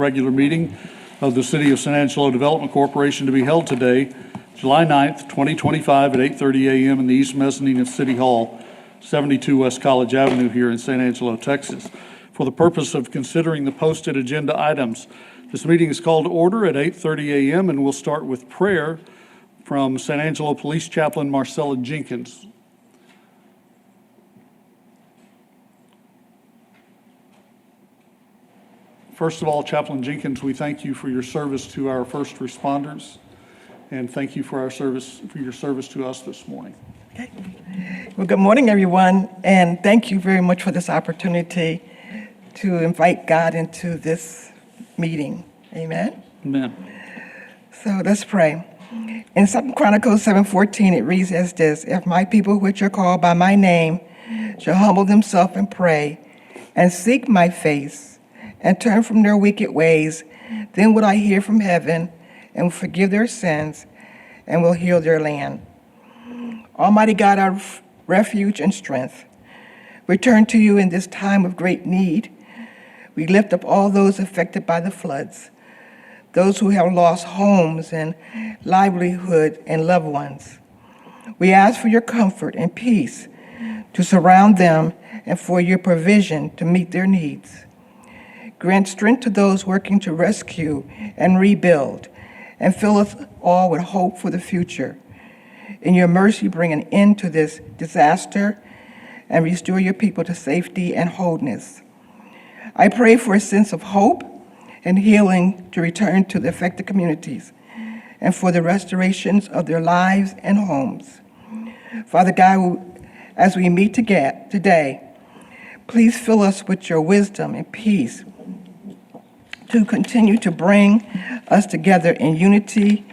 Regular meeting of the City of San Angelo Development Corporation to be held today, July 9th, 2025 at 8:30 a.m. in the East Mezzanine of City Hall, 72 West College Avenue here in San Angelo, Texas. For the purpose of considering the posted agenda items, this meeting is called to order at 8:30 a.m. and we'll start with prayer from San Angelo Police Chaplain Marcella Jenkins. First of all, Chaplain Jenkins, we thank you for your service to our first responders, and thank you for your service to us this morning. Okay. Well, good morning, everyone, and thank you very much for this opportunity to invite God into this meeting. Amen. Amen. So let's pray. In 2 Chronicles 7:14, it reads as this: "If my people, which are called by my name, shall humble themselves and pray, and seek my face, and turn from their wicked ways, then will I hear from heaven and will forgive their sins and will heal their land." Almighty God, our refuge and strength, we turn to you in this time of great need. We lift up all those affected by the floods, those who have lost homes and livelihood and loved ones. We ask for your comfort and peace to surround them and for your provision to meet their needs. Grant strength to those working to rescue and rebuild, and fill us all with hope for the future. In your mercy, bring an end to this disaster and restore your people to safety and wholeness. I pray for a sense of hope and healing to return to the affected communities and for the restorations of their lives and homes. Father God, as we meet today, please fill us with your wisdom and peace to continue to bring us together in unity,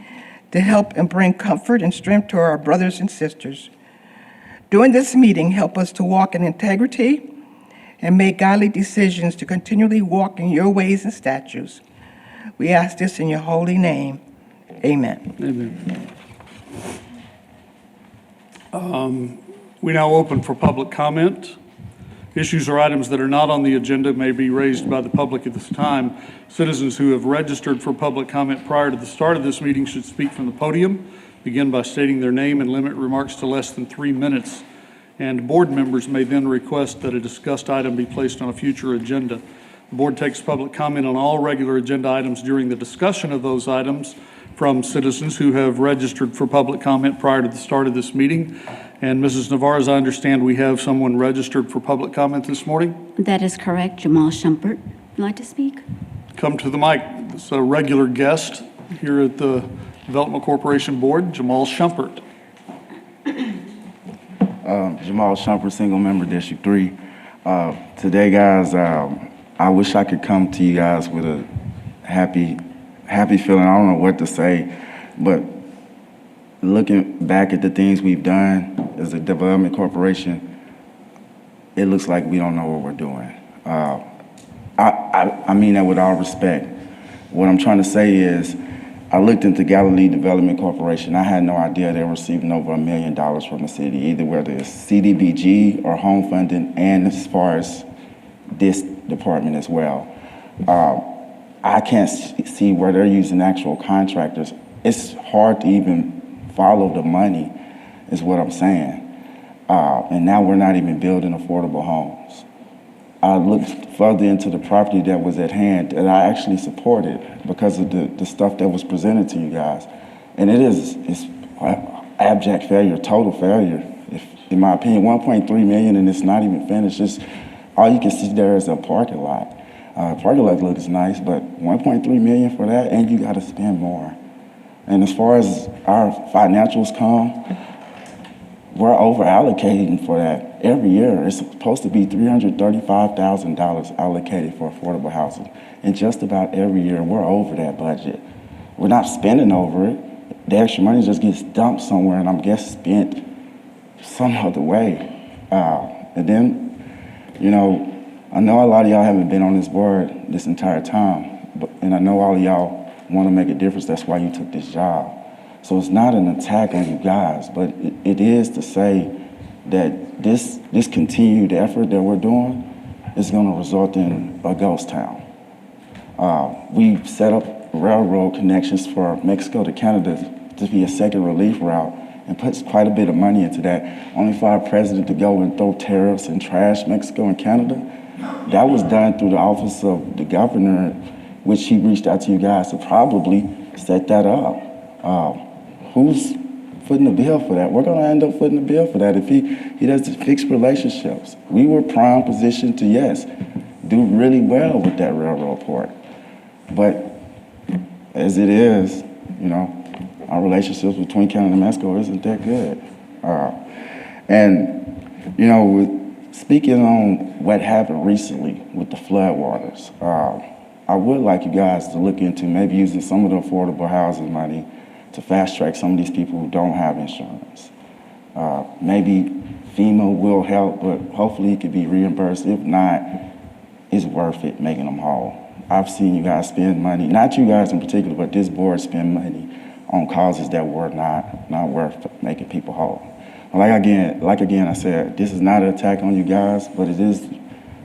to help and bring comfort and strength to our brothers and sisters. During this meeting, help us to walk in integrity and make godly decisions to continually walk in your ways and statutes. We ask this in your holy name. Amen. Amen. We now open for public comment. Issues or items that are not on the agenda may be raised by the public at this time. Citizens who have registered for public comment prior to the start of this meeting should speak from the podium, begin by stating their name and limit remarks to less than 3 minutes. And board members may then request that a discussed item be placed on a future agenda. The board takes public comment on all regular agenda items during the discussion of those items from citizens who have registered for public comment prior to the start of this meeting. And Mrs. Navarro, as I understand, we have someone registered for public comment this morning? That is correct. Jamal Shumpert would like to speak. Come to the mic. It's a regular guest here at the Development Corporation Board, Jamal Shumpert. Jamal Shumpert, single member, District 3. Today, guys, I wish I could come to you guys with a happy feeling. I don't know what to say, but looking back at the things we've done as a development corporation, it looks like we don't know what we're doing. I mean that with all respect. What I'm trying to say is, I looked into Galilee Development Corporation. I had no idea they were receiving over $1 million from the city, either whether it's CDBG or home funding, and as far as this department as well. I can't see where they're using actual contractors. It's hard to even follow the money, is what I'm saying. And now we're not even building affordable homes. I looked further into the property that was at hand that I actually supported because of the stuff that was presented to you guys. And it's abject failure, total failure. If, in my opinion, 1.3 million and it's not even finished. Just all you can see there is a parking lot. Parking lot looks nice, but 1.3 million for that, and you gotta spend more. And as far as our financials come, we're over allocating for that every year. It's supposed to be $335,000 allocated for affordable housing. And just about every year, we're over that budget. We're not spending over it. The extra money just gets dumped somewhere and I'm guessing spent some other way. And then, you know, I know a lot of y'all haven't been on this board this entire time, and I know all of y'all want to make a difference. That's why you took this job. So it's not an attack on you guys, but it is to say that this continued effort that we're doing is going to result in a ghost town. We've set up railroad connections for Mexico to Canada to be a second relief route and puts quite a bit of money into that, only for our president to go and throw tariffs and trash Mexico and Canada. That was done through the office of the governor, which he reached out to you guys to probably set that up. Who's footing the bill for that? We're gonna end up footing the bill for that if he doesn't fix relationships. We were prime position to, yes, do really well with that railroad port. But as it is, you know, our relationships between Canada and Mexico isn't that good. And, you know, speaking on what happened recently with the floodwaters, I would like you guys to look into maybe using some of the affordable housing money to fast track some of these people who don't have insurance. Maybe FEMA will help, but hopefully it could be reimbursed. If not, it's worth it making them whole. I've seen you guys spend money, not you guys in particular, but this board spend money on causes that were not worth making people whole. Like again, I said, this is not an attack on you guys, but it is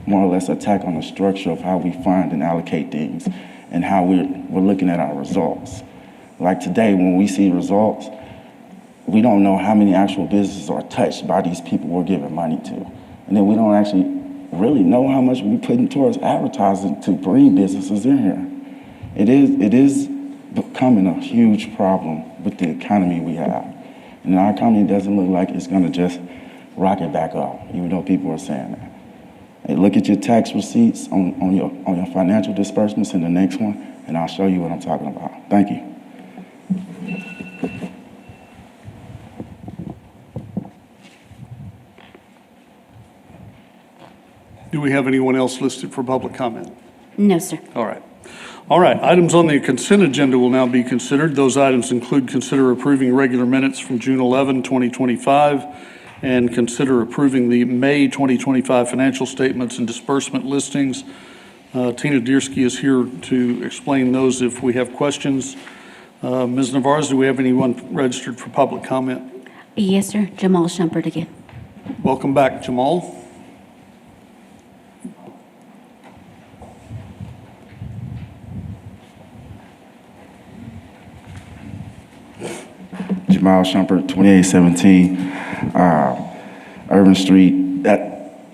more or less an attack on the structure of how we fund and allocate things and how we're looking at our results. Like today, when we see results, we don't know how many actual businesses are touched by these people we're giving money to. And then we don't actually really know how much we're putting towards advertising to bring businesses in here. It is becoming a huge problem with the economy we have. And our economy doesn't look like it's gonna just rocket back up, even though people are saying that. Hey, look at your tax receipts on your financial disbursements in the next one, and I'll show you what I'm talking about. Thank you. Do we have anyone else listed for public comment? No, sir. All right. All right, items on the consent agenda will now be considered. Those items include consider approving regular minutes from June 11, 2025, and consider approving the May 2025 financial statements and disbursement listings. Tina Diersky is here to explain those if we have questions. Ms. Navarez, do we have anyone registered for public comment? Yes, sir. Jamal Shumpert again. Welcome back, Jamal. Jamal Shumpert, 2817 Urban Street.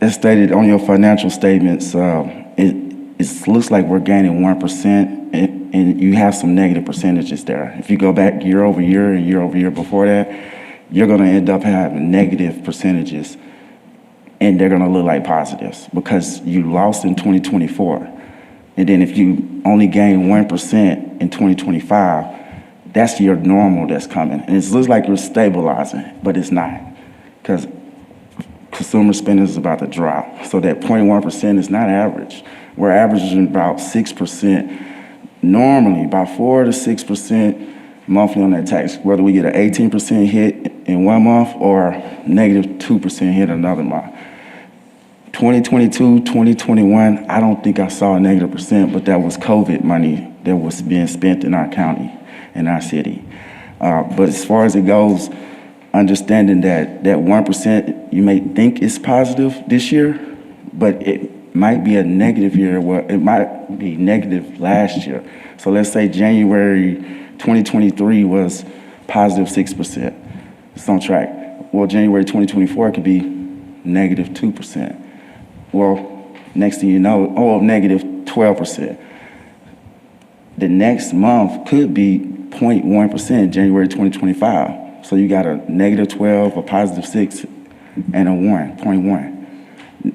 As stated on your financial statements, it looks like we're gaining 1%, and you have some negative percentages there. If you go back year over year and year over year before that, you're going to end up having negative percentages, and they're going to look like positives because you lost in 2024. And then if you only gain 1% in 2025, that's your normal that's coming. And it looks like you're stabilizing, but it's not, because consumer spending is about to drop. So that 0.1% is not average. We're averaging about 6%, normally about 4 to 6% monthly on that tax, whether we get an 18% hit in 1 month or negative 2% hit another month. 2022, 2021, I don't think I saw a negative percent, but that was COVID money that was being spent in our county, in our city. But as far as it goes, understanding that 1% you may think is positive this year, but it might be a negative year. Well, it might be negative last year. So let's say January 2023 was positive 6%. It's on track. Well, January 2024 could be negative 2%. Well, next thing you know, negative 12%. The next month could be 0.1%, January 2025. So you got a negative 12, a positive 6, and a 1.1.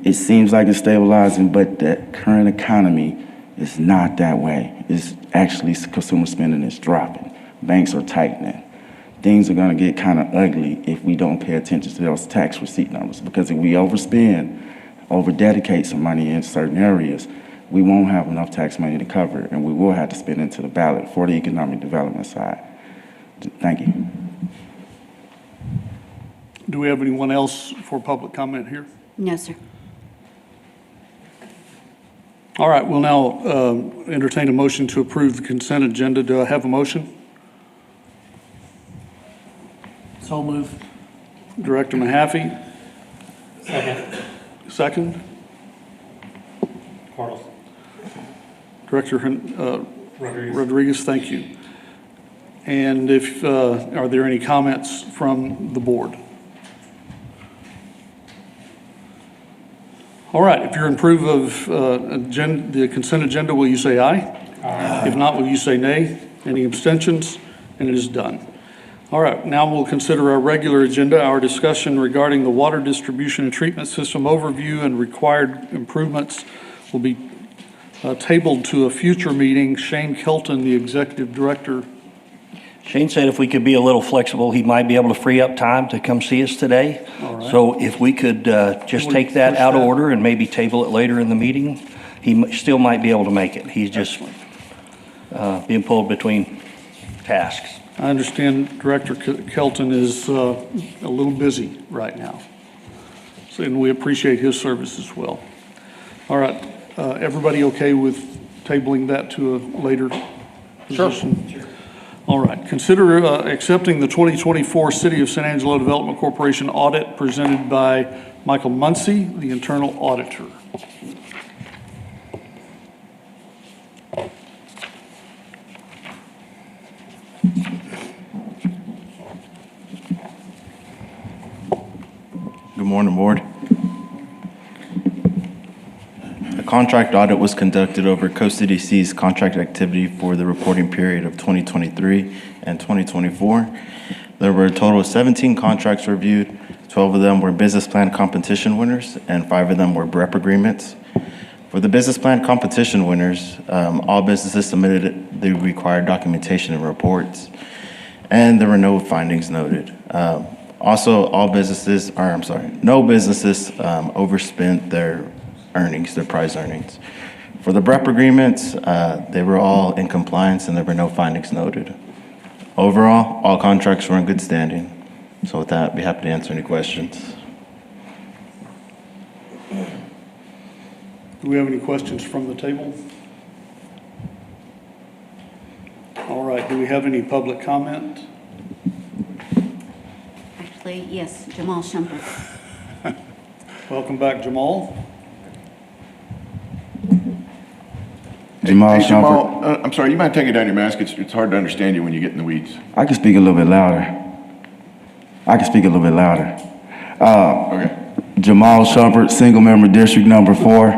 It seems like it's stabilizing, but the current economy is not that way. It's actually, consumer spending is dropping. Banks are tightening. Things are gonna get kind of ugly if we don't pay attention to those tax receipt numbers, because if we overspend, over-dedicate some money in certain areas, we won't have enough tax money to cover it, and we will have to spend into the ballot for the economic development side. Thank you. Do we have anyone else for public comment here? No, sir. All right, we'll now entertain a motion to approve the consent agenda. Do I have a motion? So moved. Director Mahaffey, Second. second. Carlos. Director Rodriguez, thank you. And if, are there any comments from the board? All right, if you're in approve of the consent agenda, will you say aye? Aye. If not, will you say nay? Any abstentions? And it is done. All right, now we'll consider our regular agenda, our discussion regarding the water distribution and treatment system overview and required improvements will be tabled to a future meeting. Shane Kelton, the Executive Director. Shane said if we could be a little flexible, he might be able to free up time to come see us today. All right. So if we could just Would take that push out of that? order and maybe table it later in the meeting, still might be able to make it. He's just being pulled between tasks. I understand Director Kelton is a little busy right now, and we appreciate his service as well. All right, everybody okay with tabling that to a later position? Sure. All right, consider accepting the 2024 City of San Angelo Development Corporation audit presented by Michael Muncy, the internal auditor. Good morning, Board. A contract audit was conducted over CoCDC's contract activity for the reporting period of 2023 and 2024. There were a total of 17 contracts reviewed. 12 of them were business plan competition winners, and 5 of them were BREP agreements. For the business plan competition winners, all businesses submitted the required documentation and reports, and there were no findings noted. Also, no businesses overspent their earnings, their prize earnings. For the BREP agreements, they were all in compliance and there were no findings noted. Overall, all contracts were in good standing. So with that, I'd be happy to answer any questions. Do we have any questions from the table? All right, do we have any public comment? Actually, yes, Jamal Shumpert. Welcome back, Jamal. Jamal Hey, Shumpert. I'm sorry, you might take it down your mask. It's hard to understand you when you get in the weeds. I can speak a little bit louder. Okay. Jamal Shumpert, single member district number 4.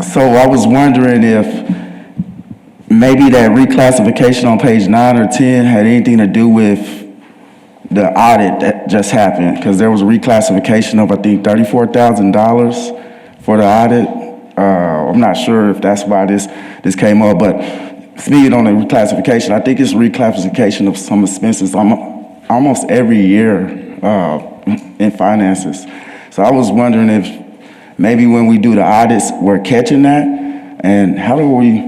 So I was wondering if maybe that reclassification on page 9 or 10 had anything to do with the audit that just happened, because there was a reclassification of, I think, $34,000 for the audit. I'm not sure if that's why this came up, but speaking on the reclassification, I think it's reclassification of some expenses almost every year in finances. So I was wondering if maybe when we do the audits, we're catching that, and how do we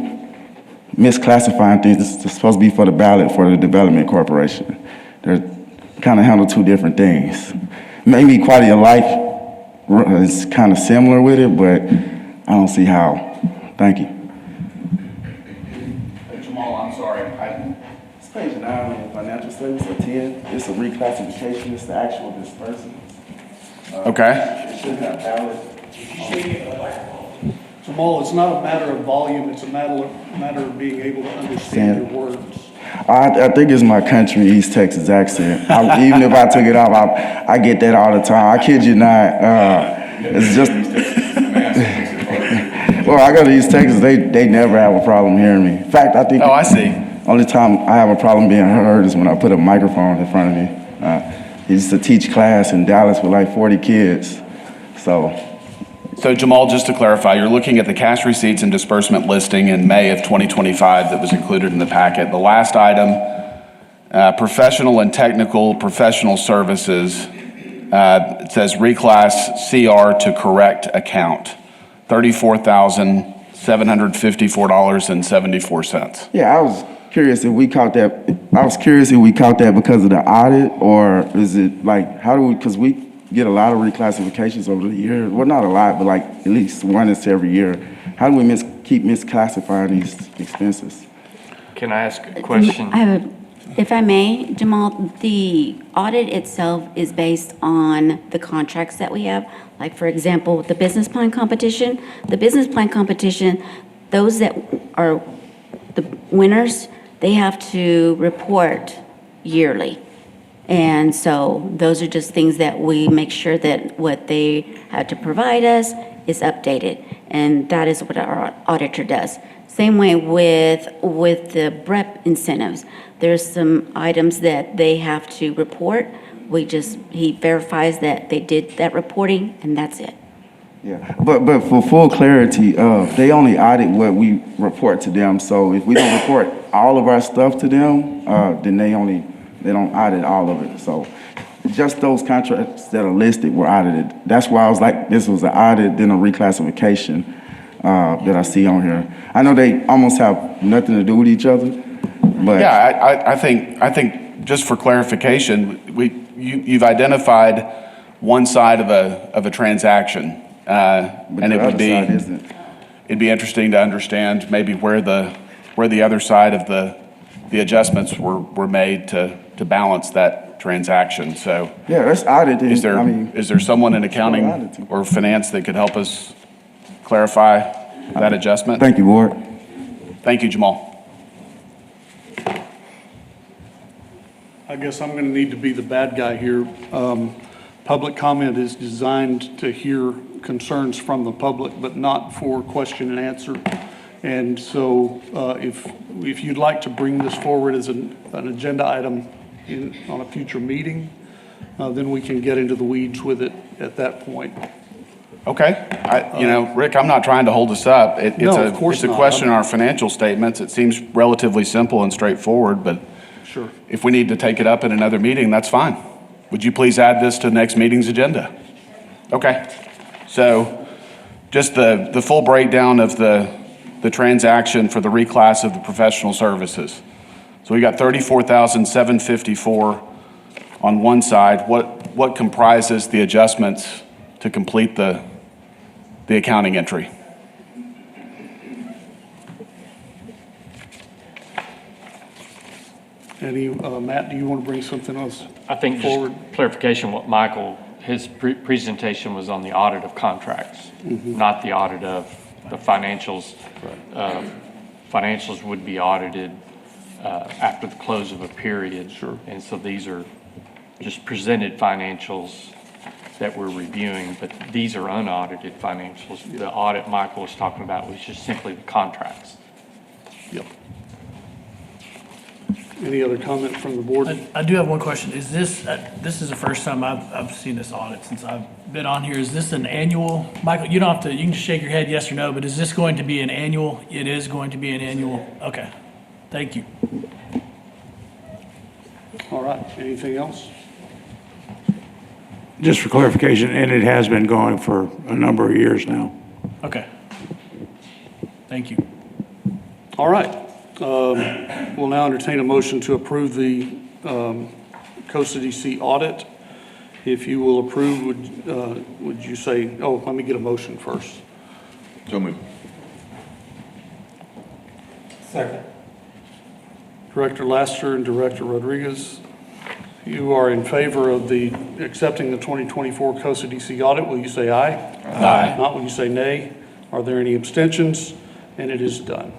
misclassifying things? It's supposed to be for the ballot for the development corporation. They're kind of handle two different things. Maybe quality of life is kind of similar with it, but I don't see how. Thank you. Hey, Jamal, I'm sorry. It's page 9 on the financial statements or 10. It's a reclassification. It's the actual disbursements. Okay. It should have ballot. Jamal, it's not a matter of volume, it's a matter of being able to understand your words. I think it's my country, East Texas accent. Even if I took it off, I get that all the time. I kid you not. It's just. Well, I go to East Texas, they never have a problem hearing me. In fact, I think. Oh, I see. Only time I have a problem being heard is when I put a microphone in front of me. He used to teach class in Dallas with like 40 kids. So Jamal, just to clarify, you're looking at the cash receipts and disbursement listing in May of 2025 that was included in the packet. The last item, professional and technical professional services, it says reclass CR to correct account, $34,754.74. Yeah, I was curious if we caught that. Because of the audit, or is it like, how do we, because we get a lot of reclassifications over the year. Well, not a lot, but like at least one is every year. How do we keep misclassifying these expenses? Can I ask a question? If I may, Jamal, the audit itself is based on the contracts that we have. Like, for example, the business plan competition. The business plan competition, those that are the winners, they have to report yearly. And so those are just things that we make sure that what they had to provide us is updated. And that is what our auditor does. Same way with the BREP incentives. There's some items that they have to report. He verifies that they did that reporting, and that's it. Yeah, but for full clarity, they only audit what we report to them. So if we don't report all of our stuff to them, then they don't audit all of it. So just those contracts that are listed were audited. That's why I was like, this was an audit, then a reclassification that I see on here. I know they almost have nothing to do with each other, but Yeah, I think just for clarification, you've identified one side of a transaction. but And the it would other be, side isn't. it'd be interesting to understand maybe where the other side of the adjustments were made to balance that transaction. So Yeah, that's audited. is there, I mean, is there someone in audited. accounting or finance that could help us clarify that adjustment? thank you, Board. Thank you, Jamal. I guess I'm going to need to be the bad guy here. Public comment is designed to hear concerns from the public, but not for question and answer. And so if you'd like to bring this forward as an agenda item on a future meeting, then we can get into the weeds with it at that point. Okay. Rick, I'm not trying to hold us up. No, of course It's a not. question in our financial statements. It seems relatively simple and straightforward, but Sure. if we need to take it up in another meeting, that's fine. Would you please add this to next meeting's agenda? Okay. So just the full breakdown of the transaction for the reclass of the professional services. So we got $34,754 on one side. What comprises the adjustments to complete the accounting entry? Matt, do you want to bring something else? I think Forward. just clarification, what Michael, his presentation was on the audit of contracts, not the audit of the financials. Financials would be audited after the close of a period. Sure. And so these are just presented financials that we're reviewing, but these are unaudited financials. The audit Michael was talking about was just simply the contracts. Yep. Any other comment from the board? I do have one question. Is this, this is the first time I've seen this audit since I've been on here. Is this an annual, Michael, you don't have to, you can just shake your head yes or no, but is this going to be an annual? It is going to be an annual, okay. Thank you. All right, anything else? Just for clarification, and it has been going for a number of years now. Okay. Thank you. All right. We'll now entertain a motion to approve the COSA-DC audit. If you will approve, would you say, oh, let me get a motion first. So moved. Second. Director Laster and Director Rodriguez, you are in favor of accepting the 2024 COSA-DC audit. Will you say aye? Aye. Not, will you say nay? Are there any abstentions? And it is done.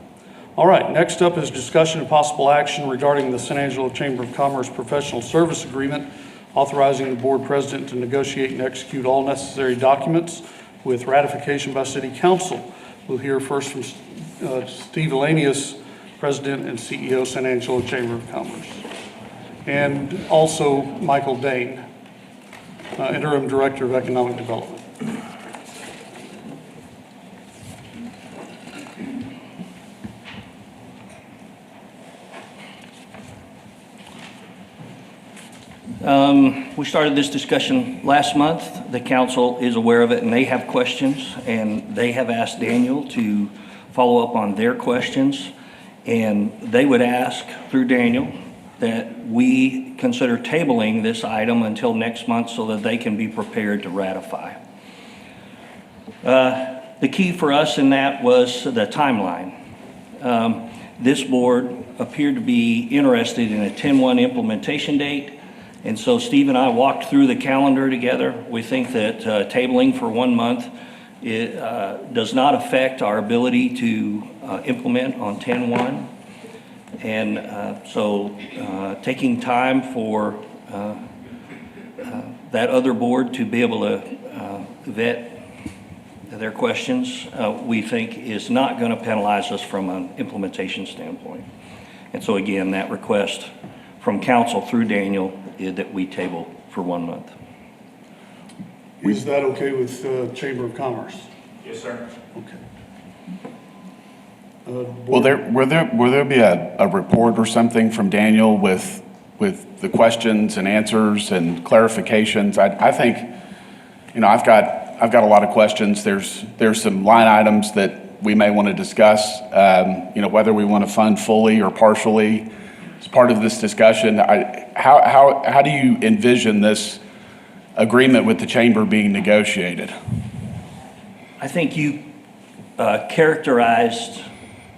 All right, next up is discussion and possible action regarding the San Angelo Chamber of Commerce Professional Service Agreement, authorizing the board president to negotiate and execute all necessary documents with ratification by City Council. We'll hear first from Steve Elanius, President and CEO, San Angelo Chamber of Commerce. And also Michael Dane, Interim Director of Economic Development. We started this discussion last month. The council is aware of it, and they have questions, and they have asked Daniel to follow up on their questions. And they would ask through Daniel that we consider tabling this item until next month so that they can be prepared to ratify. The key for us in that was the timeline. This board appeared to be interested in a 10/1 implementation date. And so Steve and I walked through the calendar together. We think that tabling for 1 month does not affect our ability to implement on 10/1. And so taking time for that other board to be able to vet their questions, we think is not going to penalize us from an implementation standpoint. And so again, that request from council through Daniel is that we table for 1 month. Is that okay with Chamber of Commerce? Yes, sir. Okay. Will there be a report or something from Daniel with the questions and answers and clarifications? I think, I've got a lot of questions. There's some line items that we may want to discuss, whether we want to fund fully or partially. As part of this discussion, how do you envision this agreement with the chamber being negotiated? I think you characterized,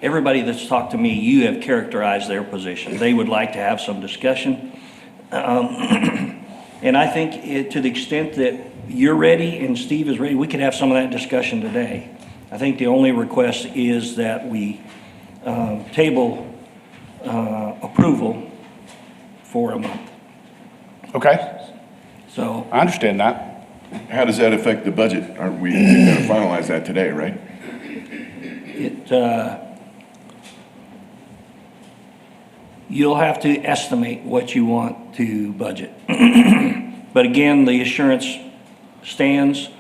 everybody that's talked to me, you have characterized their position. They would like to have some discussion. And I think to the extent that you're ready and Steve is ready, we could have some of that discussion today. I think the only request is that we table approval for a month. Okay, So I understand that. How does that affect the budget? Aren't we going to finalize that today, right? you'll have to estimate what you want to budget. But again, the assurance stands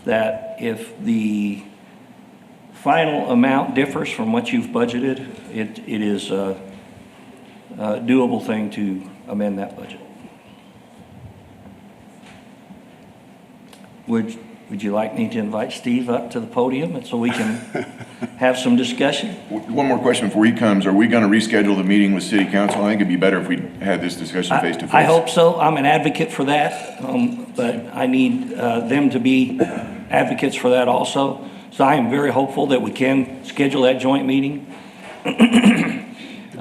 that if the final amount differs from what you've budgeted, it is a doable thing to amend that budget. Would you like me to invite Steve up to the podium and so we can have some discussion? One more question before he comes. Are we going to reschedule the meeting with city council? I think it'd be better if we had this discussion face to face. I hope so. I'm an advocate for that, but I need them to be advocates for that also. So I am very hopeful that we can schedule that joint meeting. The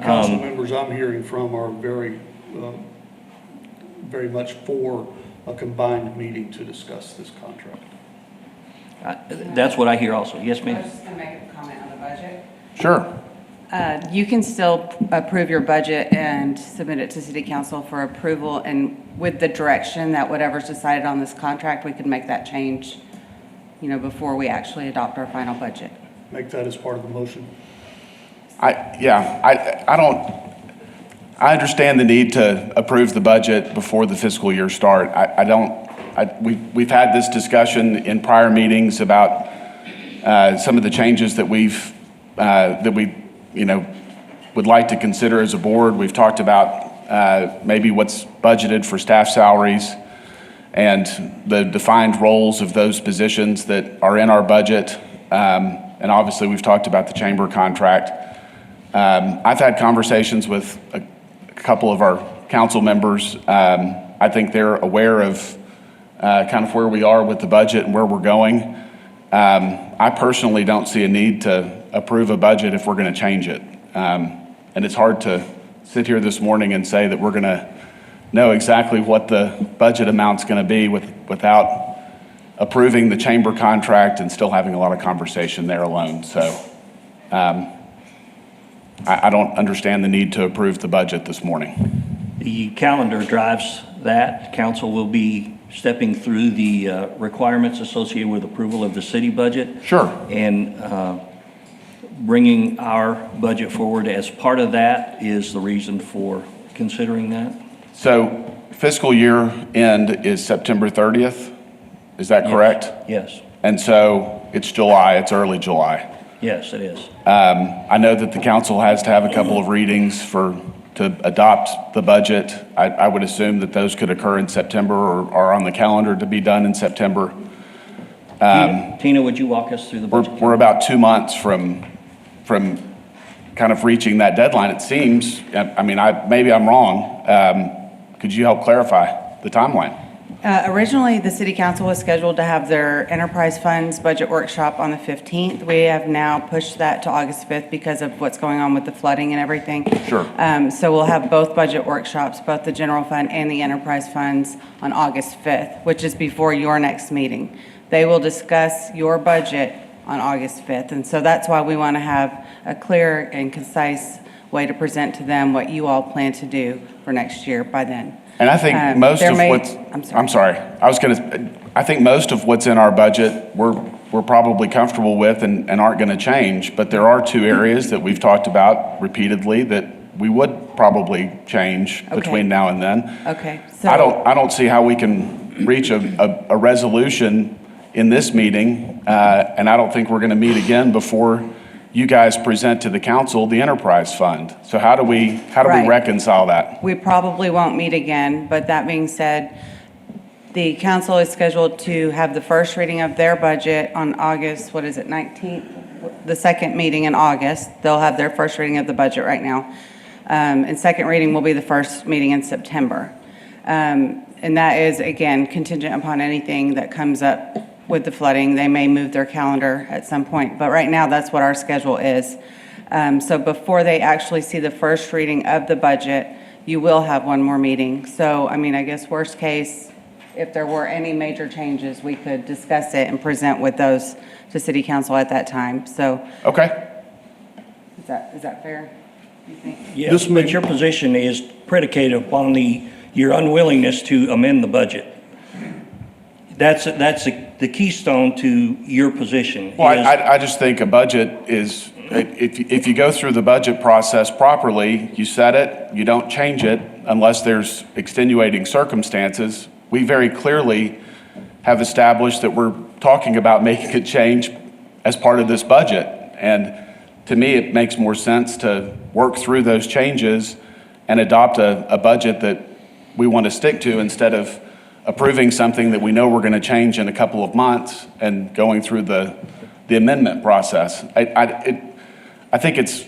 council members I'm hearing from are very much for a combined meeting to discuss this contract. That's what I hear also. Yes, I ma'am? was just going to make a comment on the budget. Sure. You can still approve your budget and submit it to city council for approval, and with the direction that whatever's decided on this contract, we could make that change, before we actually adopt our final budget. Make that as part of the motion. I understand the need to approve the budget before the fiscal year start. We've had this discussion in prior meetings about some of the changes that we would like to consider as a board. We've talked about maybe what's budgeted for staff salaries and the defined roles of those positions that are in our budget. And obviously, we've talked about the chamber contract. I've had conversations with a couple of our council members. I think they're aware of kind of where we are with the budget and where we're going. I personally don't see a need to approve a budget if we're going to change it. And it's hard to sit here this morning and say that we're going to know exactly what the budget amount's going to be without approving the chamber contract and still having a lot of conversation there alone. So I don't understand the need to approve the budget this morning. The calendar drives that. Council will be stepping through the requirements associated with approval of the city budget. Sure. And bringing our budget forward as part of that is the reason for considering that. So fiscal year end is September 30th. Is that correct? Yes. And so it's July, it's early July. Yes, it is. I know that the council has to have a couple of readings to adopt the budget. I would assume that those could occur in September or are on the calendar to be done in September. Tina, would you walk us through the budget? We're about 2 months from kind of reaching that deadline, it seems. I mean, maybe I'm wrong. Could you help clarify the timeline? Originally, the city council was scheduled to have their enterprise funds budget workshop on the 15th. We have now pushed that to August 5th because of what's going on with the flooding and everything. Sure. So we'll have both budget workshops, both the general fund and the enterprise funds, on August 5th, which is before your next meeting. They will discuss your budget on August 5th. And so that's why we want to have a clear and concise way to present to them what you all plan to do for next year by then. And I think most there of may- what's, I'm sorry. I'm sorry, I think most of what's in our budget, we're probably comfortable with and aren't going to change, but there are two areas that we've talked about repeatedly that we would probably change Okay. between now and then. Okay, so. I don't see how we can reach a resolution in this meeting, and I don't think we're going to meet again before you guys present to the council the enterprise fund. So how do we Right. reconcile that? We probably won't meet again, but that being said, the council is scheduled to have the first reading of their budget on August, 19th? The second meeting in August. They'll have their first reading of the budget right now. And second reading will be the first meeting in September. And that is, again, contingent upon anything that comes up with the flooding. They may move their calendar at some point, but right now, that's what our schedule is. So before they actually see the first reading of the budget, you will have one more meeting. So, I mean, I guess worst case, if there were any major changes, we could discuss it and present with those to city council at that time. So Okay. is that fair, you think? Yes, but your position is predicated upon your unwillingness to amend the budget. That's the keystone to your position. Well, is- I just think a budget is, if you go through the budget process properly, you set it, you don't change it unless there's extenuating circumstances. We very clearly have established that we're talking about making a change as part of this budget. And to me, it makes more sense to work through those changes and adopt a budget that we want to stick to instead of approving something that we know we're going to change in a couple of months and going through the amendment process. I think it's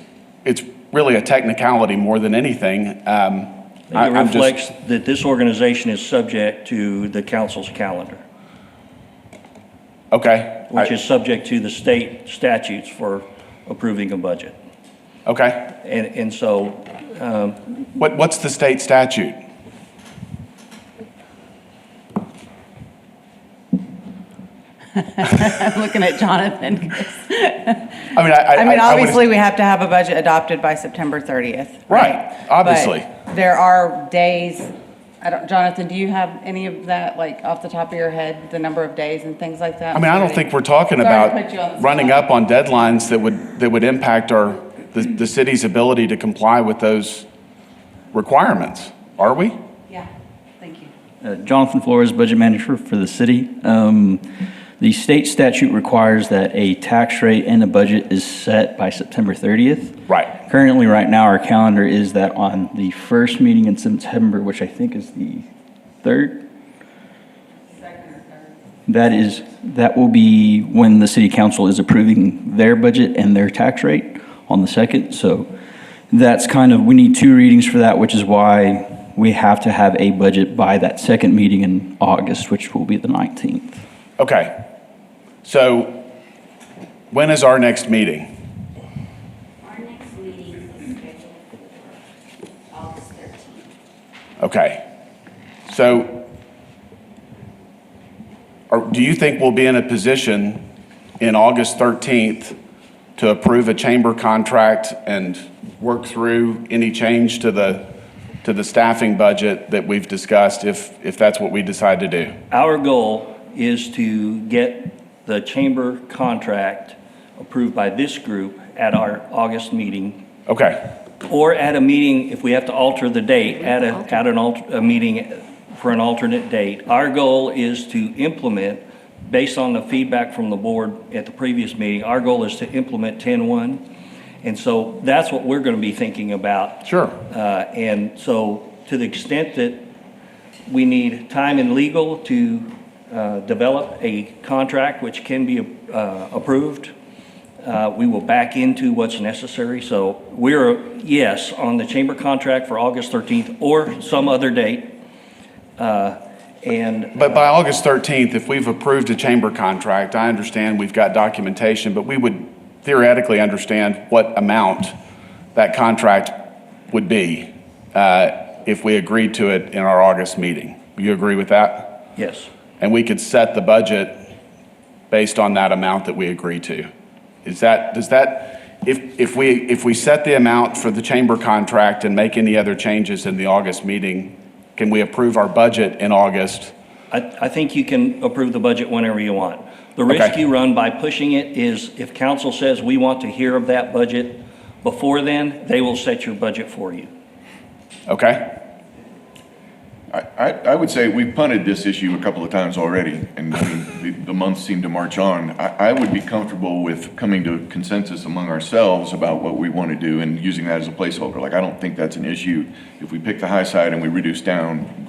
really a technicality more than anything. It I'm just- reflects that this organization is subject to the council's calendar, Okay. which is subject to the state statutes for approving a budget. Okay. And so, What's the state statute? I'm looking at Jonathan. I mean, I mean, would- obviously, we have to have a budget adopted by September 30th. Right, obviously. But there are days, Jonathan, do you have any of that, like, off the top of your head, the number of days and things like that? I mean, I don't think we're talking Sorry to about put you on the running spot. up on deadlines that would impact the city's ability to comply with those requirements, are we? Yeah, thank you. Jonathan Flores, Budget Manager for the city. The state statute requires that a tax rate and a budget is set by September 30th. Right. Currently, right now, our calendar is that on the first meeting in September, which I think is the 3rd, that will be when the city council is approving their budget and their tax rate on the 2nd. So that's we need 2 readings for that, which is why we have to have a budget by that second meeting in August, which will be the 19th. Okay. So when is our next meeting? Our next meeting is scheduled for August 13th. Okay. So do you think we'll be in a position in August 13th to approve a chamber contract and work through any change to the staffing budget that we've discussed if that's what we decide to do? our goal is to get the chamber contract approved by this group at our August meeting, Okay. or at a meeting, if we have to alter the date, at a meeting for an alternate date. Our goal is to implement, based on the feedback from the board at the previous meeting, our goal is to implement 10-1. And so that's what we're going to be thinking about. Sure. And so to the extent that we need time and legal to develop a contract which can be approved, we will back into what's necessary. So we're, yes, on the chamber contract for August 13th or some other date. But by August 13th, if we've approved a chamber contract, I understand we've got documentation, but we would theoretically understand what amount that contract would be if we agreed to it in our August meeting. You agree with that? Yes. And we could set the budget based on that amount that we agree to. Does that if we set the amount for the chamber contract and make any other changes in the August meeting, can we approve our budget in August? I think you can approve the budget whenever you want. The risk Okay. you run by pushing it is if council says we want to hear of that budget before then, they will set your budget for you. Okay? I would say we've punted this issue a couple of times already, and I mean, the months seem to march on. I would be comfortable with coming to a consensus among ourselves about what we want to do and using that as a placeholder. Like, I don't think that's an issue. If we pick the high side and we reduce down,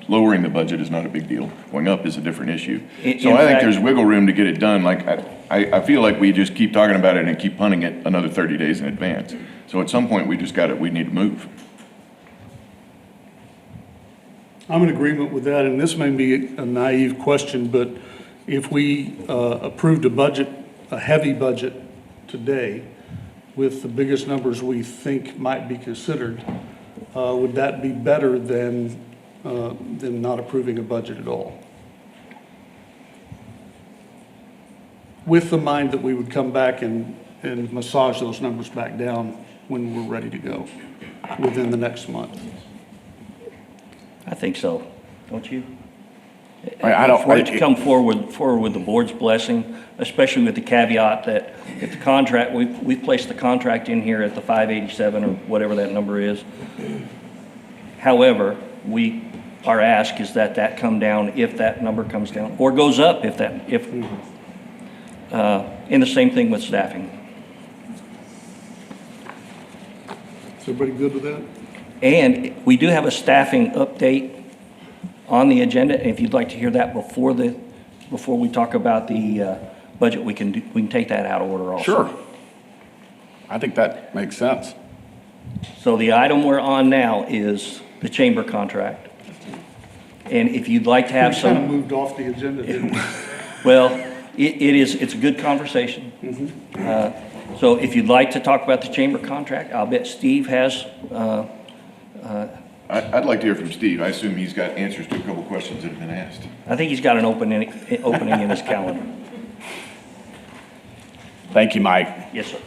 lowering the budget is not a big deal. Going up is a different issue. So I think there's wiggle room to get it done. Like, I feel like we just keep talking about it and keep punting it another 30 days in advance. So at some point, we need to move. I'm in agreement with that, and this may be a naive question, but if we approved a heavy budget today with the biggest numbers we think might be considered, would that be better than not approving a budget at all? With the mind that we would come back and massage those numbers back down when we're ready to go within the next month. I think so, don't you? I don't- For it to come forward with the board's blessing, especially with the caveat that if the contract, we've placed the contract in here at the 587 or whatever that number is. However, our ask is that come down if that number comes down, or goes up and the same thing with staffing. Is everybody good with that? And we do have a staffing update on the agenda, and if you'd like to hear that before we talk about the budget, we can take that out of order also. Sure. I think that makes sense. So the item we're on now is the chamber contract. And if you'd like to have We kind of some, moved off the agenda, didn't we? well, it's a good conversation. So if you'd like to talk about the chamber contract, I'll bet Steve has, I'd like to hear from Steve. I assume he's got answers to a couple questions that have been asked. I think he's got an opening in his calendar. Thank you, Mike. Yes, sir.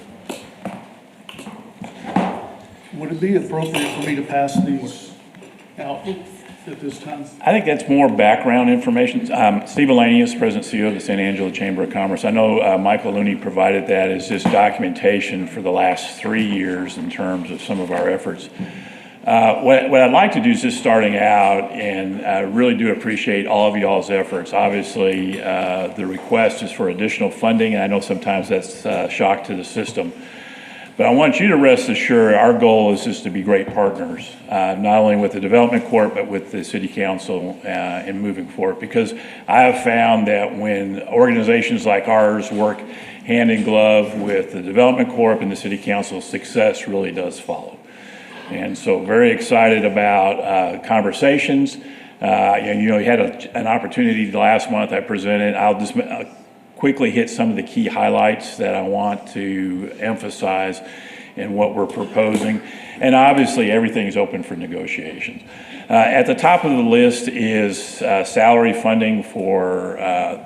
Would it be appropriate for me to pass these out at this time? I think that's more background information. Steve Elanius, President and CEO of the San Angelo Chamber of Commerce. I know Michael Looney provided that as just documentation for the last 3 years in terms of some of our efforts. What I'd like to do is just starting out, and I really do appreciate all of y'all's efforts. Obviously, the request is for additional funding, and I know sometimes that's a shock to the system. But I want you to rest assured, our goal is just to be great partners, not only with the Development Corp, but with the City Council in moving forward. Because I have found that when organizations like ours work hand in glove with the Development Corp and the City Council, success really does follow. And so very excited about conversations. You had an opportunity last month I presented. I'll just quickly hit some of the key highlights that I want to emphasize in what we're proposing. And obviously, everything's open for negotiations. At the top of the list is salary funding for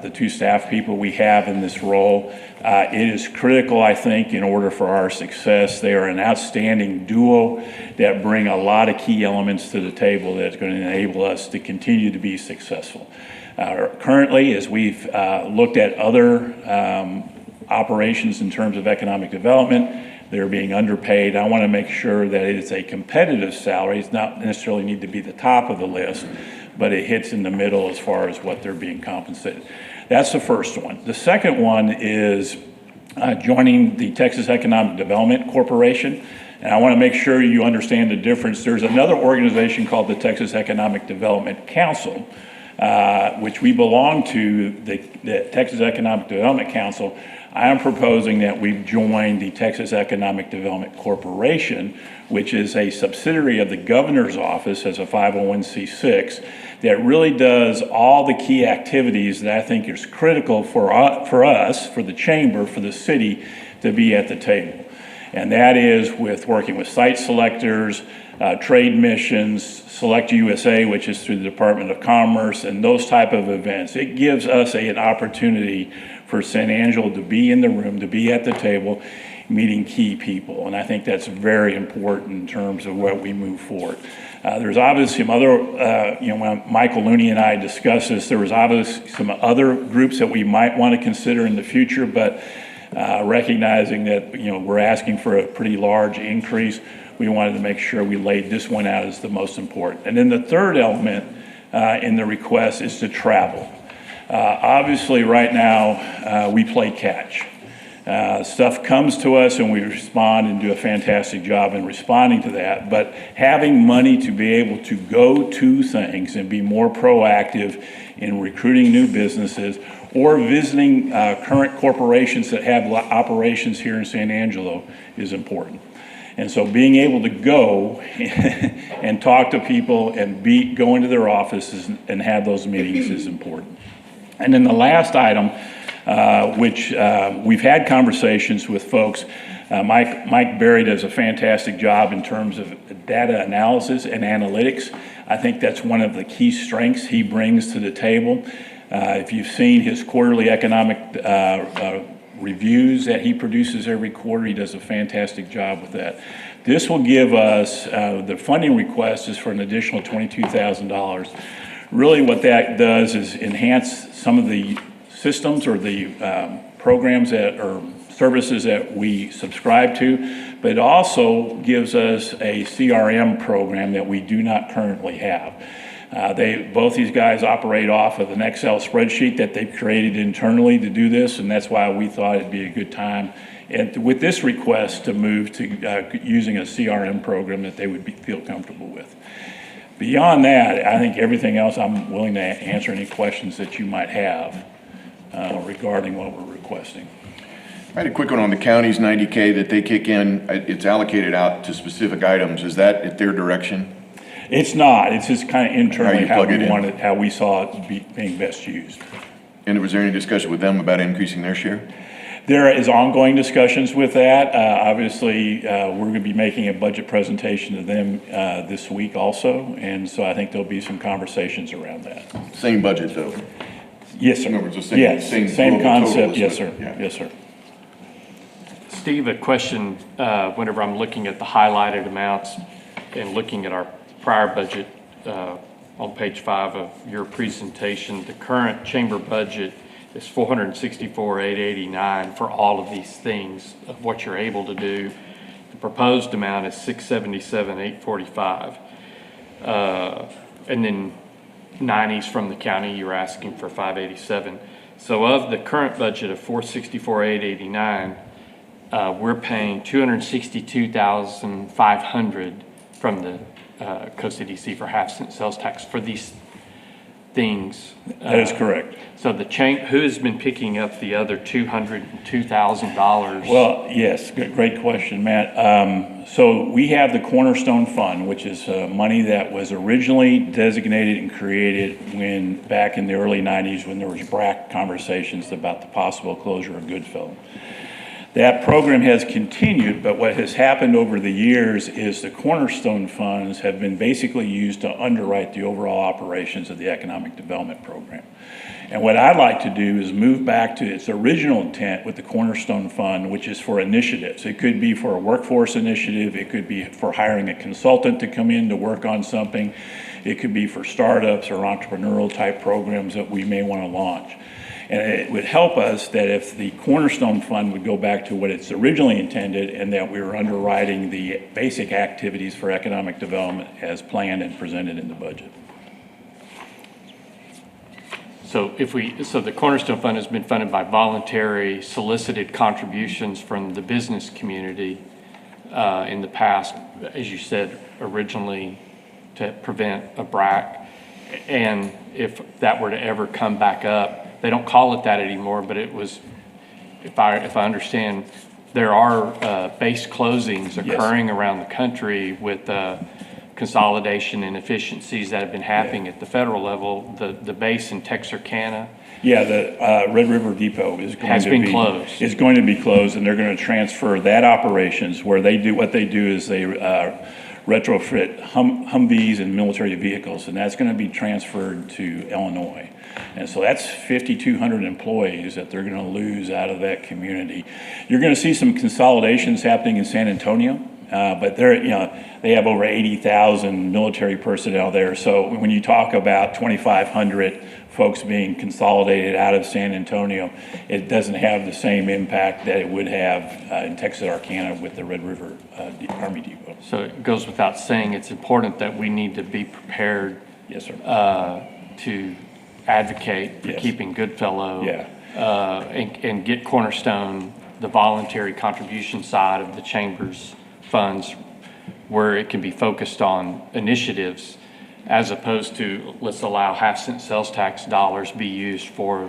the 2 staff people we have in this role. It is critical, I think, in order for our success. They are an outstanding duo that bring a lot of key elements to the table that's going to enable us to continue to be successful. Currently, as we've looked at other operations in terms of economic development, they're being underpaid. I want to make sure that it is a competitive salary. It's not necessarily need to be the top of the list, but it hits in the middle as far as what they're being compensated. That's the first one. The second one is joining the Texas Economic Development Corporation. And I want to make sure you understand the difference. There's another organization called the Texas Economic Development Council, which we belong to, the Texas Economic Development Council. I am proposing that we join the Texas Economic Development Corporation, which is a subsidiary of the governor's office as a 501c6 that really does all the key activities that I think is critical for us, for the chamber, for the city to be at the table. And that is with working with site selectors, trade missions, Select USA, which is through the Department of Commerce, and those type of events. It gives us an opportunity for San Angelo to be in the room, to be at the table, meeting key people. And I think that's very important in terms of what we move forward. There's obviously some other, when Michael Looney and I discussed this, there was obviously some other groups that we might want to consider in the future, but recognizing that, we're asking for a pretty large increase, we wanted to make sure we laid this one out as the most important. And then the third element in the request is to travel. Obviously, right now, we play catch. Stuff comes to us and we respond and do a fantastic job in responding to that. But having money to be able to go to things and be more proactive in recruiting new businesses or visiting current corporations that have operations here in San Angelo is important. And so being able to go and talk to people and go into their offices and have those meetings is important. And then the last item, which we've had conversations with folks, Mike Berry does a fantastic job in terms of data analysis and analytics. I think that's one of the key strengths he brings to the table. If you've seen his quarterly economic reviews that he produces every quarter, he does a fantastic job with that. This will give us, the funding request is for an additional $22,000. Really what that does is enhance some of the systems or the programs that or services that we subscribe to, but it also gives us a CRM program that we do not currently have. Both these guys operate off of an Excel spreadsheet that they've created internally to do this, and that's why we thought it'd be a good time and with this request to move to using a CRM program that they would feel comfortable with. Beyond that, I think everything else, I'm willing to answer any questions that you might have regarding what we're requesting. I had a quick one on the county's 90K that they kick in. It's allocated out to specific items. Is that at their direction? It's not. It's just kind of internally How you plug it in. how we saw it being best used. And was there any discussion with them about increasing their share? There is ongoing discussions with that. Obviously, we're going to be making a budget presentation to them this week also, and so I think there'll be some conversations around that. Same budget though? Yes, sir. In other words, the same- Yes, same same global concept. totals, Yes, but- sir. yeah. Yes, sir. Steve, a question, whenever I'm looking at the highlighted amounts and looking at our prior budget on page 5 of your presentation, the current chamber budget is $464,889 for all of these things of what you're able to do. The proposed amount is $677,845. And then 90s from the county, you're asking for $587. So of the current budget of $464,889, we're paying $262,500 from the COCDC for half-cent sales tax for these things. That is correct. So who has been picking up the other $202,000? Well, yes, great question, Matt. So we have the Cornerstone Fund, which is money that was originally designated and created back in the early 90s when there was BRAC conversations about the possible closure of Goodfellow. That program has continued, but what has happened over the years is the Cornerstone funds have been basically used to underwrite the overall operations of the economic development program. And what I'd like to do is move back to its original intent with the Cornerstone Fund, which is for initiatives. It could be for a workforce initiative. It could be for hiring a consultant to come in to work on something. It could be for startups or entrepreneurial type programs that we may want to launch. And it would help us that if the Cornerstone Fund would go back to what it's originally intended and that we were underwriting the basic activities for economic development as planned and presented in the budget. So the Cornerstone Fund has been funded by voluntary solicited contributions from the business community in the past, as you said, originally to prevent a BRAC. And if that were to ever come back up, they don't call it that anymore, but it was, if I understand, there are base closings occurring around the country with consolidation and efficiencies that have been happening at the federal level. The base in Texarkana. Yeah, the Red River Depot is closed. Is going to be closed, and they're going to transfer that operations where they do what they do is they retrofit Humvees and military vehicles, and that's going to be transferred to Illinois. And so that's 5,200 employees that they're going to lose out of that community. You're going to see some consolidations happening in San Antonio, but they have over 80,000 military personnel there. So when you talk about 2,500 folks being consolidated out of San Antonio, it doesn't have the same impact that it would have in Texarkana with the Red River Army Depot. So it goes without saying, it's important that we need to be prepared Yes, sir. to advocate for Yes. keeping Goodfellow. Yeah. And get Cornerstone, the voluntary contribution side of the chamber's funds, where it can be focused on initiatives, as opposed to let's allow half-cent sales tax dollars be used for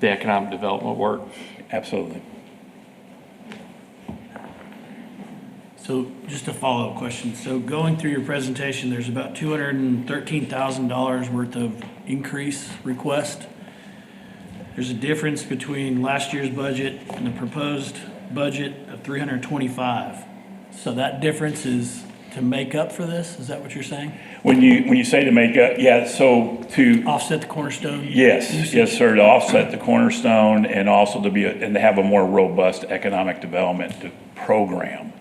the economic development work. Absolutely. So just a follow-up question. So going through your presentation, there's about $213,000 worth of increase request. There's a difference between last year's budget and the proposed budget of 325. So that difference is to make up for this? Is that what you're saying? When you say to make up, yeah, so to, Offset the Cornerstone? yes, usage? yes, sir, to offset the Cornerstone and also and to have a more robust economic development program.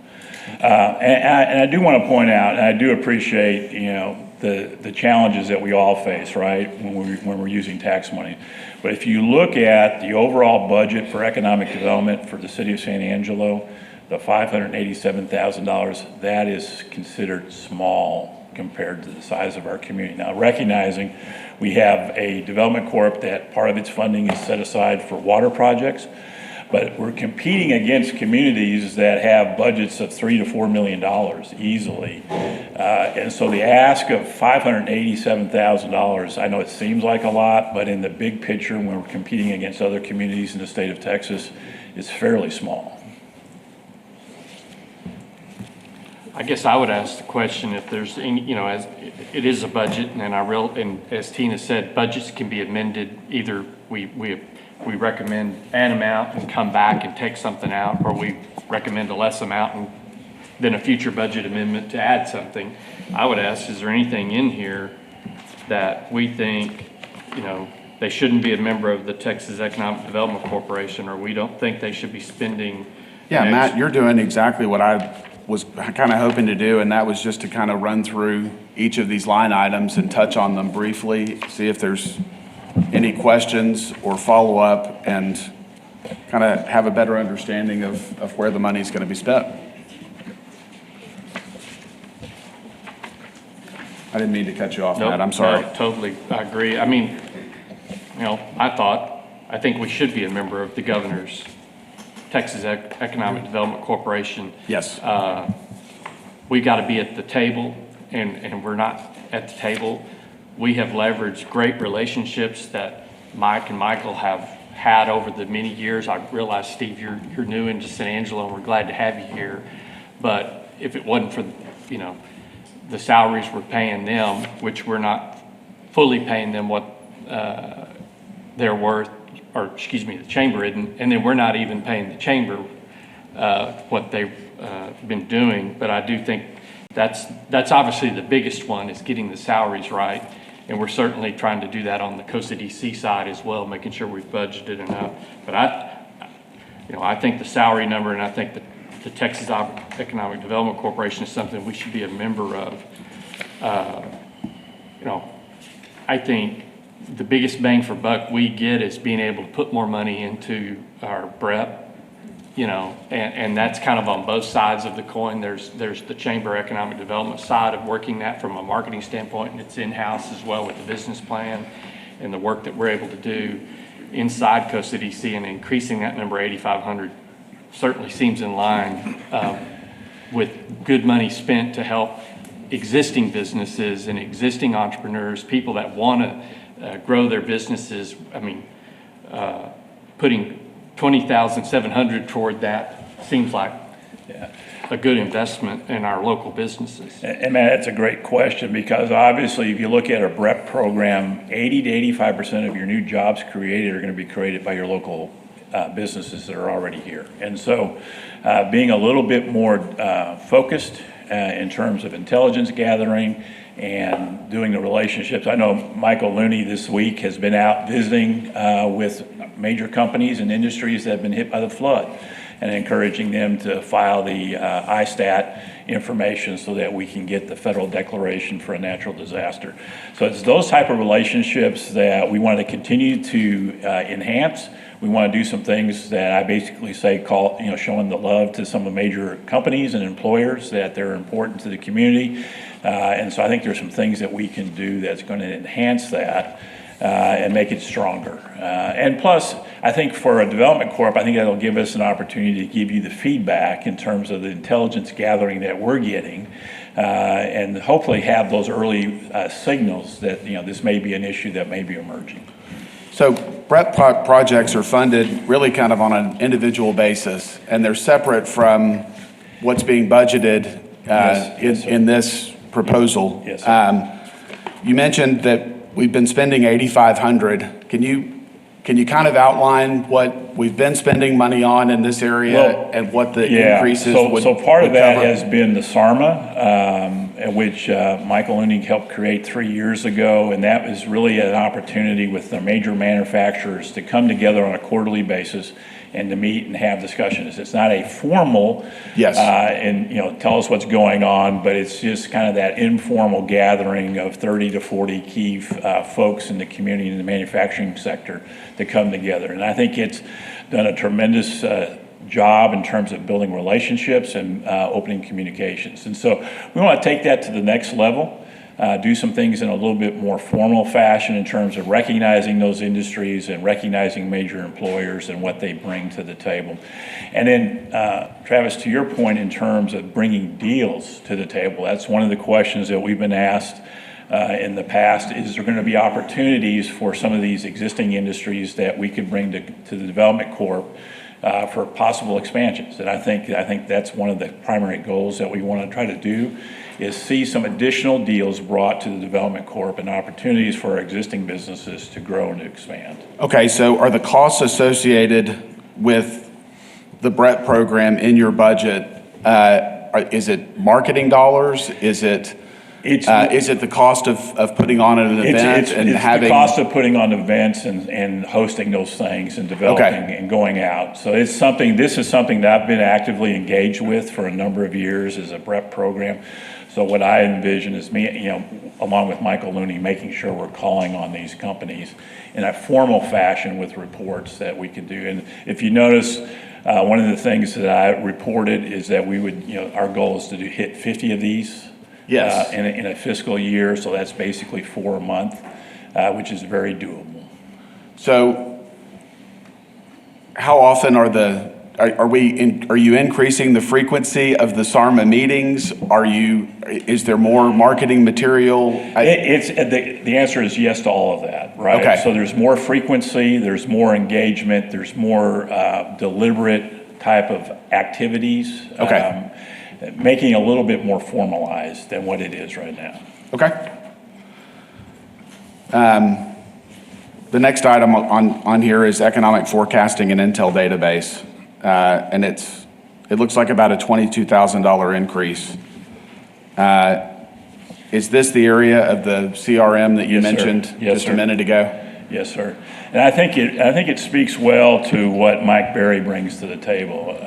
And I do want to point out, and I do appreciate, the challenges that we all face, right, when we're using tax money. But if you look at the overall budget for economic development for the city of San Angelo, the $587,000, that is considered small compared to the size of our community. Now, recognizing we have a development corp that part of its funding is set aside for water projects, but we're competing against communities that have budgets of $3 to $4 million easily. And so the ask of $587,000, I know it seems like a lot, but in the big picture, when we're competing against other communities in the state of Texas, it's fairly small. I guess I would ask the question if there's any, as it is a budget, and as Tina said, budgets can be amended. Either we recommend an amount and come back and take something out, or we recommend a less amount and then a future budget amendment to add something. I would ask, is there anything in here that we think, they shouldn't be a member of the Texas Economic Development Corporation, or we don't think they should be spending? Yeah, Matt, you're doing exactly what I was kind of hoping to do, and that was just to kind of run through each of these line items and touch on them briefly, see if there's any questions or follow-up, and kind of have a better understanding of where the money's going to be spent. I didn't mean to cut you off, Nope, Matt, I'm sorry. no, totally, I agree. I mean, I think we should be a member of the governor's Texas Economic Development Corporation. Yes. We got to be at the table, and we're not at the table. We have leveraged great relationships that Mike and Michael have had over the many years. I realize, Steve, you're new into San Angelo, and we're glad to have you here. But if it wasn't for, the salaries we're paying them, which we're not fully paying them what they're worth, or excuse me, the chamber isn't, and then we're not even paying the chamber what they've been doing. But I do think that's obviously the biggest one, is getting the salaries right. And we're certainly trying to do that on the Costa DC side as well, making sure we've budgeted enough. But I think the salary number, and I think the Texas Economic Development Corporation is something we should be a member of. I think the biggest bang for buck we get is being able to put more money into our BREP, and that's kind of on both sides of the coin. There's the Chamber Economic Development side of working that from a marketing standpoint, and it's in-house as well with the business plan and the work that we're able to do inside Costa DC, and increasing that number 8,500 certainly seems in line with good money spent to help existing businesses and existing entrepreneurs, people that want to grow their businesses. I mean, putting $20,700 toward that seems like a good investment in our local businesses. And Matt, that's a great question, because obviously if you look at our BREP program, 80 to 85% of your new jobs created are going to be created by your local businesses that are already here. And so being a little bit more focused in terms of intelligence gathering and doing the relationships. I know Michael Looney this week has been out visiting with major companies and industries that have been hit by the flood and encouraging them to file the ISTAT information so that we can get the federal declaration for a natural disaster. So it's those type of relationships that we want to continue to enhance. We want to do some things that I basically say showing the love to some of the major companies and employers that they're important to the community. And so I think there's some things that we can do that's going to enhance that and make it stronger. And plus, I think for a development corp, I think that'll give us an opportunity to give you the feedback in terms of the intelligence gathering that we're getting, and hopefully have those early signals that this may be an issue that may be emerging. So BREP projects are funded really kind of on an individual basis, and they're separate from what's being budgeted in this proposal. Yes, sir. You mentioned that we've been spending $8,500. Can you kind of outline what we've been spending money on in this area and what the increases would So part of that cover? has been the SARMA, which Michael Looney helped create 3 years ago, and that was really an opportunity with the major manufacturers to come together on a quarterly basis and to meet and have discussions. It's not a formal, and tell us what's going on, but it's just kind of that informal gathering of 30 to 40 key folks in the community in the manufacturing sector to come together. And I think it's done a tremendous job in terms of building relationships and opening communications. And so we want to take that to the next level. Do some things in a little bit more formal fashion in terms of recognizing those industries and recognizing major employers and what they bring to the table. And then, Travis, to your point in terms of bringing deals to the table, that's one of the questions that we've been asked in the past. Is there going to be opportunities for some of these existing industries that we could bring to the Development Corp for possible expansions? And I think that's one of the primary goals that we want to try to do, is see some additional deals brought to the Development Corp and opportunities for our existing businesses to grow and to expand. Okay, so are the costs associated with the BREP program in your budget, is it marketing dollars? Is it the cost of putting on an event and having? It's the cost of putting on events and hosting those things and developing and going out. So this is something that I've been actively engaged with for a number of years as a BREP program. So what I envision is me, along with Michael Looney, making sure we're calling on these companies in a formal fashion with reports that we could do. And if you notice, one of the things that I reported is that we would, our goal is to hit 50 of these. Yes. In a fiscal year, so that's basically 4 a month, which is very doable. So how often are you increasing the frequency of the SARMA meetings? Is there more marketing material? The answer is yes to all of that, right? Okay. So there's more frequency, there's more engagement, there's more deliberate type of activities. Okay. Making it a little bit more formalized than what it is right now. Okay. The next item on here is economic forecasting and Intel database. And it looks like about a $22,000 increase. Is this the area of the CRM that you mentioned just a minute ago? Yes, sir. And I think it speaks well to what Mike Berry brings to the table.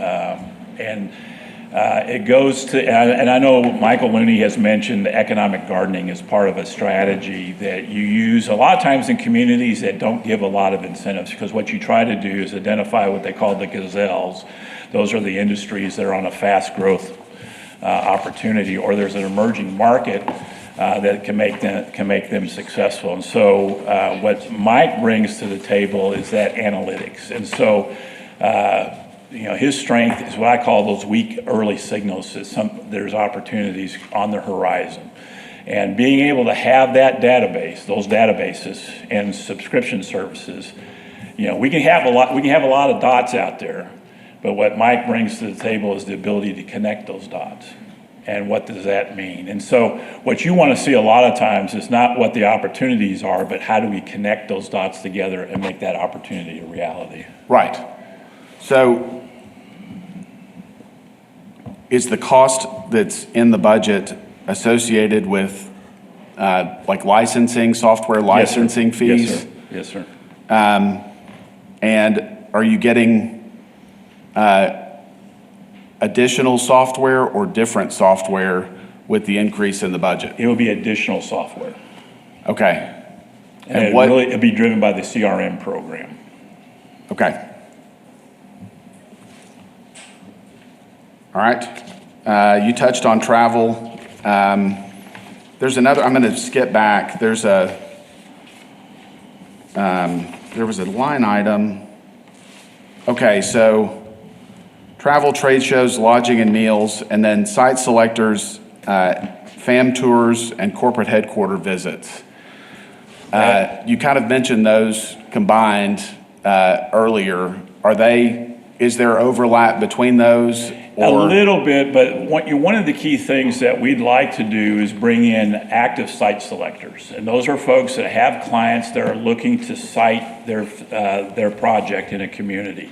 It goes to, and I know Michael Looney has mentioned economic gardening as part of a strategy that you use a lot of times in communities that don't give a lot of incentives, because what you try to do is identify what they call the gazelles. Those are the industries that are on a fast growth opportunity, or there's an emerging market that can make them successful. And so what Mike brings to the table is that analytics. And so his strength is what I call those weak early signals. There's opportunities on the horizon. And being able to have that database, those databases and subscription services, we can have a lot of dots out there, but what Mike brings to the table is the ability to connect those dots. And what does that mean? And so what you want to see a lot of times is not what the opportunities are, but how do we connect those dots together and make that opportunity a reality? Right. So is the cost that's in the budget associated with, like licensing, software Yes, sir. licensing fees? Yes, sir. Yes, sir. And are you getting additional software or different software with the increase in the budget? It will be additional software. Okay. And what? it'll be driven by the CRM program. Okay. All right. You touched on travel. There's another, I'm going to skip back. There was a line item. Okay, so travel, trade shows, lodging and meals, and then site selectors, FAM tours, and corporate headquarter visits. You kind of mentioned those combined earlier. Is there overlap between those? A little bit, but one of the key things that we'd like to do is bring in active site selectors. And those are folks that have clients that are looking to site their project in a community.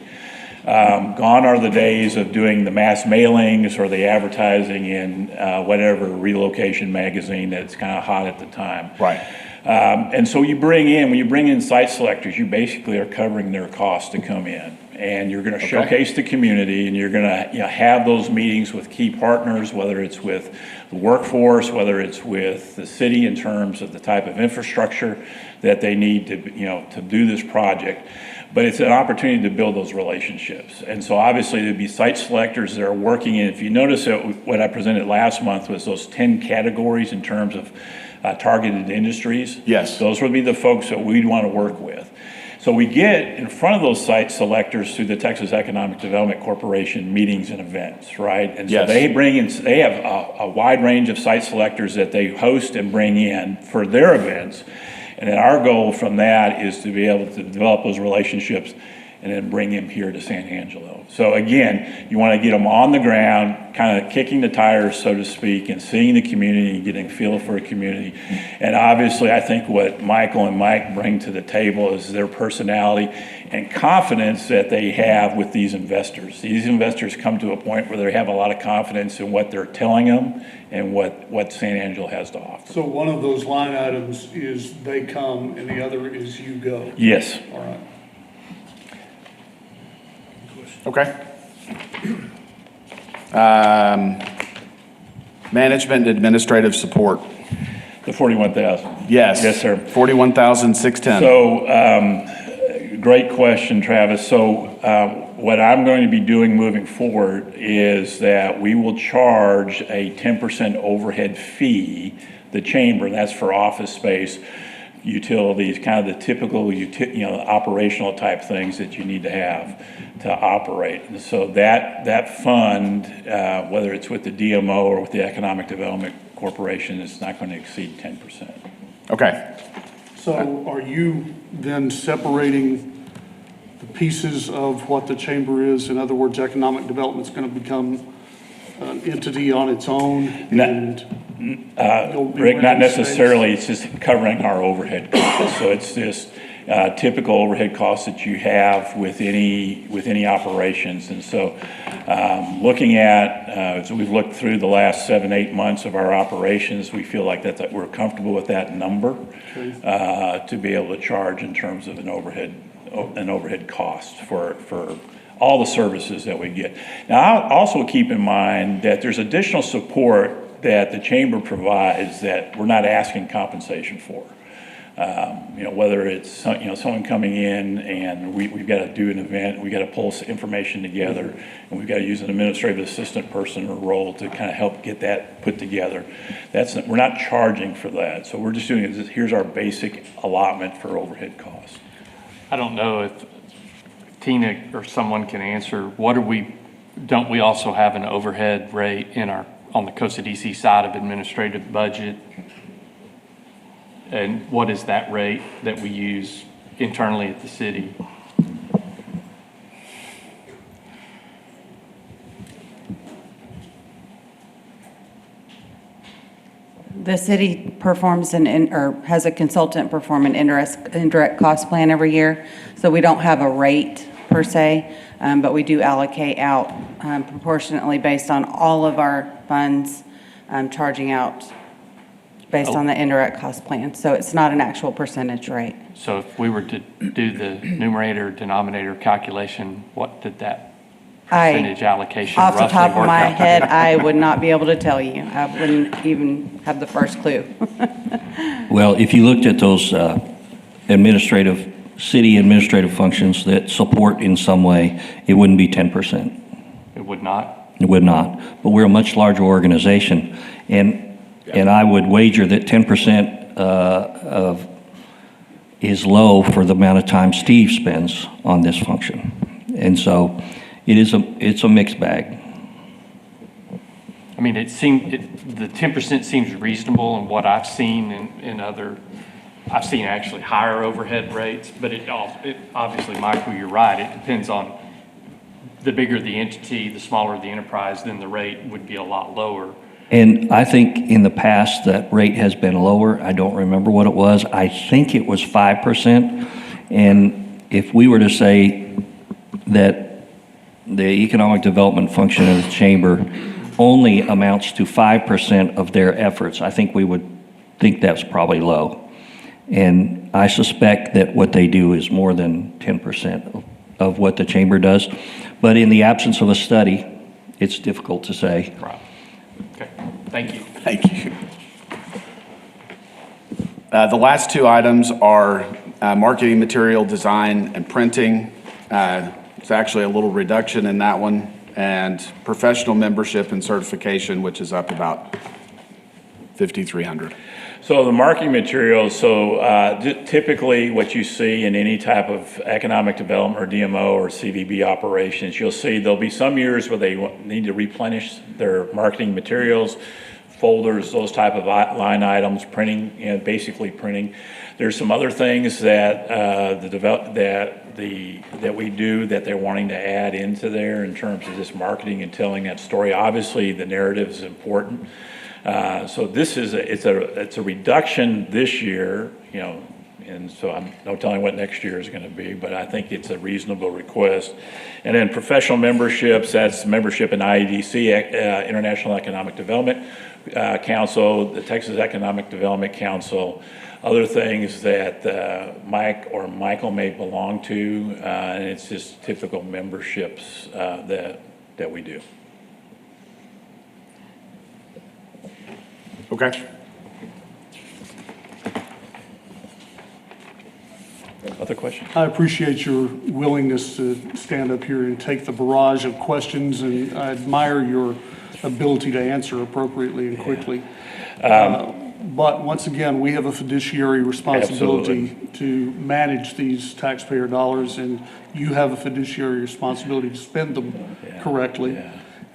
Gone are the days of doing the mass mailings or the advertising in whatever relocation magazine that's kind of hot at the time. Right. And so when you bring in site selectors, you basically are covering their costs to come in. And you're going to showcase the community, and you're going to have those meetings with key partners, whether it's with the workforce, whether it's with the city in terms of the type of infrastructure that they need to do this project. But it's an opportunity to build those relationships. And so obviously there'd be site selectors that are working in, if you notice what I presented last month was those 10 categories in terms of targeted industries. Yes. Those would be the folks that we'd want to work with. So we get in front of those site selectors through the Texas Economic Development Corporation meetings and events, right? And so Yes. they have a wide range of site selectors that they host and bring in for their events. And then our goal from that is to be able to develop those relationships and then bring them here to San Angelo. So again, you want to get them on the ground, kind of kicking the tires, so to speak, and seeing the community and getting a feel for a community. And obviously, I think what Michael and Mike bring to the table is their personality and confidence that they have with these investors. These investors come to a point where they have a lot of confidence in what they're telling them and what San Angelo has to offer. So one of those line items is they come and the other is you go. Yes. All right. Okay. Management and administrative support. The 41,000. Yes. Yes, sir. 41,610. So, great question, Travis. So, what I'm going to be doing moving forward is that we will charge a 10% overhead fee, the chamber, and that's for office space, utilities, kind of the typical, operational type things that you need to have to operate. And so that fund, whether it's with the DMO or with the Economic Development Corporation, is not going to exceed 10%. Okay. So are you then separating the pieces of what the chamber is? In other words, economic development's going to become an entity on its own? And you'll be Rick, not renting space? necessarily, it's just covering our overhead costs. So it's just typical overhead costs that you have with any operations. And so looking at, so we've looked through the last 7-8 months of our operations, we feel like we're comfortable with that number to be able to charge in terms of an overhead cost for all the services that we get. Now, I'll also keep in mind that there's additional support that the chamber provides that we're not asking compensation for. Whether it's someone coming in and we've got to do an event, we got to pull information together, and we've got to use an administrative assistant person or role to kind of help get that put together. We're not charging for that, so we're just doing it. Here's our basic allotment for overhead costs. I don't know if Tina or someone can answer, don't we also have an overhead rate on the Costa DC side of administrative budget? And what is that rate that we use internally at the city? The city performs or has a consultant perform an indirect cost plan every year. So we don't have a rate per se, but we do allocate out proportionately based on all of our funds, charging out based on the indirect cost plan. So it's not an actual percentage rate. So if we were to do the numerator denominator calculation, what did that percentage allocation Off the roughly top of work my out to head, be? I would not be able to tell you. I wouldn't even have the first clue. Well, if you looked at those city administrative functions that support in some way, it wouldn't be 10%. It would not? It would not. But we're a much larger organization, and I would wager that 10% is low for the amount of time Steve spends on this function. And so it's a mixed bag. I mean, the 10% seems reasonable in what I've seen in other, I've seen actually higher overhead rates, but it obviously, Michael, you're right, it depends on the bigger the entity, the smaller the enterprise, then the rate would be a lot lower. And I think in the past, that rate has been lower. I don't remember what it was. I think it was 5%. And if we were to say that the economic development function of the chamber only amounts to 5% of their efforts, I think we would think that's probably low. And I suspect that what they do is more than 10% of what the chamber does. But in the absence of a study, it's difficult to say. Right. Okay, thank you. Thank you. The last two items are marketing material design and printing. It's actually a little reduction in that one, and professional membership and certification, which is up about $5,300. So the marketing materials, typically what you see in any type of economic development or DMO or CVB operations, you'll see there'll be some years where they need to replenish their marketing materials, folders, those type of line items, printing, basically printing. There's some other things that that we do that they're wanting to add into there in terms of this marketing and telling that story. Obviously, the narrative is important. So this is it's a reduction this year, and so I'm no telling what next year is going to be, but I think it's a reasonable request. And then professional memberships, that's membership in IEDC, International Economic Development Council, the Texas Economic Development Council, other things that Mike or Michael may belong to, and it's just typical memberships that we do. Okay. Other questions? I appreciate your willingness to stand up here and take the barrage of questions, and I admire your ability to answer appropriately and quickly. But once again, we have a fiduciary responsibility to manage these taxpayer dollars, and you have a fiduciary responsibility to spend them correctly.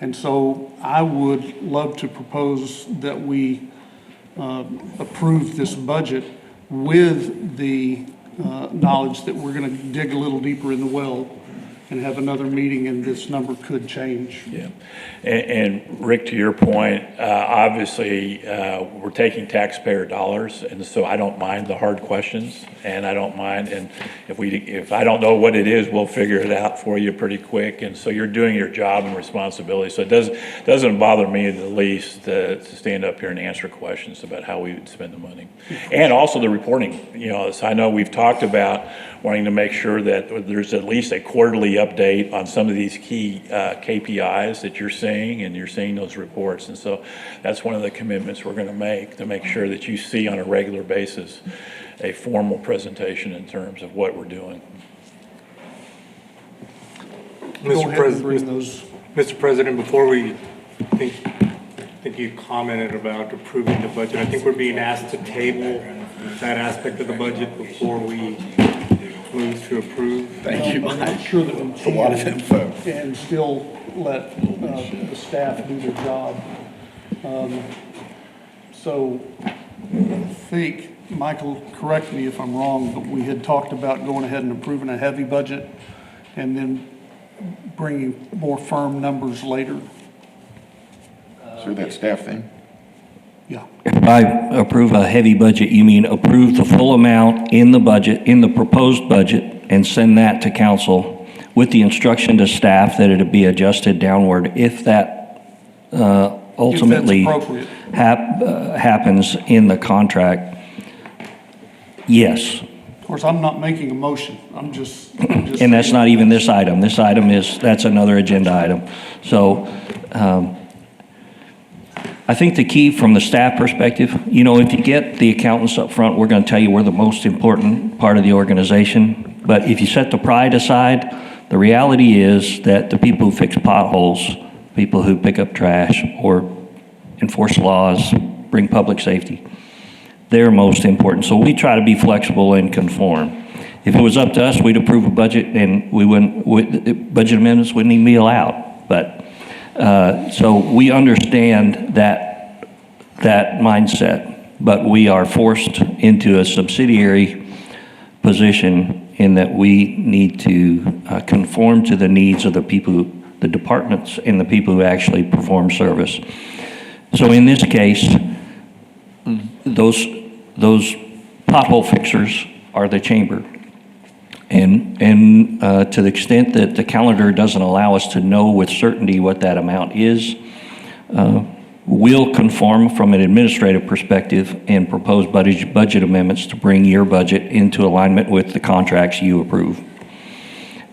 And so I would love to propose that we approve this budget with the knowledge that we're going to dig a little deeper in the well and have another meeting, and this number could change. Yeah. And Rick, to your point, obviously, we're taking taxpayer dollars, and so I don't mind the hard questions, and I don't mind, and if I don't know what it is, we'll figure it out for you pretty quick, and so you're doing your job and responsibility, so it doesn't bother me in the least to stand up here and answer questions about how we would spend the money. And also the reporting, so I know we've talked about wanting to make sure that there's at least a quarterly update on some of these key KPIs that you're seeing, and you're seeing those reports. And so that's one of the commitments we're going to make sure that you see on a regular basis a formal presentation in terms of what we're doing. Go ahead and bring those. Mr. President, before we, I think you commented about approving the budget. I think we're being asked to table that aspect of the budget before we move to approve. Thank you. I'm not sure that we can. A lot of info. And still let the staff do their job. So I think, Michael, correct me if I'm wrong, but we had talked about going ahead and approving a heavy budget and then bringing more firm numbers later. So that staff thing? Yeah. By approve a heavy budget, you mean approve the full amount in the budget, in the proposed budget, and send that to council with the instruction to staff that it'd be adjusted downward if that ultimately appropriate. happens in the contract. Yes. Of course, I'm not making a motion. I'm just And that's not even this item. This item that's another agenda item. So I think the key from the staff perspective, if you get the accountants up front, we're going to tell you we're the most important part of the organization. But if you set the pride aside, the reality is that the people who fix potholes, people who pick up trash or enforce laws, bring public safety, they're most important. So we try to be flexible and conform. If it was up to us, we'd approve a budget and budget amendments wouldn't even be allowed. But, so we understand that mindset, but we are forced into a subsidiary position in that we need to conform to the needs of the people, the departments and the people who actually perform service. So in this case, those pothole fixers are the chamber. And to the extent that the calendar doesn't allow us to know with certainty what that amount is, we'll conform from an administrative perspective and propose budget amendments to bring your budget into alignment with the contracts you approve.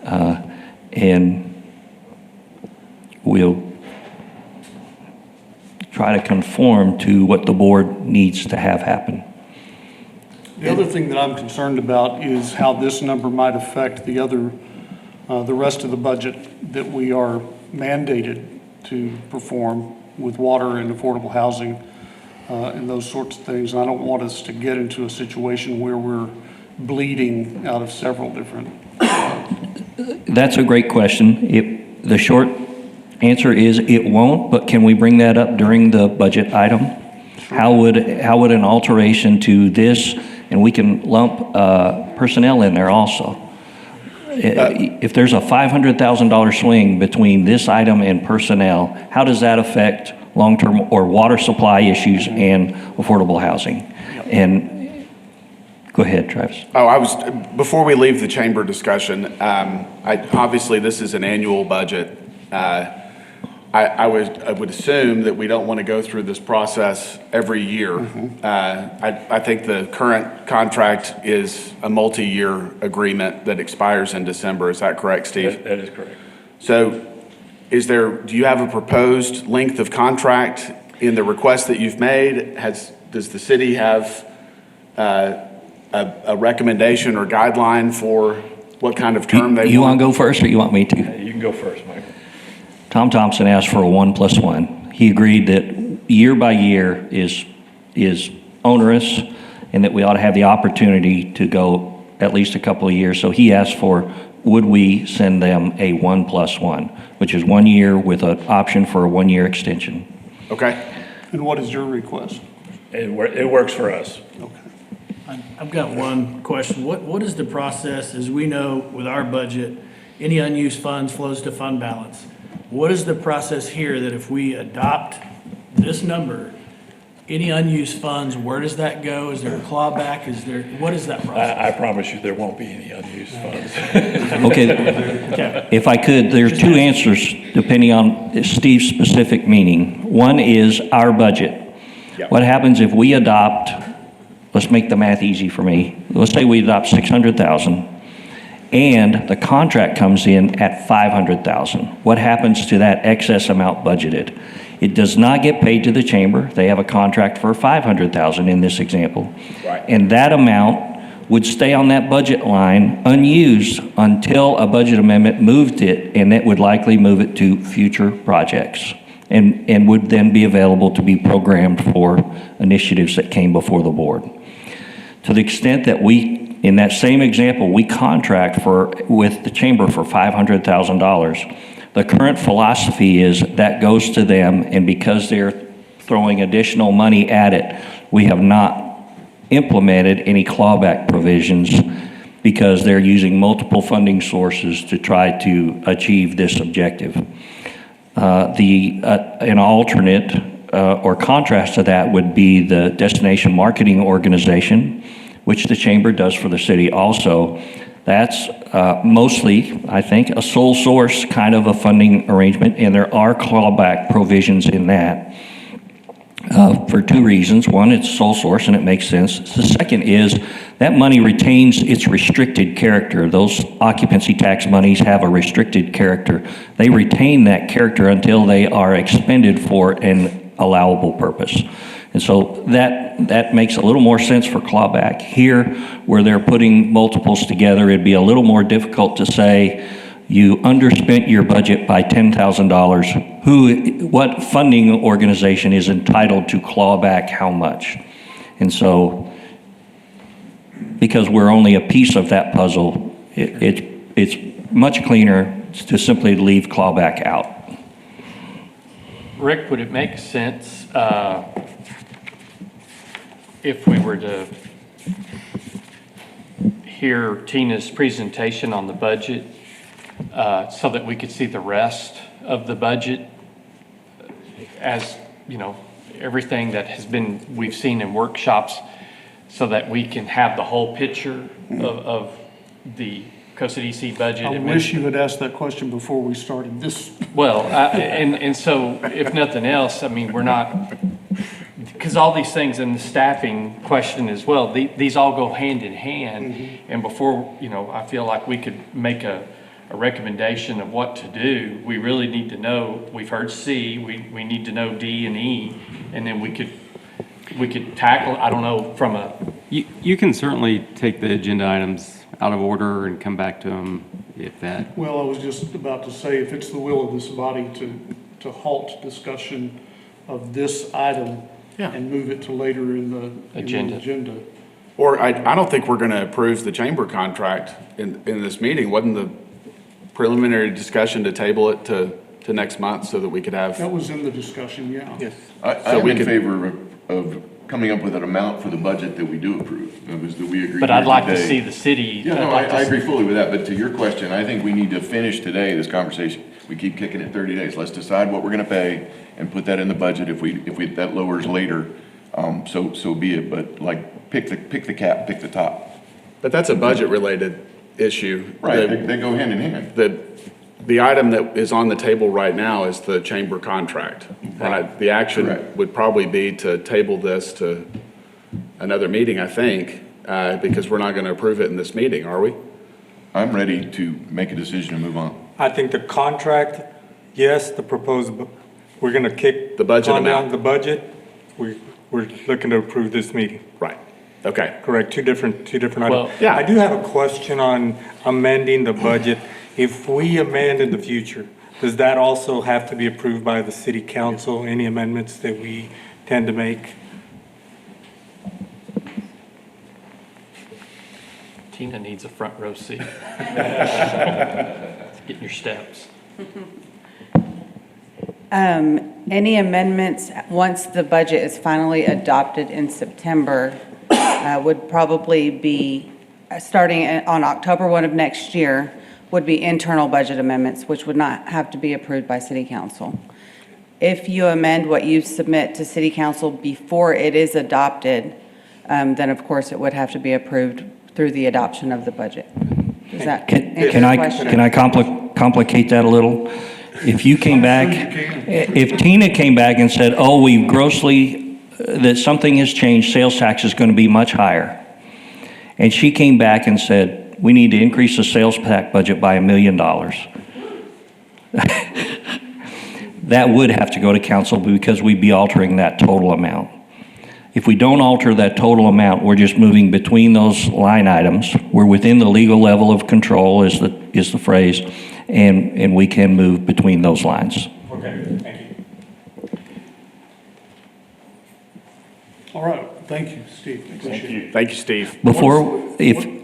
And we'll try to conform to what the board needs to have happen. The other thing that I'm concerned about is how this number might affect the rest of the budget that we are mandated to perform with water and affordable housing and those sorts of things. And I don't want us to get into a situation where we're bleeding out of several different. That's a great question. The short answer is it won't, but can we bring that up during the budget item? How would an alteration to this, and we can lump personnel in there also. If there's a $500,000 swing between this item and personnel, how does that affect long-term or water supply issues and affordable housing? And go ahead, Travis. Before we leave the chamber discussion, obviously this is an annual budget. I would assume that we don't want to go through this process every year. I think the current contract is a multi-year agreement that expires in December. Is that correct, Steve? That is correct. So do you have a proposed length of contract in the request that you've made? Does the city have a recommendation or guideline for what kind of term they want? You want to go first or you want me to? You can go first, Michael. Tom Thompson asked for a 1+1. He agreed that year by year is onerous and that we ought to have the opportunity to go at least a couple of years. So he asked for, would we send them a 1+1, which is 1 year with an option for a 1 year extension. Okay. And what is your request? It works for us. Okay. I've got one question. What is the process, as we know with our budget, any unused funds flows to fund balance? What is the process here that if we adopt this number, any unused funds, where does that go? Is there a clawback? What is that process? I promise you there won't be any unused funds. Okay. If I could, there's two answers depending on Steve's specific meaning. One is our budget. Yep. What happens if we adopt, let's make the math easy for me. Let's say we adopt 600,000 and the contract comes in at 500,000. What happens to that excess amount budgeted? It does not get paid to the chamber. They have a contract for 500,000 in this example. Right. And that amount would stay on that budget line unused until a budget amendment moved it, and it would likely move it to future projects and would then be available to be programmed for initiatives that came before the board. To the extent that in that same example, we contract with the chamber for $500,000. The current philosophy is that goes to them, and because they're throwing additional money at it, we have not implemented any clawback provisions because they're using multiple funding sources to try to achieve this objective. An alternate or contrast to that would be the destination marketing organization, which the chamber does for the city also. That's mostly, I think, a sole source kind of a funding arrangement, and there are clawback provisions in that for two reasons. One, it's sole source and it makes sense. The second is that money retains its restricted character. Those occupancy tax monies have a restricted character. They retain that character until they are expended for an allowable purpose. And so that makes a little more sense for clawback. Here, where they're putting multiples together, it'd be a little more difficult to say, you underspent your budget by $10,000. What funding organization is entitled to claw back how much? And so, because we're only a piece of that puzzle, it's much cleaner to simply leave clawback out. Rick, would it make sense if we were to hear Tina's presentation on the budget so that we could see the rest of the budget as, you know, everything that we've seen in workshops, so that we can have the whole picture of the Costa DC budget? I wish you had asked that question before we started this. Well, and so if nothing else, I mean, we're not, because all these things in the staffing question as well, these all go hand in hand. And before, you know, I feel like we could make a recommendation of what to do, we really need to know, we've heard C, we need to know D and E, and then we could tackle, I don't know, from a... You can certainly take the agenda items out of order and come back to them if that... Well, I was just about to say, if it's the will of this body to halt discussion of this item and move it to later in the agenda. Or I don't think we're going to approve the chamber contract in this meeting. Wasn't the preliminary discussion to table it to next month so that we could have... That was in the discussion, yeah. Yes. I'm in favor of coming up with an amount for the budget that we do approve. That was that we agreed. But I'd like to today. see the city... Yeah, no, I agree fully with that, but to your question, I think we need to finish today this conversation. We keep kicking it 30 days. Let's decide what we're gonna pay and put that in the budget. If that lowers later, so be it, but like, pick the cap, pick the top. But that's a budget-related issue. Right, they go hand in hand. The item that is on the table right now is the chamber contract. And the action Correct. would probably be to table this to another meeting, I think, because we're not going to approve it in this meeting, are we? I'm ready to make a decision and move on. I think the contract, yes, the proposed, we're going to kick. The budget on down amount. The budget, we're looking to approve this meeting. Right. Okay. Correct, two different items. Well, yeah. I do have a question on amending the budget. If we amend in the future, does that also have to be approved by the city council, any amendments that we tend to make? Tina needs a front row seat. Getting your steps. Any amendments, once the budget is finally adopted in September, would probably be, starting on October 1 of next year, would be internal budget amendments, which would not have to be approved by city council. If you amend what you submit to city council before it is adopted, then of course it would have to be approved through the adoption of the budget. Does that answer Can your I question? complicate that a little? If you came back, if Tina came back and said, oh, we've grossly, that something has changed, sales tax is going to be much higher. And she came back and said, we need to increase the sales tax budget by $1 million. That would have to go to council because we'd be altering that total amount. If we don't alter that total amount, we're just moving between those line items. We're within the legal level of control is the phrase, and we can move between those lines. Okay, thank you. All right, thank you, Steve. Appreciate it. Thank you, Steve.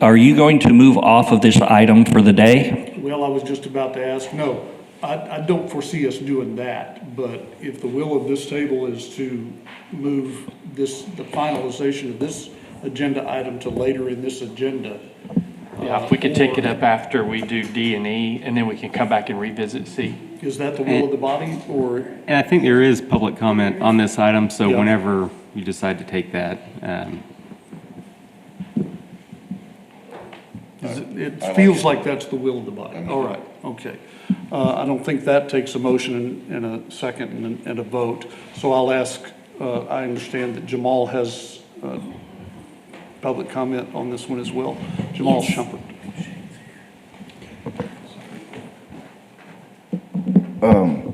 Are you going to move off of this item for the day? Well, I was just about to ask, no, I don't foresee us doing that, but if the will of this table is to move the finalization of this agenda item to later in this agenda. Yeah, if we could take it up after we do D and E, and then we can come back and revisit C. Is that the will of the body, or? And I think there is public comment on this item, so Yeah. whenever you decide to take that, It feels like that's the will of the body. All right, okay. I don't think that takes a motion and a second and a vote. So I'll ask, I understand that Jamal has public comment on this one as well. Jamal Shumpert.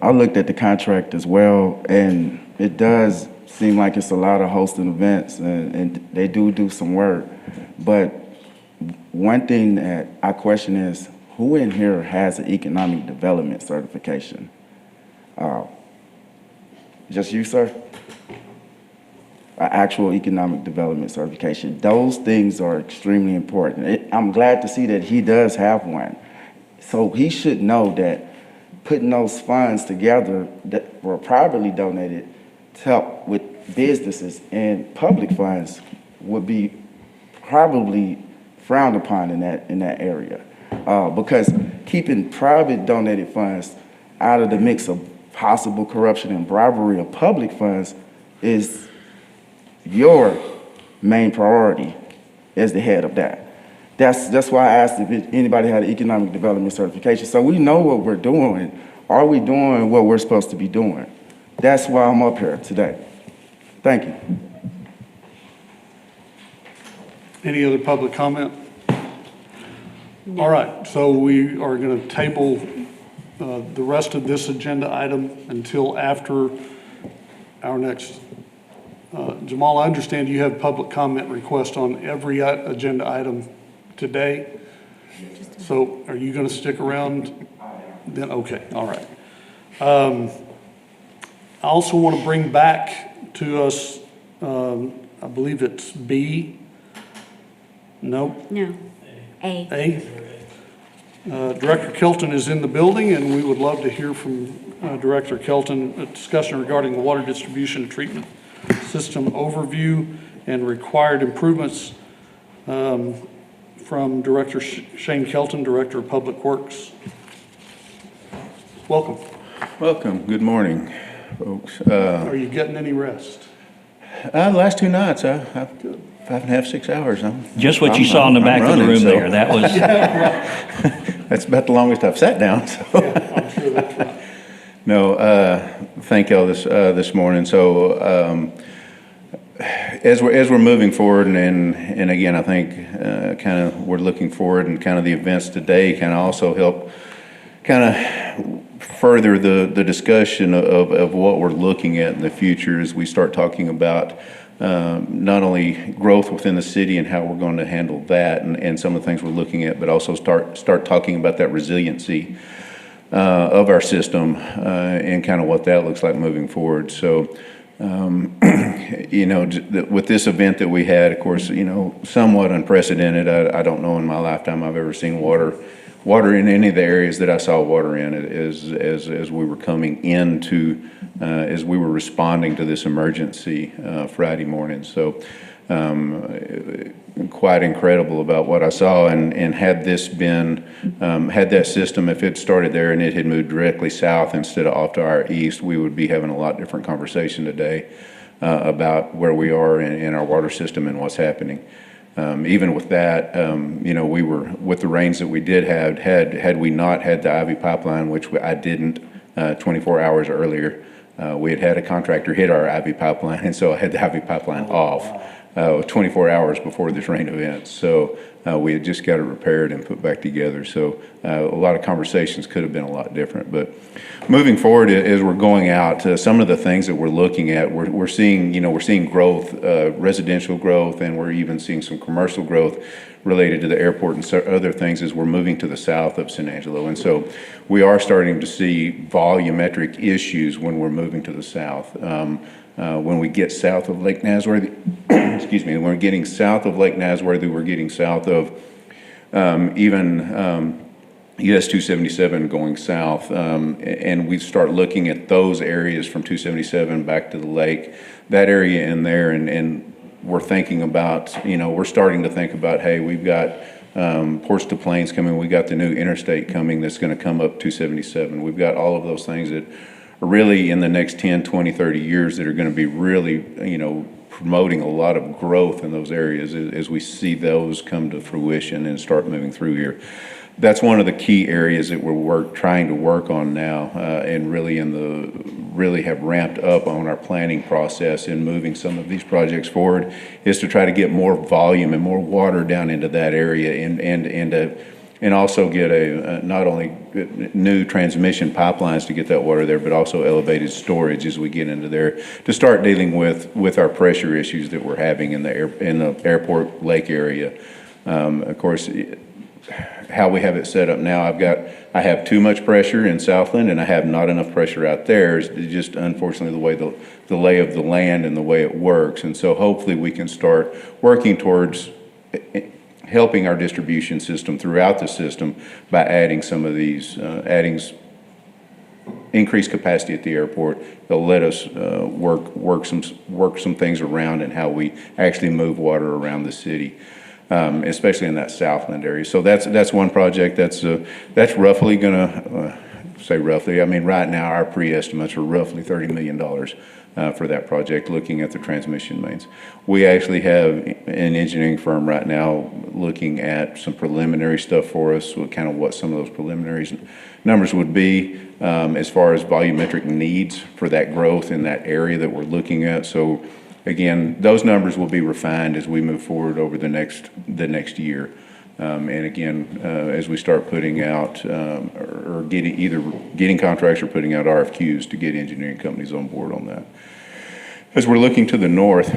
I looked at the contract as well, and it does seem like it's a lot of hosting events, and they do some work. But one thing that I question is, who in here has an economic development certification? Just you, sir? An actual economic development certification. Those things are extremely important. I'm glad to see that he does have one. So he should know that putting those funds together that were privately donated to help with businesses and public funds would be probably frowned upon in that area. Because keeping private donated funds out of the mix of possible corruption and bribery of public funds is your main priority as the head of that. That's why I asked if anybody had an economic development certification. So we know what we're doing. Are we doing what we're supposed to be doing? That's why I'm up here today. Thank you. Any other public comment? All right, so we are going to table the rest of this agenda item until after our next. Jamal, I understand you have public comment request on every agenda item today. So are you going to stick around? Then, okay, all right. I also want to bring back to us, I believe it's B. No? No. A. Director Kelton is in the building, and we would love to hear from Director Kelton, a discussion regarding the water distribution and treatment system overview and required improvements from Director Shane Kelton, Director of Public Works. Welcome. Welcome. Good morning, folks. Are you getting any rest? The last 2 nights, I've 5.5, 6 hours. Just what you saw in the back of the room there, that was. That's about the longest I've sat down, so. Yeah, I'm sure that's right. No, thank y'all this morning. So, as we're moving forward, and again, I think kind of we're looking forward, and kind of the events today kind of also help kind of further the discussion of what we're looking at in the future as we start talking about not only growth within the city and how we're going to handle that and some of the things we're looking at, but also start talking about that resiliency of our system and kind of what that looks like moving forward. So, you know, with this event that we had, of course, you know, somewhat unprecedented. I don't know in my lifetime I've ever seen water in any of the areas that I saw water in as we were coming into, as we were responding to this emergency Friday morning. So quite incredible about what I saw. And had this been, had that system, if it started there and it had moved directly south instead of off to our east, we would be having a lot different conversation today about where we are in our water system and what's happening. Even with that, you know, we were, with the rains that we did have, had we not had the Ivy pipeline, which I didn't 24 hours earlier, we had a contractor hit our Ivy pipeline, and so I had the Ivy pipeline off 24 hours before this rain event. So we had just got it repaired and put back together. So a lot of conversations could have been a lot different. But moving forward, as we're going out, some of the things that we're looking at, we're seeing, you know, we're seeing growth, residential growth, and we're even seeing some commercial growth related to the airport and other things as we're moving to the south of San Angelo. And so we are starting to see volumetric issues when we're moving to the south. When we get south of Lake Nasworthy, excuse me, when we're getting south of Lake Nasworthy, we're getting south of even US 277 going south, and we start looking at those areas from 277 back to the lake, that area in there, and we're thinking about, you know, we're starting to think about, hey, we've got Ports to Plains coming, we got the new interstate coming that's going to come up 277. We've got all of those things that are really in the next 10, 20, 30 years that are going to be really, you know, promoting a lot of growth in those areas as we see those come to fruition and start moving through here. That's one of the key areas that we're trying to work on now, and really have ramped up on our planning process in moving some of these projects forward, is to try to get more volume and more water down into that area, and also get not only new transmission pipelines to get that water there, but also elevated storage as we get into there to start dealing with our pressure issues that we're having in the airport lake area. Of course, how we have it set up now, I have too much pressure in Southland and I have not enough pressure out there. It's just unfortunately the way the lay of the land and the way it works. And so hopefully we can start working towards helping our distribution system throughout the system by adding some of these, increased capacity at the airport. They'll let us work some things around and how we actually move water around the city. Especially in that Southland area. So that's one project that's roughly gonna, say roughly, I mean, right now our pre-estimates are roughly $30 million for that project, looking at the transmission mains. We actually have an engineering firm right now looking at some preliminary stuff for us, what some of those preliminary numbers would be as far as volumetric needs for that growth in that area that we're looking at. So again, those numbers will be refined as we move forward over the next year. And again, as we start putting out or getting contracts or putting out RFQs to get engineering companies on board on that. As we're looking to the north,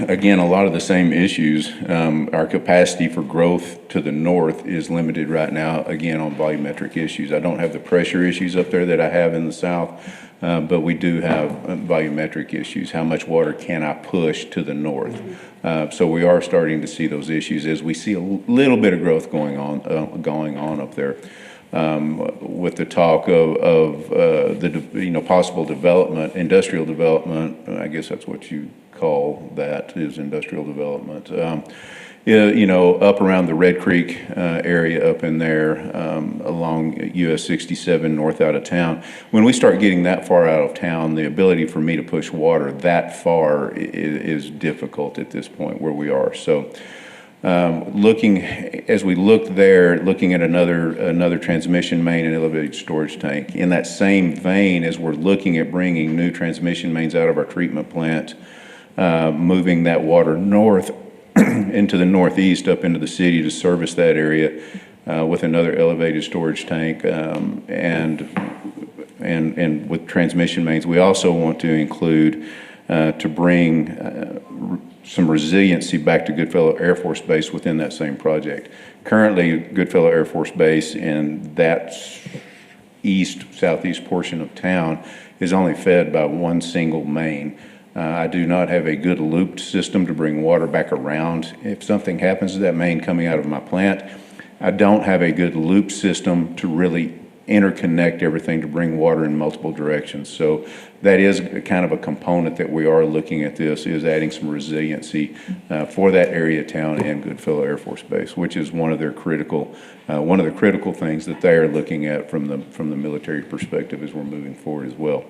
again, a lot of the same issues. Our capacity for growth to the north is limited right now, again, on volumetric issues. I don't have the pressure issues up there that I have in the south. But we do have volumetric issues. How much water can I push to the north? So we are starting to see those issues as we see a little bit of growth going on up there. With the talk of the possible development, industrial development, I guess that's what you call that, is industrial development. Up around the Red Creek area up in there, along US 67 north out of town. When we start getting that far out of town, the ability for me to push water that far is difficult at this point where we are. So as we look there, looking at another transmission main and elevated storage tank. In that same vein, as we're looking at bringing new transmission mains out of our treatment plant, moving that water north into the northeast up into the city to service that area with another elevated storage tank and with transmission mains. We also want to include to bring some resiliency back to Goodfellow Air Force Base within that same project. Currently, Goodfellow Air Force Base in that southeast portion of town is only fed by one single main. I do not have a good looped system to bring water back around. If something happens to that main coming out of my plant, I don't have a good loop system to really interconnect everything to bring water in multiple directions. So that is kind of a component that we are looking at this, is adding some resiliency for that area of town and Goodfellow Air Force Base, which is one of the critical things that they are looking at from the military perspective as we're moving forward as well.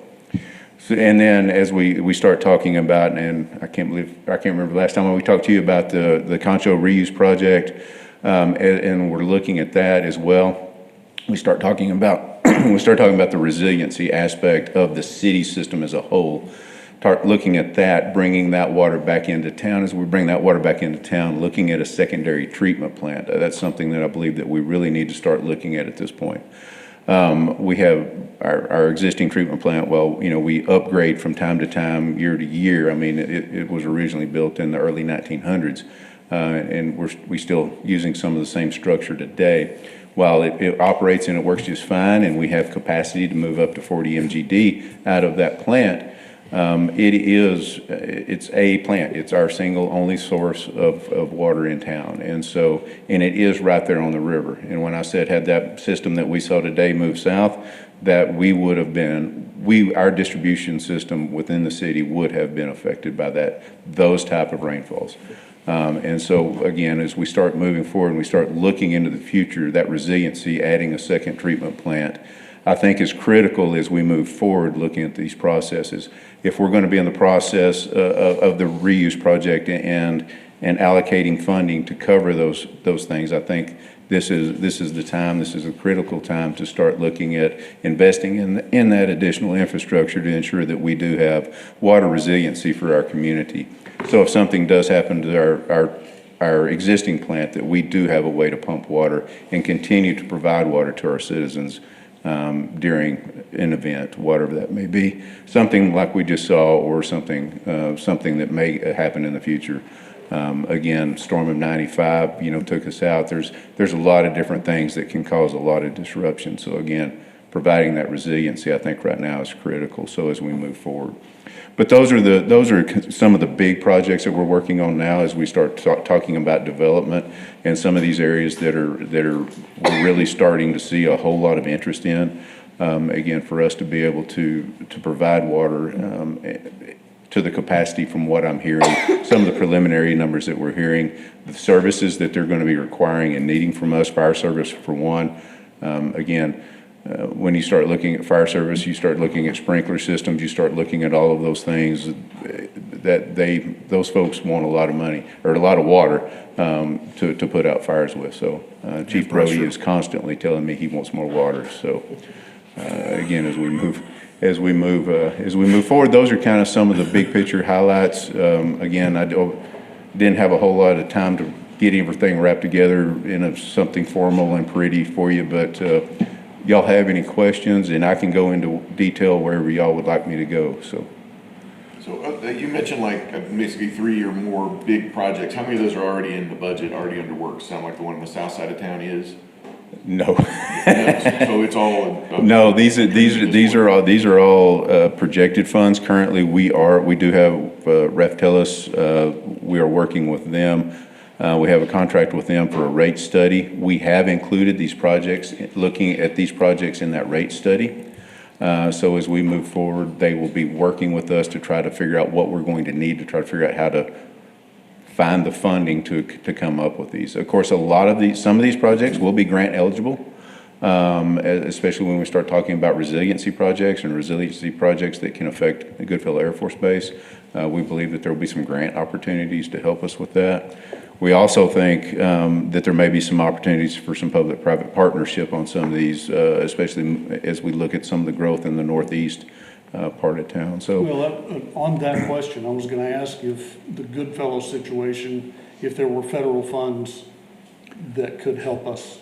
So, and then as we start talking about, and I can't remember the last time we talked to you about the Concho reuse project, and we're looking at that as well. We start talking about the resiliency aspect of the city system as a whole. Start looking at that, bringing that water back into town. As we bring that water back into town, looking at a secondary treatment plant. That's something that I believe that we really need to start looking at this point. We have our existing treatment plant. Well, we upgrade from time to time, year to year. I mean, it was originally built in the early 1900s, and we're still using some of the same structure today. While it operates and it works just fine, and we have capacity to move up to 40 MGD out of that plant, it's a plant. It's our single only source of water in town. And it is right there on the river. And when I said had that system that we saw today move south, that our distribution system within the city would have been affected by those type of rainfalls. And so again, as we start moving forward and we start looking into the future, that resiliency, adding a second treatment plant, I think is critical as we move forward looking at these processes. If we're going to be in the process of the reuse project and allocating funding to cover those things, I think this is the time, this is a critical time to start looking at investing in that additional infrastructure to ensure that we do have water resiliency for our community. So if something does happen to our existing plant, that we do have a way to pump water and continue to provide water to our citizens during an event, whatever that may be, something like we just saw, or something that may happen in the future. Again, storm of 95, took us out. There's a lot of different things that can cause a lot of disruption. So again, providing that resiliency, I think right now is critical. So as we move forward, but those are some of the big projects that we're working on now as we start talking about development and some of these areas that we're really starting to see a whole lot of interest in. Again, for us to be able to provide water to the capacity from what I'm hearing, some of the preliminary numbers that we're hearing, the services that they're going to be requiring and needing from us, fire service for one. When you start looking at fire service, you start looking at sprinkler systems, you start looking at all of those things that those folks want a lot of money or a lot of water to put out fires with. So Chief Brody is constantly telling me he wants more water. So again, as we move forward, those are kind of some of the big picture highlights. Again, I didn't have a whole lot of time to get everything wrapped together in something formal and pretty for you, but y'all have any questions, and I can go into detail wherever y'all would like me to go. So you mentioned basically 3 or more big projects. How many of those are already in the budget, already under work? Sound like the one on the south side of town is? No. So it's all. No, these are all projected funds. Currently, we do have Reftelis. We are working with them. We have a contract with them for a rate study. We have included these projects, looking at these projects in that rate study. So as we move forward, they will be working with us to try to figure out what we're going to need to try to figure out how to find the funding to come up with these. Of course, some of these projects will be grant eligible, especially when we start talking about resiliency projects that can affect the Goodfellow Air Force Base. We believe that there will be some grant opportunities to help us with that. We also think that there may be some opportunities for some public-private partnership on some of these, especially as we look at some of the growth in the northeast part of town. So, well, on that question, I was going to ask if the Goodfellow situation, if there were federal funds that could help us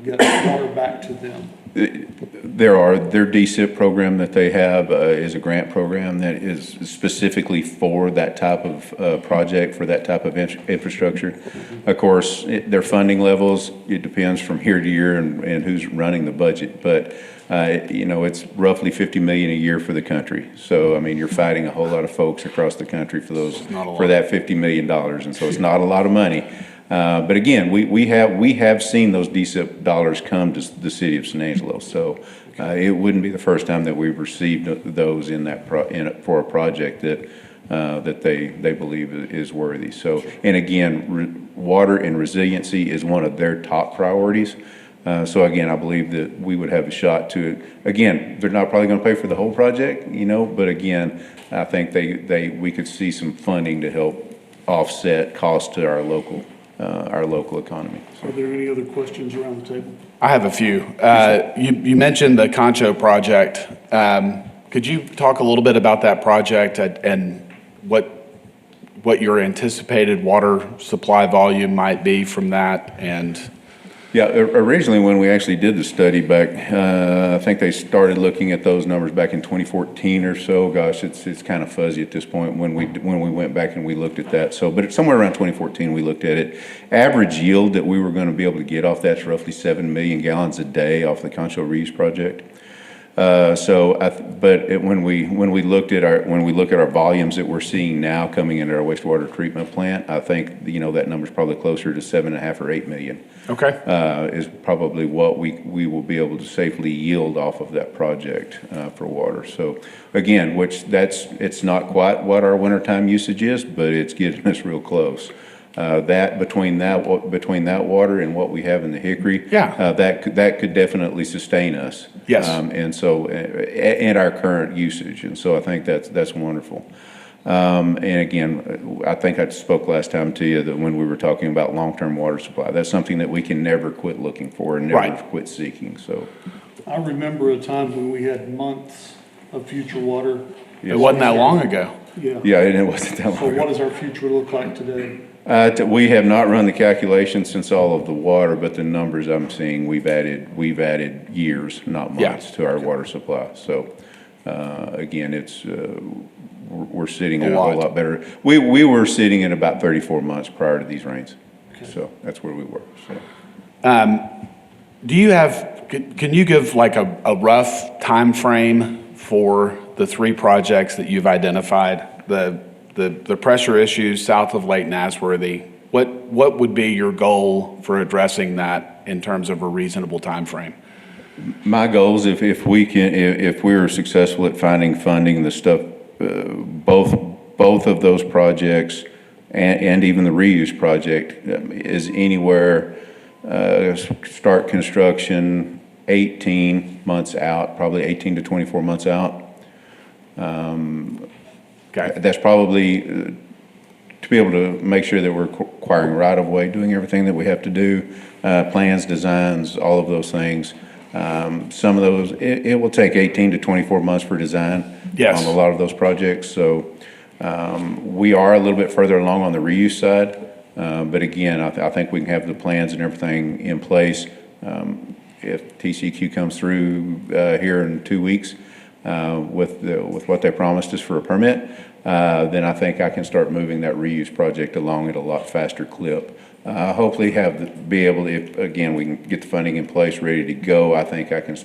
get water back to them. Their DSIP program that they have is a grant program that is specifically for that type of project, for that type of infrastructure. Of course, their funding levels, it depends from year to year and who's running the budget, but it's roughly $50 million a year for the country. So, I mean, you're fighting a whole lot of folks across the country for that $50 million, and so it's not a lot of money. But again, we have seen those DSIP dollars come to the city of San Angelo. So it wouldn't be the first time that we've received those for a project that they believe is worthy. So, and again, water and resiliency is one of their top priorities. So again, I believe that we would have a shot to, again, they're not probably going to pay for the whole project, but again, I think we could see some funding to help offset costs to our local economy. Are there any other questions around the table? I have a few. You mentioned the Concho project. Could you talk a little bit about that project and what your anticipated water supply volume might be from that? And yeah, originally when we actually did the study back, I think they started looking at those numbers back in 2014 or so. Gosh, it's kind of fuzzy at this point when we went back and we looked at that. So, but somewhere around 2014 we looked at it. Average yield that we were going to be able to get off that's roughly 7 million gallons a day off the Concho Reeves project. When we look at our volumes that we're seeing now coming into our wastewater treatment plant, I think that number's probably closer to 7.5 or 8 million. Okay, is probably what we will be able to safely yield off of that project for water. So again, it's not quite what our wintertime usage is, but it's getting us real close. That, between that water and what we have in the Hickory. Yeah. That could definitely sustain us. Yes. And so, and our current usage, and so I think that's wonderful. And again, I think I spoke last time to you that when we were talking about long-term water supply, that's something that we can never quit looking for and never Right. quit seeking, so. I remember a time when we had months of future water. It wasn't that long ago. Yeah. Yeah, and it wasn't that long So ago. what does our future look like today? We have not run the calculations since all of the water, but the numbers I'm seeing, we've added years, not Yeah. months, to our water supply. So, again, we're sitting A at a whole lot. lot better. We were sitting at about 34 months prior to these rains. So that's where we were, so. Do you have, can you give like a rough time frame for the three projects that you've identified? The pressure issues south of Lake Nasworthy, what would be your goal for addressing that in terms of a reasonable time frame? My goals, if we are successful at finding funding, the stuff, both of those projects and even the reuse project is anywhere, start construction 18 months out, probably 18 to 24 months out. Okay. That's probably to be able to make sure that we're acquiring right-of-way, doing everything that we have to do, plans, designs, all of those things. Some of those, it will take 18 to 24 months for design. Yes. On a lot of those projects, so we are a little bit further along on the reuse side. But again, I think we can have the plans and everything in place. If TCEQ comes through here in 2 weeks with what they promised us for a permit, then I think I can start moving that reuse project along at a lot faster clip. Hopefully be able to, if, again, we can get the funding in place, ready to go, I think I can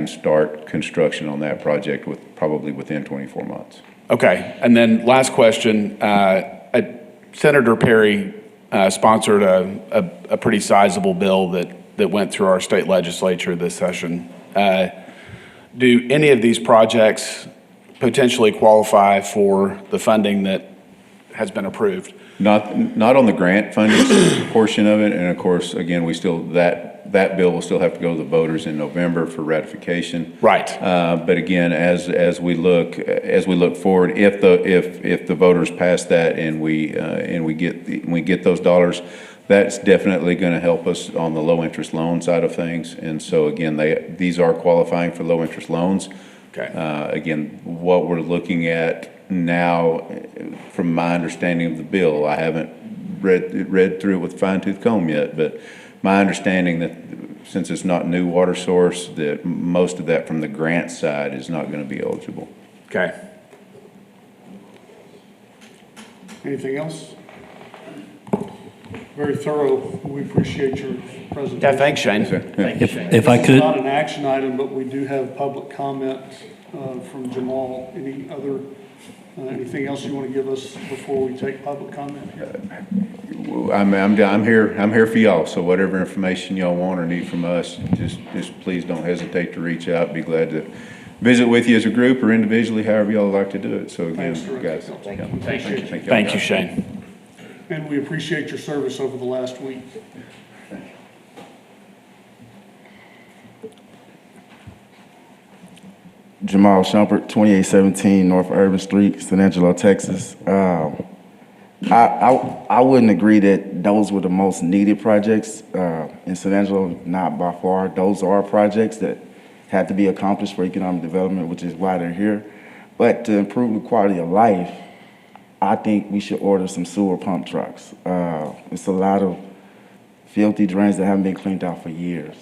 start construction on that project probably within 24 months. Okay, and then last question, Senator Perry sponsored a pretty sizable bill that went through our state legislature this session. Do any of these projects potentially qualify for the funding that has been approved? Not on the grant funding portion of it, and of course, again, that bill will still have to go to the voters in November for ratification. Right. But again, as we look forward, if the voters pass that and we get those dollars, that's definitely going to help us on the low interest loan side of things. And so again, these are qualifying for low interest loans. Okay. Again, what we're looking at now, from my understanding of the bill, I haven't read through it with fine tooth comb yet, but my understanding that since it's not new water source, that most of that from the grant side is not going to be eligible. Okay. Anything else? Very thorough. We appreciate your presentation. Yeah, thanks, Shane. If I It's could, not an action item, but we do have public comment from Jamal. Anything else you want to give us before we take public comment here? I'm here for y'all, so whatever information y'all want or need from us, just please don't hesitate to reach out. Be glad to visit with you as a group or individually, however y'all like to do it. So again, Thanks, Director. guys. Thank you. Thank you, Shane. And we appreciate your service over the last week. Jamal Shumpert, 2817 North Urban Street, San Angelo, Texas. I wouldn't agree that those were the most needed projects in San Angelo, not by far. Those are projects that had to be accomplished for economic development, which is why they're here. But to improve the quality of life, I think we should order some sewer pump trucks. It's a lot of filthy drains that haven't been cleaned out for years.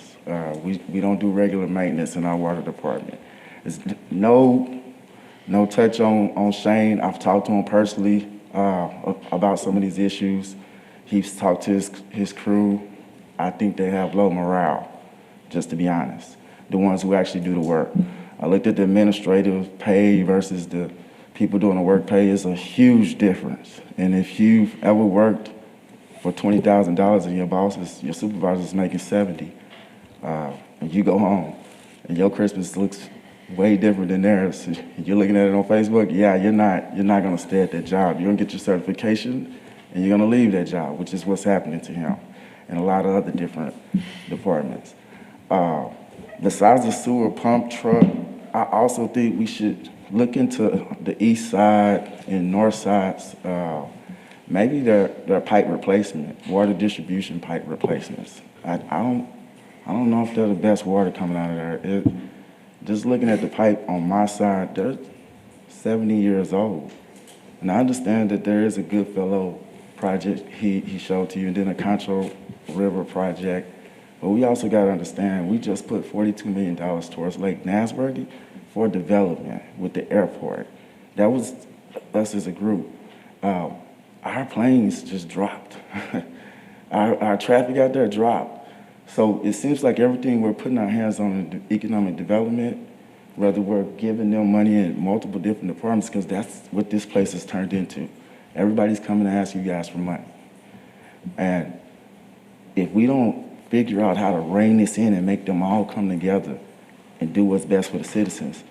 We don't do regular maintenance in our water department. There's no touch on Shane. I've talked to him personally about some of these issues. He's talked to his crew. I think they have low morale, just to be honest, the ones who actually do the work. I looked at the administrative pay versus the people doing the work pay. It's a huge difference. And if you've ever worked for $20,000 and your supervisor is making $70,000, and you go home and your Christmas looks way different than theirs. You're looking at it on Facebook, yeah, you're not gonna stay at that job. You're gonna get your certification and you're gonna leave that job, which is what's happening to him and a lot of other different departments. Besides the sewer pump truck, I also think we should look into the east side and north sides, maybe their pipe replacement, water distribution pipe replacements. I don't know if they're the best water coming out of there. Just looking at the pipe on my side, they're 70 years old. And I understand that there is a Goodfellow project he showed to you, and then a Concho River project. But we also got to understand, we just put $42 million towards Lake Nasbergy for development with the airport. That was us as a group. Our planes just dropped. Our traffic out there dropped. So it seems like everything we're putting our hands on in economic development, whether we're giving them money in multiple different departments, because that's what this place has turned into. Everybody's coming to ask you guys for money. And if we don't figure out how to rein this in and make them all come together and do what's best for the citizens,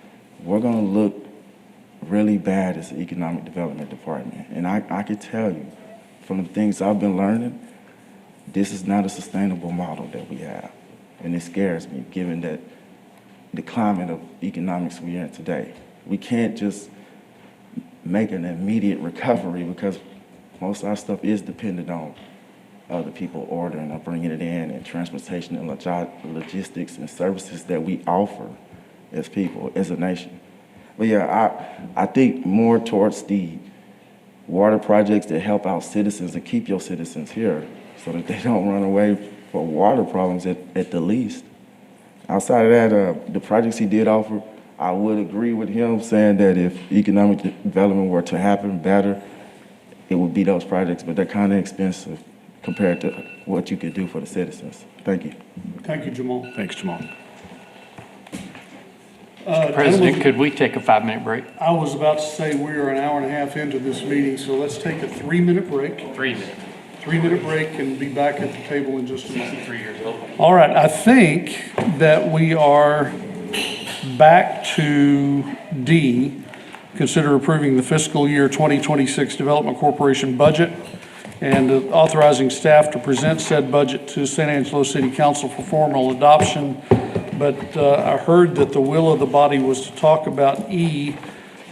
we're gonna look really bad as the economic development department. And I can tell you, from the things I've been learning, this is not a sustainable model that we have. And it scares me, given that the climate of economics we're in today. We can't just make an immediate recovery because most of our stuff is dependent on other people ordering or bringing it in, and transportation and logistics and services that we offer as people, as a nation. But yeah, I think more towards the water projects that help out citizens and keep your citizens here so that they don't run away for water problems at the least. Outside of that, the projects he did offer, I would agree with him saying that if economic development were to happen better, it would be those projects, but they're kind of expensive compared to what you could do for the citizens. Thank you. Thank you, Jamal. Thanks, Jamal. President, could we take a 5-minute break? I was about to say we are an hour and a half into this meeting, so let's take a 3-minute break. 3 minutes. 3-minute break and be back at the table in just a moment. 3 years old. All right, I think that we are back to D, consider approving the fiscal year 2026 Development Corporation budget and authorizing staff to present said budget to San Angelo City Council for formal adoption. But I heard that the will of the body was to talk about E,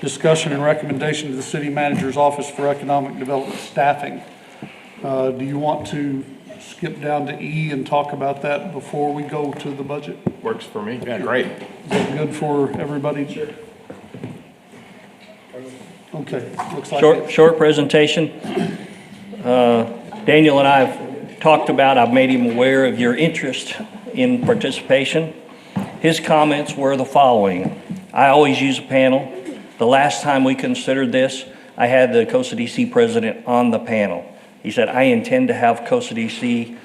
discussion and recommendation to the city manager's office for economic development staffing. Do you want to skip down to E and talk about that before we go to the budget? Works for me. Yeah, great. Is that good for everybody? Sure. Okay, looks like Short presentation. Daniel and I have talked about, I've made him aware of your interest in participation. His comments were the following. I always use a panel. The last time we considered this, I had the COSA DC president on the panel. He said, I intend to have COSA DC,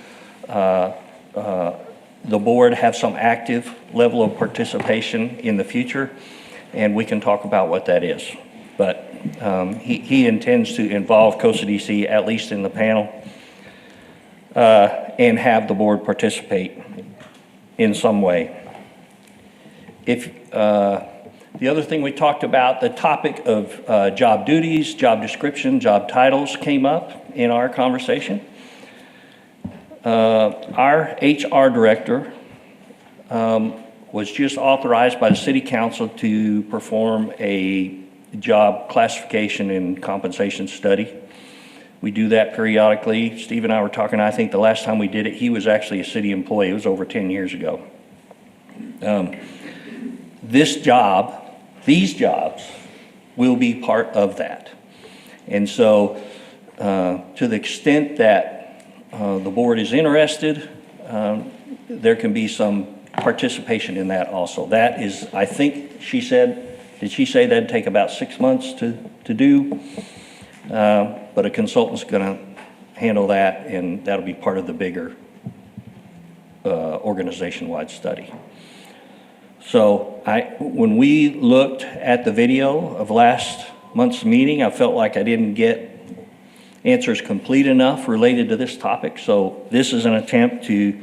the board have some active level of participation in the future, and we can talk about what that is. But he intends to involve COSA DC, at least in the panel, and have the board participate in some way. The other thing we talked about, the topic of job duties, job description, job titles came up in our conversation. Our HR director was just authorized by the city council to perform a job classification and compensation study. We do that periodically. Steve and I were talking, I think the last time we did it, he was actually a city employee. It was over 10 years ago. These jobs will be part of that. And so to the extent that the board is interested, there can be some participation in that also. That is, I think she said, did she say that'd take about 6 months to do? But a consultant's gonna handle that, and that'll be part of the bigger organization-wide study. So when we looked at the video of last month's meeting, I felt like I didn't get answers complete enough related to this topic. So this is an attempt to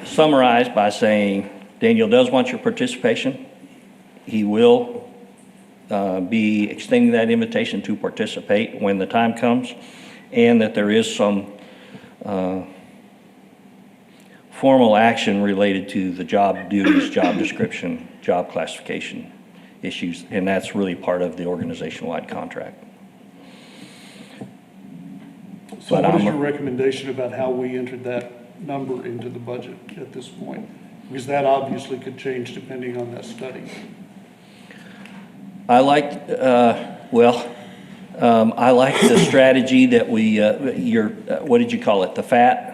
summarize by saying, Daniel does want your participation. he will be extending that invitation to participate when the time comes, and that there is some formal action related to the job duties, job description, job classification issues, and that's really part of the organization-wide contract. So But what is I'm- your recommendation about how we entered that number into the budget at this point? Because that obviously could change depending on that study. I like, I like the strategy that we, what did you call it, the FAT?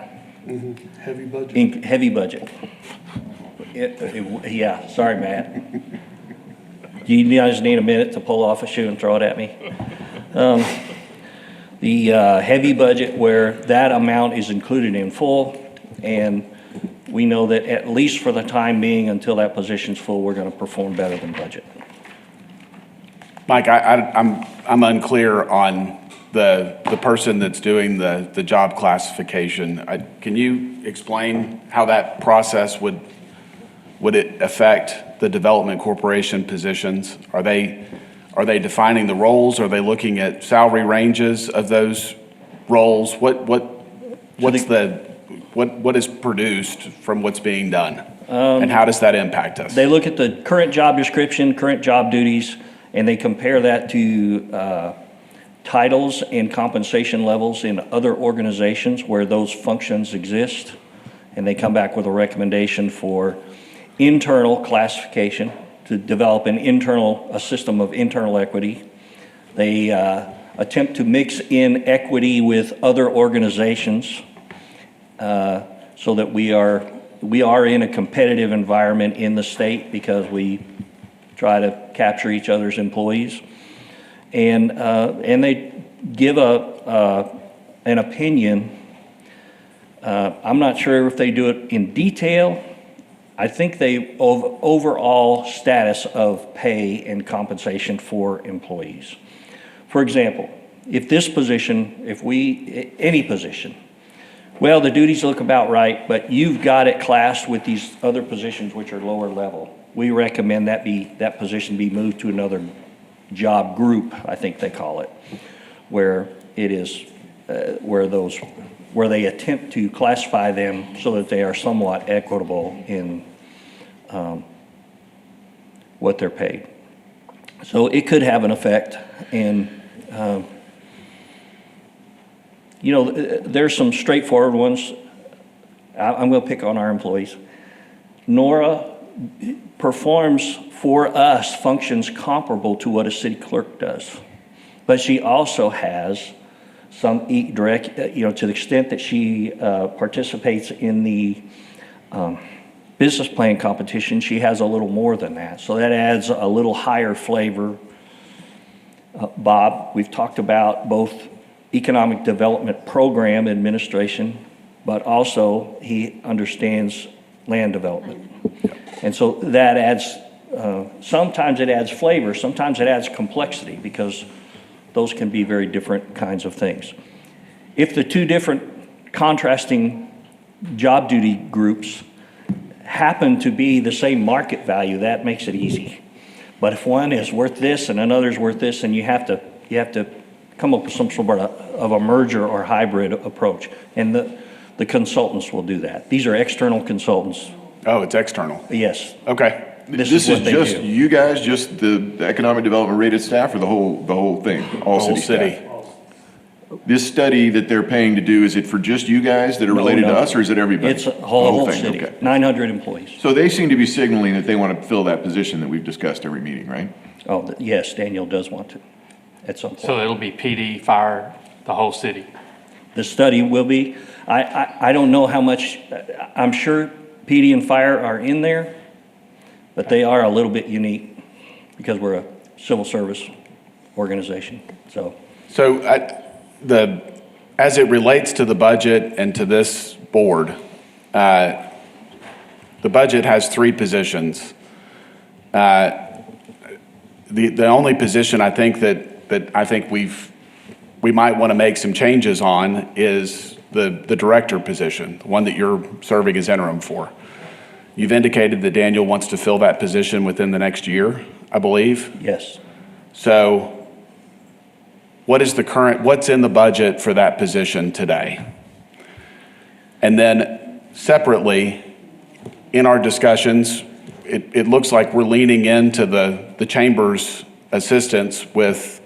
Heavy budget. Heavy budget. Yeah, sorry, Matt. Do you guys need a minute to pull off a shoe and throw it at me? The heavy budget where that amount is included in full, and we know that at least for the time being, until that position's full, we're gonna perform better than budget. Mike, I'm unclear on the person that's doing the job classification. Can you explain how that process would it affect the Development Corporation positions? Are they defining the roles? Are they looking at salary ranges of those roles? What is produced from what's being done? And how does that impact us? They look at the current job description, current job duties, and they compare that to titles and compensation levels in other organizations where those functions exist. And they come back with a recommendation for internal classification to develop a system of internal equity. They attempt to mix in equity with other organizations so that we are in a competitive environment in the state because we try to capture each other's employees. And they give an opinion. I'm not sure if they do it in detail. I think they overall status of pay and compensation for employees. For example, if this position, any position, well, the duties look about right, but you've got it classed with these other positions which are lower level. We recommend that position be moved to another job group, I think they call it, where it is, where they attempt to classify them so that they are somewhat equitable in what they're paid. So it could have an effect, and there's some straightforward ones. I'm going to pick on our employees. Nora performs for us functions comparable to what a city clerk does, but she also has some direct, to the extent that she participates in the business plan competition, she has a little more than that. So that adds a little higher flavor. Bob, we've talked about both economic development program administration, but also he understands land development. And so that adds, sometimes it adds flavor, sometimes it adds complexity, because those can be very different kinds of things. If the two different contrasting job duty groups happen to be the same market value, that makes it easy. But if one is worth this and another's worth this, and you have to come up with some sort of a merger or hybrid approach. And the consultants will do that. These are external consultants. Oh, it's external? Yes. Okay. This is just you guys, just the economic development rated staff, or the whole thing, all Whole city city. staff? This study that they're paying to do, is it for just you guys that are related to us, or is it everybody? It's a whole thing, city, okay. 900 employees. So they seem to be signaling that they want to fill that position that we've discussed every meeting, right? Oh, yes, Daniel does want to, at some point. So it'll be PD, fire, the whole city. The study will be, I don't know how much, I'm sure PD and fire are in there, but they are a little bit unique because we're a civil service organization, so. So as it relates to the budget and to this board, the budget has 3 positions. The only position I think that I think we might want to make some changes on is the director position, the one that you're serving as interim for. You've indicated that Daniel wants to fill that position within the next year. I believe. Yes. So what's in the budget for that position today? And then separately, in our discussions, it looks like we're leaning into the chamber's assistance with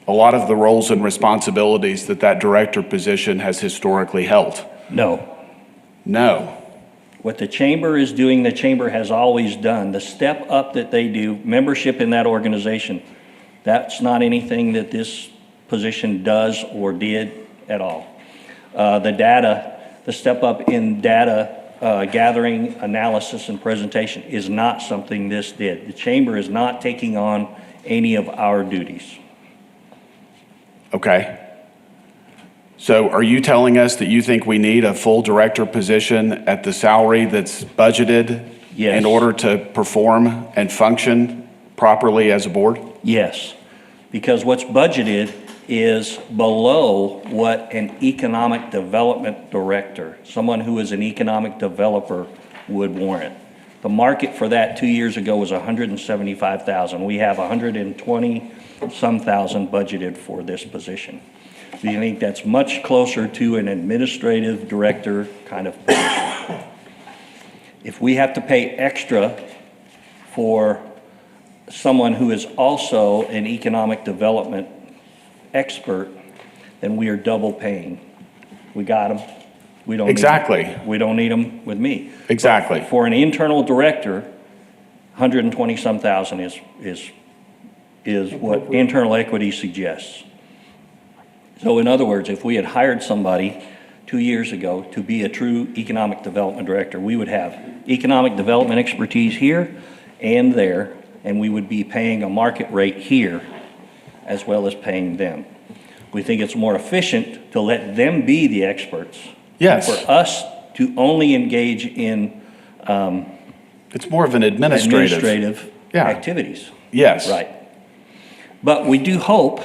a lot of the roles and responsibilities that director position has historically held. No. No. What the chamber is doing, the chamber has always done. The step up that they do, membership in that organization, that's not anything that this position does or did at all. The step up in data gathering, analysis, and presentation is not something this did. The chamber is not taking on any of our duties. Okay. So are you telling us that you think we need a full director position at the salary that's budgeted Yes. in order to perform and function properly as a board? Yes, because what's budgeted is below what an economic development director, someone who is an economic developer, would warrant. The market for that 2 years ago was $175,000. We have 120-some thousand budgeted for this position. Do you think that's much closer to an administrative director kind of position? If we have to pay extra for someone who is also an economic development expert, then we are double paying. We got them. We don't Exactly. We don't need them with me. Exactly. For an internal director, 120-some thousand is what internal equity suggests. So in other words, if we had hired somebody 2 years ago to be a true economic development director, we would have economic development expertise here and there, and we would be paying a market rate here as well as paying them. We think it's more efficient to let them be the experts. Yes. For us to only engage in It's more of an administrative. Yeah. activities. Yes. Right. But we do hope,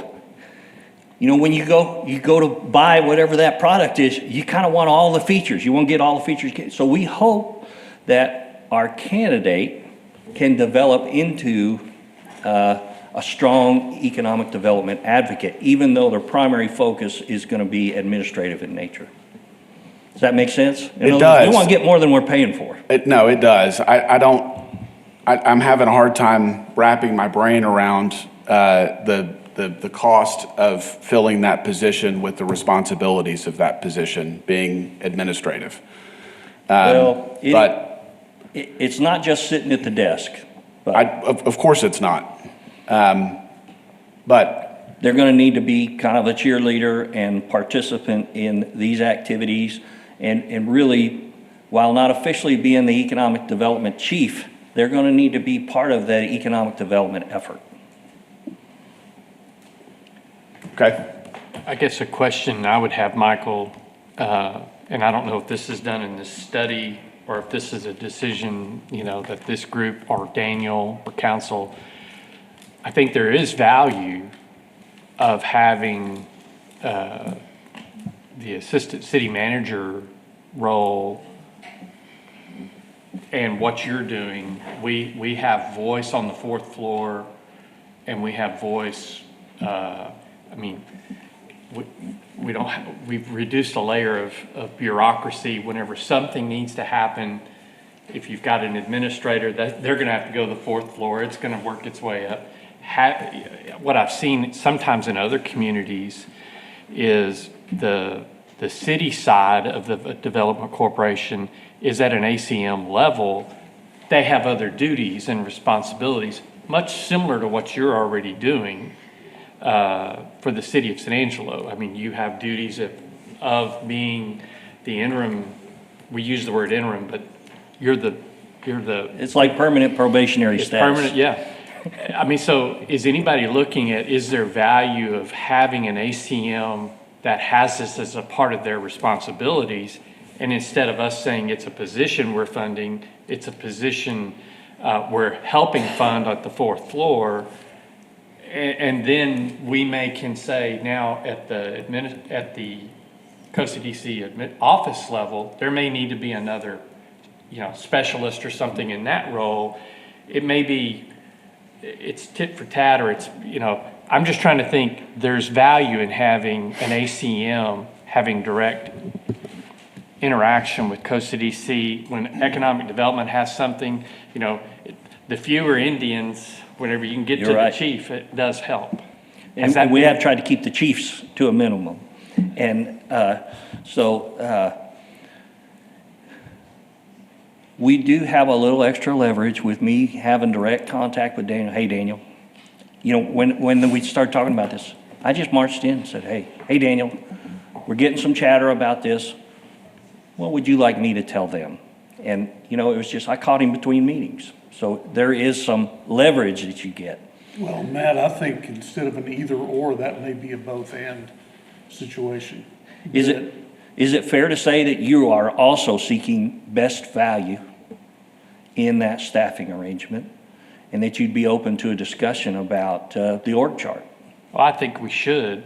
when you go to buy whatever that product is, you kind of want all the features. You want to get all the features. So we hope that our candidate can develop into a strong economic development advocate, even though their primary focus is going to be administrative in nature. Does that make sense? It does. We want to get more than we're paying for. No, it does. I'm having a hard time wrapping my brain around the cost of filling that position with the responsibilities of that position being administrative. Well, But it's not just sitting at the desk. of course it's not. But They're going to need to be kind of a cheerleader and participant in these activities. And really, while not officially being the economic development chief, they're going to need to be part of that economic development effort. okay. I guess a question I would have, Michael, and I don't know if this is done in this study or if this is a decision, that this group or Daniel or council, I think there is value of having the assistant city manager role and what you're doing. We have voice on the fourth floor, and we have voice, we don't have, we've reduced a layer of bureaucracy. Whenever something needs to happen, if you've got an administrator, they're going to have to go to the fourth floor. It's going to work its way up. What I've seen sometimes in other communities is the city side of the development corporation is at an ACM level. They have other duties and responsibilities, much similar to what you're already doing for the city of San Angelo. I mean, you have duties of being the interim. We use the word interim, but you're the. It's like permanent probationary It's status. permanent, yeah. I mean, so is anybody looking at, is there value of having an ACM that has this as a part of their responsibilities? And instead of us saying it's a position we're funding, it's a position we're helping fund at the fourth floor. And then we can say now at the Costa DC office level, there may need to be another, specialist or something in that role. It may be it's tit for tat, or it's, I'm just trying to think, there's value in having an ACM having direct interaction with Costa DC. When economic development has something, the fewer Indians, whenever you can get to You're the right. chief, it does help. And we have tried to keep the chiefs to a minimum. And we do have a little extra leverage with me having direct contact with Daniel. Hey, Daniel, when we started talking about this, I just marched in and said, hey, Daniel, we're getting some chatter about this. What would you like me to tell them? And, it was just, I caught him between meetings. So there is some leverage that you get. Well, Matt, I think instead of an either or, that may be a both and situation. Is it fair to say that you are also seeking best value in that staffing arrangement, and that you'd be open to a discussion about the org chart? Well, I think we should.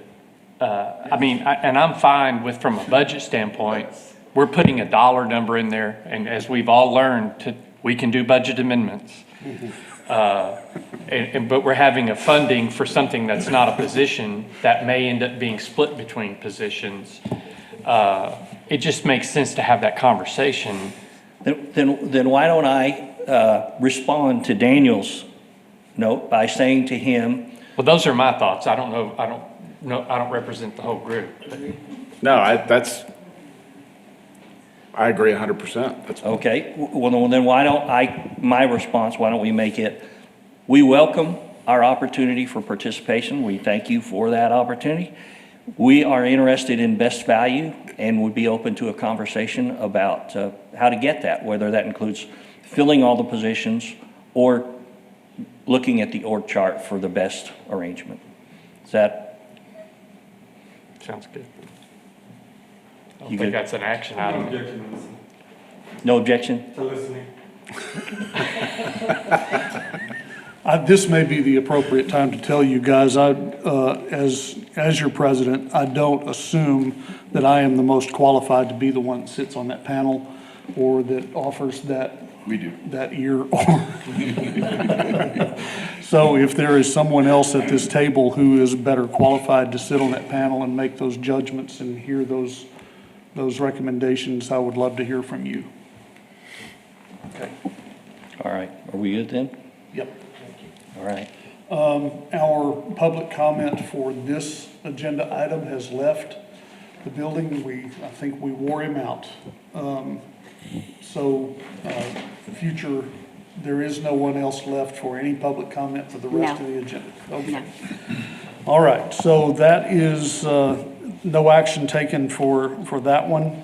And I'm fine with, from a budget standpoint, we're putting a dollar number in there, and as we've all learned, we can do budget amendments. But we're having a funding for something that's not a position that may end up being split between positions. It just makes sense to have that conversation. Then why don't I respond to Daniel's note by saying to him, Well, those are my thoughts. I don't represent the whole group. No, I agree 100%. okay, well, then my response, why don't we make it, we welcome our opportunity for participation. We thank you for that opportunity. We are interested in best value and would be open to a conversation about how to get that, whether that includes filling all the positions or looking at the org chart for the best arrangement. Is that? Sounds good. I don't You think good? that's an action item. No objection? To listening. This may be the appropriate time to tell you guys, as your president, I don't assume that I am the most qualified to be the one that sits on that panel or that offers that. We do. That ear. So if there is someone else at this table who is better qualified to sit on that panel and make those judgments and hear those recommendations, I would love to hear from you. Okay. All right. Are we good then? Yep. All right. Our public comment for this agenda item has left the building. I think we wore him out. Future, there is no one else left for any public comment for the rest No. of the agenda. Okay. No. All right, so that is no action taken for that one.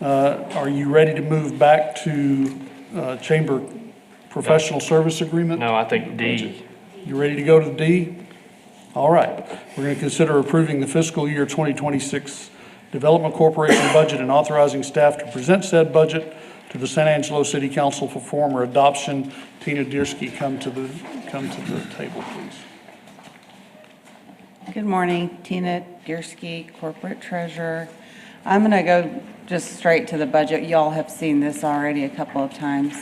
Are you ready to move back to Chamber Professional Service Agreement? No, I think D. You ready to go to D? All right. We're going to consider approving the fiscal year 2026 Development Corporation budget and authorizing staff to present said budget to the San Angelo City Council for formal adoption. Tina Diersky, come to the table, please. Good morning, Tina Diersky, Corporate Treasurer. I'm going to go just straight to the budget. Y'all have seen this already a couple of times.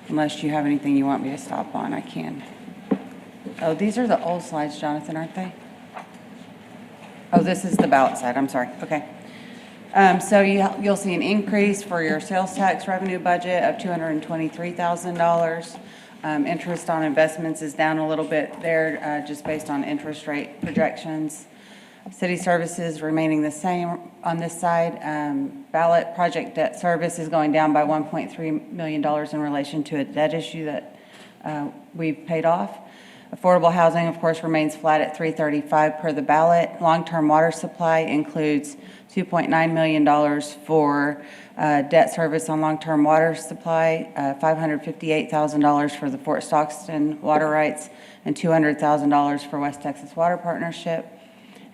Unless you have anything you want me to stop on, I can. Oh, these are the old slides, Jonathan, aren't they? Oh, this is the ballot side, I'm sorry, okay. So you'll see an increase for your sales tax revenue budget of $223,000. Interest on investments is down a little bit there, just based on interest rate projections. City services remaining the same on this side. Ballot project debt service is going down by $1.3 million in relation to a debt issue that we've paid off. Affordable housing, of course, remains flat at $335 per the ballot. Long-term water supply includes $2.9 million for debt service on long-term water supply, $558,000 for the Fort Stockton water rights, and $200,000 for West Texas Water Partnership.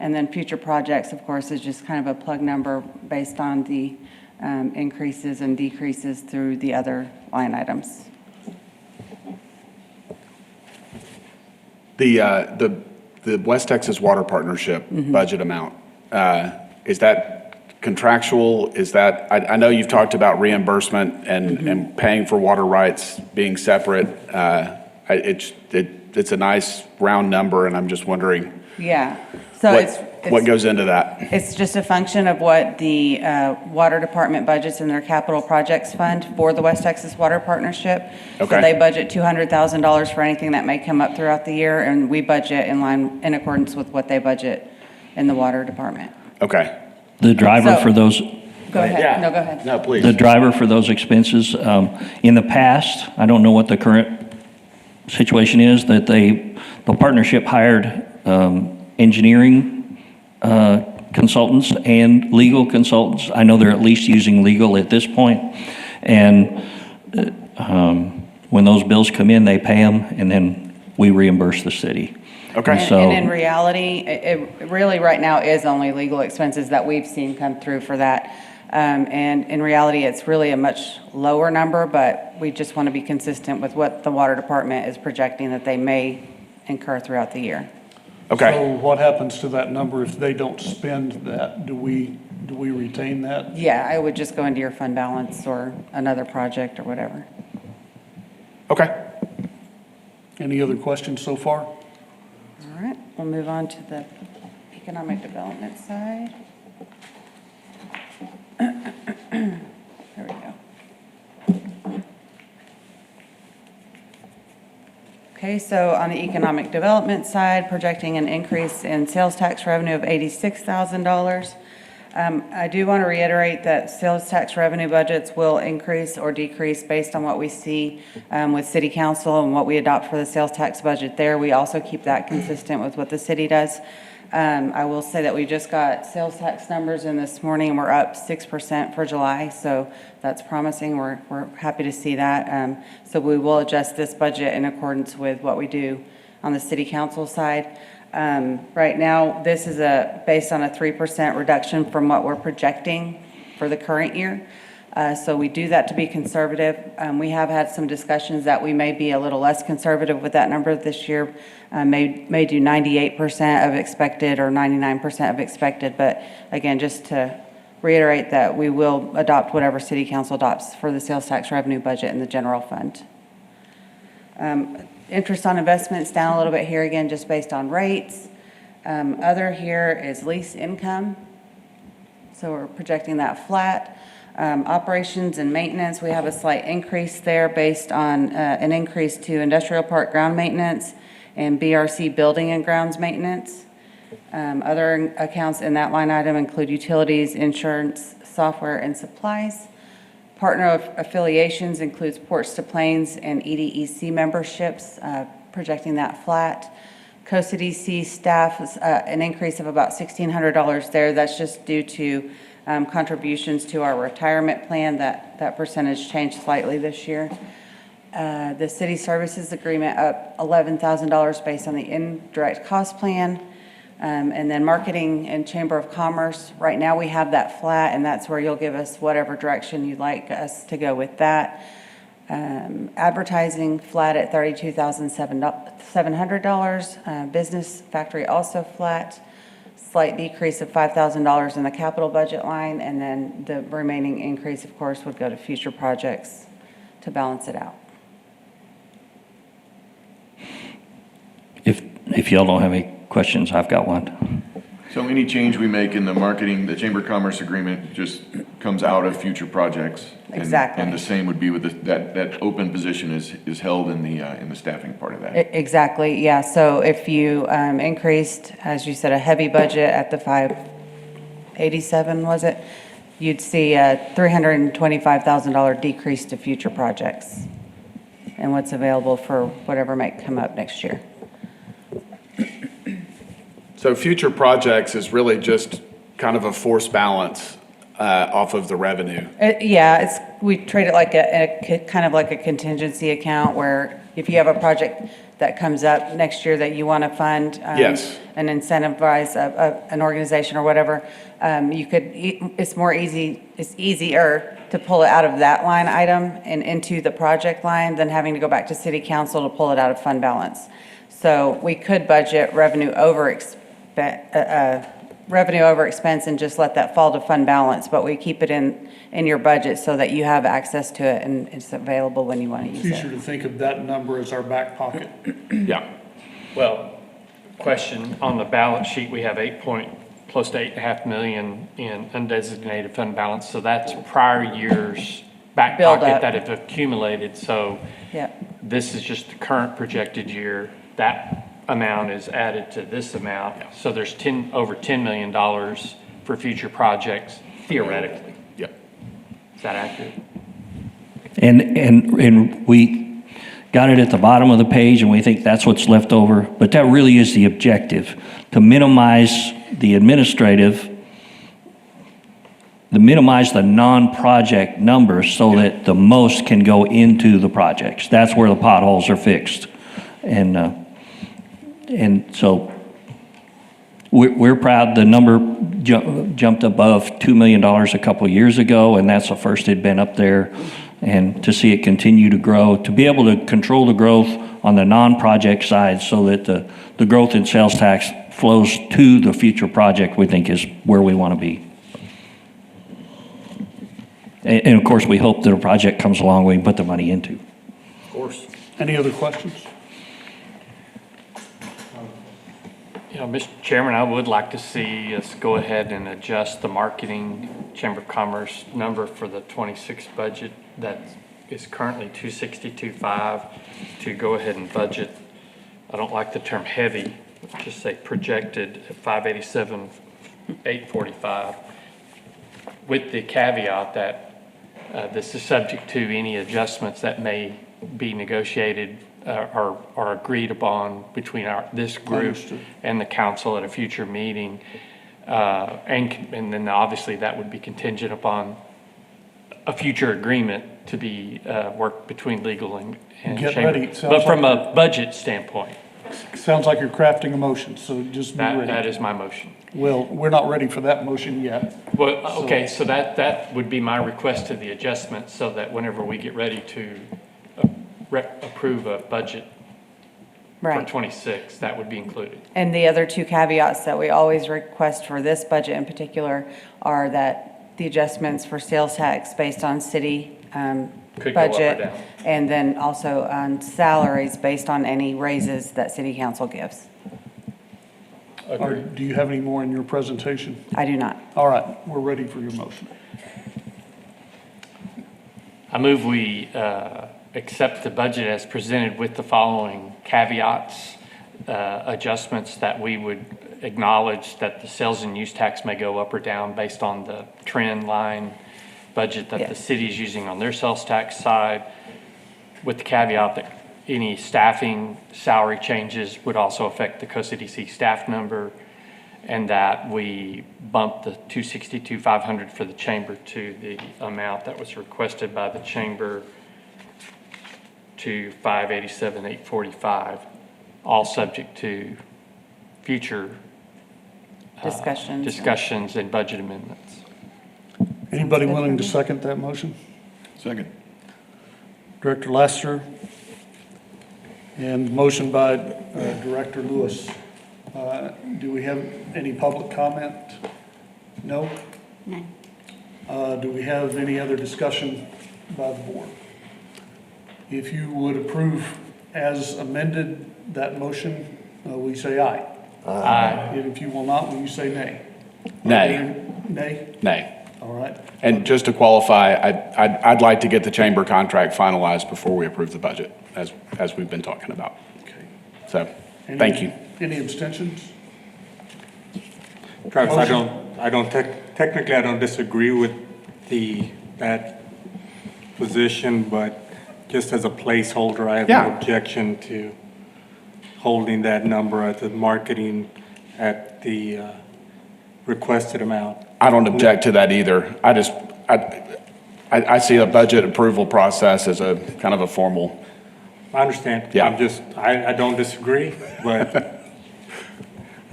And then future projects, of course, is just kind of a plug number based on the increases and decreases through the other line items. The West Texas Water Partnership budget amount, is that contractual? Is that, I know you've talked about reimbursement and paying for water rights being separate. it's a nice round number, and I'm just wondering Yeah. So what goes into that? It's just a function of what the Water Department budgets in their capital projects fund for the West Texas Water Partnership. Okay. So they budget $200,000 for anything that may come up throughout the year, and we budget in accordance with what they budget in the Water Department. Okay. The driver So- for those, Go ahead. No, go ahead. No, please. the driver for those expenses, in the past, I don't know what the current situation is, that the partnership hired engineering consultants and legal consultants. I know they're at least using legal at this point. And when those bills come in, they pay them, and then we reimburse the city. Okay. And So- and in reality, it really right now is only legal expenses that we've seen come through for that. And in reality, it's really a much lower number, but we just want to be consistent with what the Water Department is projecting that they may incur throughout the year. Okay. So what happens to that number if they don't spend that? Do we retain that? Yeah, I would just go into your fund balance or another project or whatever. Okay. Any other questions so far? All right, we'll move on to the economic development side. There we go. Okay, so on the economic development side, projecting an increase in sales tax revenue of $86,000. I do want to reiterate that sales tax revenue budgets will increase or decrease based on what we see with city council and what we adopt for the sales tax budget there. We also keep that consistent with what the city does. I will say that we just got sales tax numbers in this morning, and we're up 6% for July, so that's promising. We're happy to see that. So we will adjust this budget in accordance with what we do on the city council side. Right now, this is based on a 3% reduction from what we're projecting for the current year. So we do that to be conservative. We have had some discussions that we may be a little less conservative with that number this year. May do 98% of expected or 99% of expected. But again, just to reiterate that we will adopt whatever city council adopts for the sales tax revenue budget in the general fund. Interest on investments down a little bit here again, just based on rates. Other here is lease income. So we're projecting that flat. Operations and maintenance, we have a slight increase there based on an increase to industrial park ground maintenance and BRC building and grounds maintenance. Other accounts in that line item include utilities, insurance, software, and supplies. Partner affiliations includes Ports to Plains and EDEC memberships, projecting that flat. Coast EDC staff is an increase of about $1,600 there. That's just due to contributions to our retirement plan. That percentage changed slightly this year. The city services agreement up $11,000 based on the indirect cost plan. And then marketing and Chamber of Commerce, right now we have that flat, and that's where you'll give us whatever direction you'd like us to go with that. Advertising flat at $32,700. Business factory also flat. Slight decrease of $5,000 in the capital budget line, and then the remaining increase, of course, would go to future projects to balance it out. If y'all don't have any questions, I've got one. So any change we make in the marketing, the Chamber of Commerce agreement just comes out of future projects? Exactly. And the same would be with that open position is held in the staffing part of that? Exactly, yeah. So if you increased, as you said, a heavy budget at the 587, was it? You'd see a $325,000 decrease to future projects and what's available for whatever might come up next year. So future projects is really just kind of a force balance off of the revenue. Yeah, we treat it like kind of like a contingency account where if you have a project that comes up next year that you want to fund Yes. and incentivize an organization or whatever, it's easier to pull it out of that line item and into the project line than having to go back to city council to pull it out of fund balance. So we could budget revenue over expense and just let that fall to fund balance, but we keep it in your budget so that you have access to it and it's available when you want to use It's easier it. to think of that number as our back pocket. Yeah. Well, question, on the balance sheet, we have close to 8.5 million in undesignated fund balance. So that's prior years back Build pocket up. that have accumulated. So Yep. this is just the current projected year. That amount is added to this amount. So there's over $10 million for future projects theoretically. Yep. Is that accurate? And we got it at the bottom of the page, and we think that's what's left over. But that really is the objective, to minimize the non-project numbers so that the most can go into the projects. That's where the potholes are fixed. And so we're proud the number jumped above $2 million a couple of years ago, and that's the first it had been up there. And to see it continue to grow, to be able to control the growth on the non-project side so that the growth in sales tax flows to the future project, we think is where we want to be. And of course, we hope that a project comes along we can put the money into. Of course. Any other questions? You know, Mr. Chairman, I would like to see us go ahead and adjust the marketing Chamber of Commerce number for the 26 budget that is currently 262.5 to go ahead and budget. I don't like the term heavy, just say projected at 587,845, with the caveat that this is subject to any adjustments that may be negotiated or agreed upon between this group Understood. and the council at a future meeting. And then obviously that would be contingent upon a future agreement to be worked between legal and Get chamber. ready. It sounds But from like- a budget standpoint, Sounds like you're crafting a motion, so just be that ready. is my motion. Well, we're not ready for that motion yet. Well, okay, so that would be my request to the adjustment, so that whenever we get ready to approve a budget for Right. 26, that would be included. And the other two caveats that we always request for this budget in particular are that the adjustments for sales tax based on city Could go up or budget, down. and then also on salaries based on any raises that city council gives. Do you have any more in your presentation? I do not. All right, we're ready for your motion. I move we accept the budget as presented with the following caveats, adjustments that we would acknowledge that the sales and use tax may go up or down based on the trend line budget that the Yes. city is using on their sales tax side, with the caveat that any staffing salary changes would also affect the COCDC staff number, and that we bump the 262,500 for the chamber to the amount that was requested by the chamber to 587,845, all subject to future discussions and budget amendments. Anybody willing to second that motion? Second. Director Lassiter, and motion by Director Lewis. Do we have any public comment? No? None. Do we have any other discussion by the board? If you would approve as amended that motion, will you say aye? Aye. And if you will not, will you say nay? Nay. Nay? Nay. All right. And just to qualify, I'd like to get the chamber contract finalized before we approve the budget, as we've been talking about. Okay. So, thank you. Any abstentions? Travis, technically, I don't disagree with that position, but just as a placeholder, I have no Yeah. objection to holding that number at the marketing at the requested amount. I don't object to that either. I see a budget approval process as a kind of a formal, I understand. Yeah. I don't disagree, but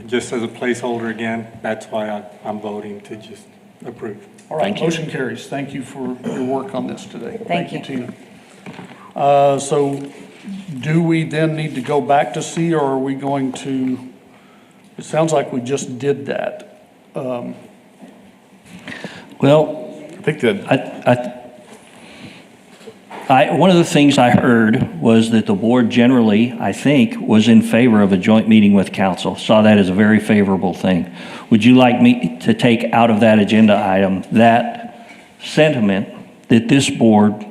just as a placeholder again, that's why I'm voting to just approve. All right, Thank you. motion carries. Thank you for your work on this today. Thank you. Tina. So do we then need to go back to C, or are we going to, it sounds like we just did that. Well, I think that, One of the things I heard was that the board generally, I think, was in favor of a joint meeting with council. Saw that as a very favorable thing. Would you like me to take out of that agenda item that sentiment that this board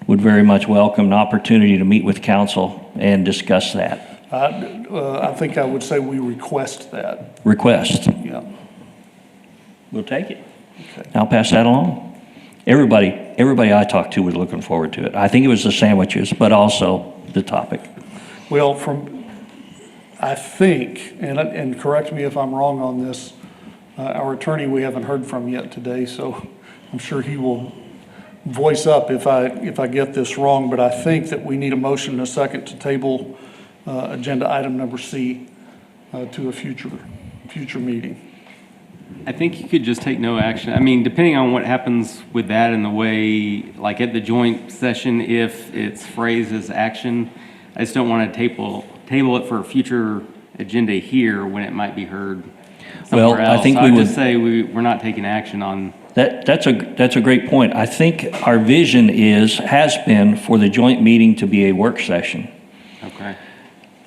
would very much welcome an opportunity to meet with council and discuss that? I think I would say we request that, Request. yeah. We'll take it. I'll pass that along. Everybody I talked to was looking forward to it. I think it was the sandwiches, but also the topic. Well, I think, and correct me if I'm wrong on this, our attorney we haven't heard from yet today, so I'm sure he will voice up if I get this wrong, but I think that we need a motion and a second to table agenda item number C to a future meeting. I think you could just take no action. I mean, depending on what happens with that and the way, like at the joint session, if it's phrased as action, I just don't want to table it for a future agenda here when it might be heard somewhere else. I think I'd we would just say we're not taking action on. That's a great point. I think our vision has been for the joint meeting to be a work session. Okay.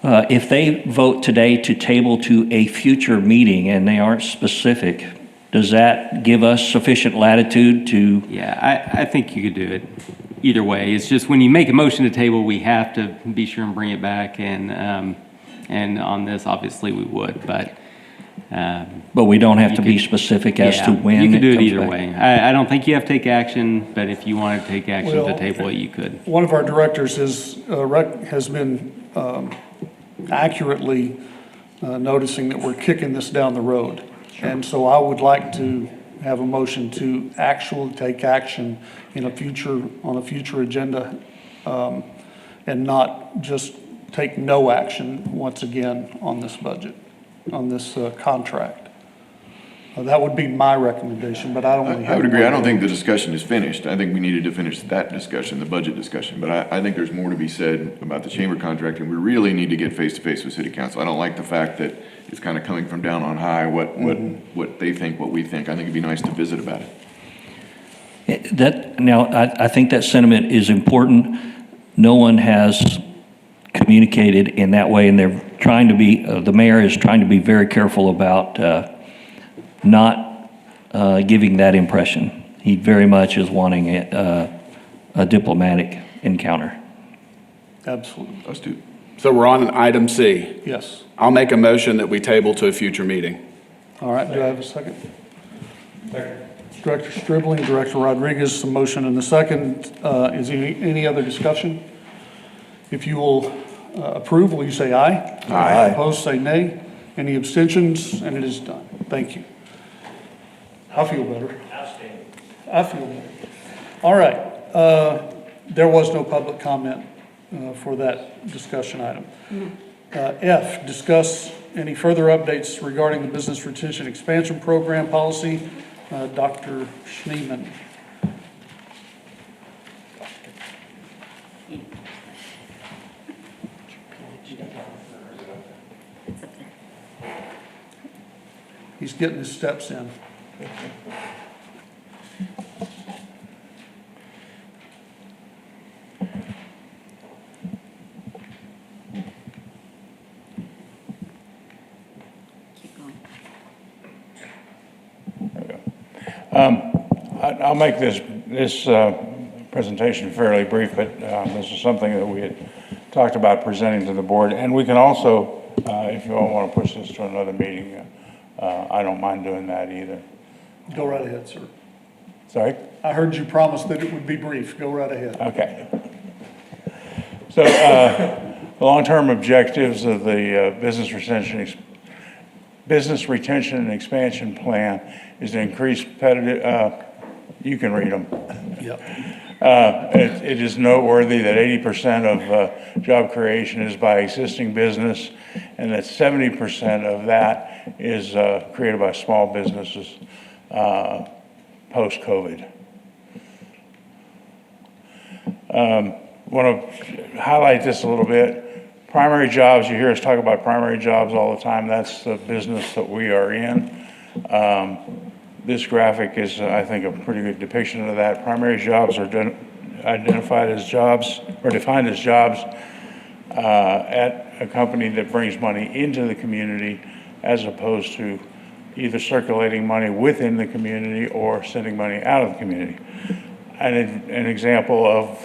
If they vote today to table to a future meeting and they aren't specific, does that give us sufficient latitude to? Yeah, I think you could do it either way. It's just when you make a motion to table, we have to be sure and bring it back. And on this, obviously, we would. But we don't have to be specific as to when. You could do it comes either back. way. I don't think you have to take action, but if you want to take action to table it, you could. One of our directors has been accurately noticing that we're kicking this down the road. And so I would like to have a motion to actually take action on a future agenda, and not just take no action once again on this budget, on this contract. That would be my recommendation, but I don't really have. I would agree. I don't think the discussion is finished. I think we needed to finish that discussion, the budget discussion. But I think there's more to be said about the chamber contract, and we really need to get face-to-face with city council. I don't like the fact that it's kind of coming from down on high, what they think, what we think. I think it'd be nice to visit about it. I think that sentiment is important. No one has communicated in that way, and they're trying to be, the mayor is trying to be very careful about not giving that impression. He very much is wanting a diplomatic encounter. Absolutely. Us too. So we're on item C. Yes. I'll make a motion that we table to a future meeting. All right, do I have a second? Director Stribling, Director Rodriguez, a motion and a second. Is any other discussion? If you will approve, will you say aye? Aye. Opposed, say nay. Any abstentions? And it is done. Thank you. I feel better. I feel better. All right. There was no public comment for that discussion item. F, discuss any further updates regarding the Business Retention Expansion Program policy. Dr. Schneeman. He's getting his steps in. I'll make this presentation fairly brief, but this is something that we had talked about presenting to the board. And we can also, if you all want to push this to another meeting, I don't mind doing that either. Go right ahead, sir. Sorry? I heard you promise that it would be brief. Go right ahead. Okay. So the long-term objectives of the Business Retention and Expansion Plan is to increase competitive, you can read them. Yep. It is noteworthy that 80% of job creation is by existing business, and that 70% of that is created by small businesses post-COVID. Want to highlight this a little bit. Primary jobs, you hear us talk about primary jobs all the time. That's the business that we are in. This graphic is, I think, a pretty good depiction of that. Primary jobs are identified as jobs, or defined as jobs at a company that brings money into the community as opposed to either circulating money within the community or sending money out of the community. And an example of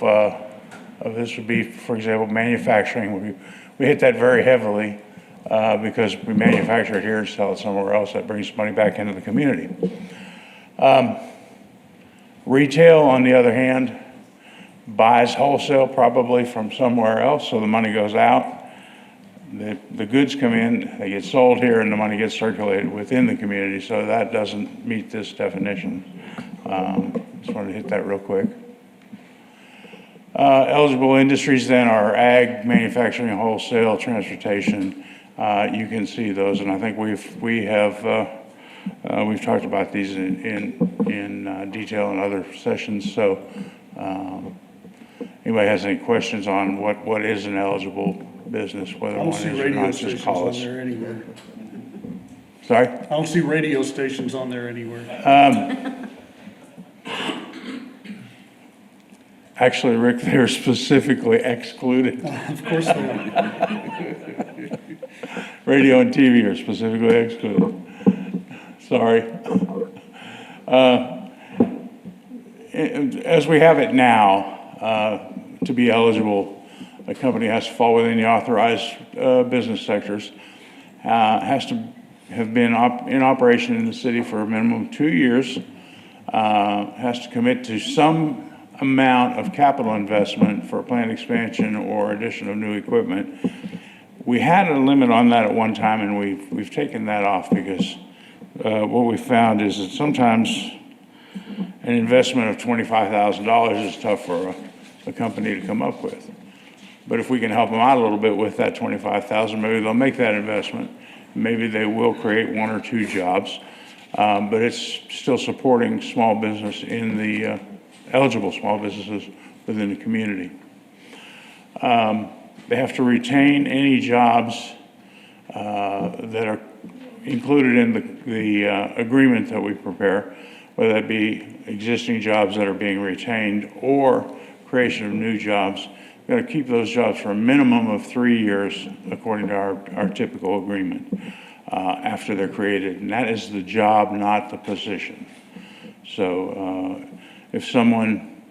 this would be, for example, manufacturing. We hit that very heavily because we manufacture it here and sell it somewhere else. That brings money back into the community. Retail, on the other hand, buys wholesale probably from somewhere else, so the money goes out. The goods come in, they get sold here, and the money gets circulated within the community, so that doesn't meet this definition. Just wanted to hit that real quick. Eligible industries then are ag, manufacturing, wholesale, transportation. You can see those, and I think we've talked about these in detail in other sessions. So, anybody has any questions on what is an eligible business, whether I one don't see is or radio not, just stations call on us. there anywhere. Sorry? I don't see radio stations on there anywhere. Actually, Rick, they're specifically excluded. Of course they are. Radio and TV are specifically excluded. Sorry. As we have it now, to be eligible, a company has to fall within the authorized business sectors, has to have been in operation in the city for a minimum of 2 years, has to commit to some amount of capital investment for plant expansion or addition of new equipment. We had a limit on that at one time, and we've taken that off because what we found is that sometimes an investment of $25,000 is tough for a company to come up with. But if we can help them out a little bit with that $25,000, maybe they'll make that investment. Maybe they will create 1 or 2 jobs, but it's still supporting small business in the eligible small businesses within the community. They have to retain any jobs that are included in the agreement that we prepare, whether that be existing jobs that are being retained or creation of new jobs. We've got to keep those jobs for a minimum of 3 years, according to our typical agreement, after they're created. And that is the job, not the position. So if someone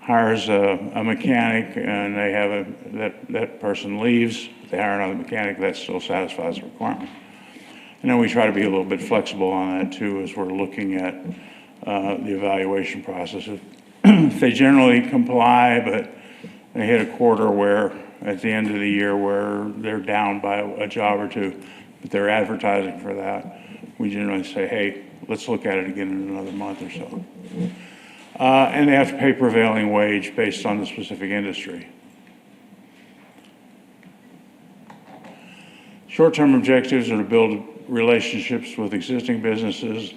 hires a mechanic and they have that person leaves, they hire another mechanic, that still satisfies the requirement. And then we try to be a little bit flexible on that too, as we're looking at the evaluation process. If they generally comply, but they hit a quarter where, at the end of the year, where they're down by a job or two, but they're advertising for that, we generally say, hey, let's look at it again in another month or so. And they have to pay prevailing wage based on the specific industry. Short-term objectives are to build relationships with existing businesses,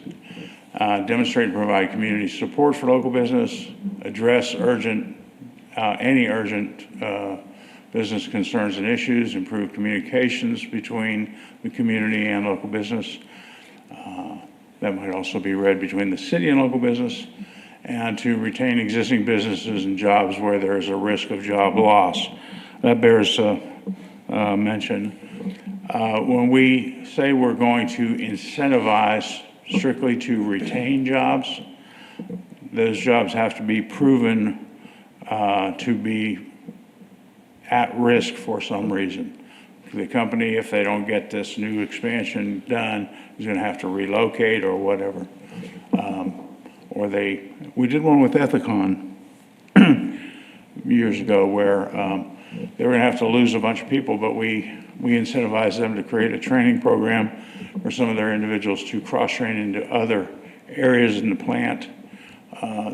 demonstrate and provide community support for local business, address any urgent business concerns and issues, improve communications between the community and local business. That might also be read between the city and local business, and to retain existing businesses and jobs where there is a risk of job loss. That bears mention. When we say we're going to incentivize strictly to retain jobs, those jobs have to be proven to be at risk for some reason. The company, if they don't get this new expansion done, is going to have to relocate or whatever. We did one with Ethicon years ago where they were going to have to lose a bunch of people, but we incentivized them to create a training program for some of their individuals to cross-train into other areas in the plant,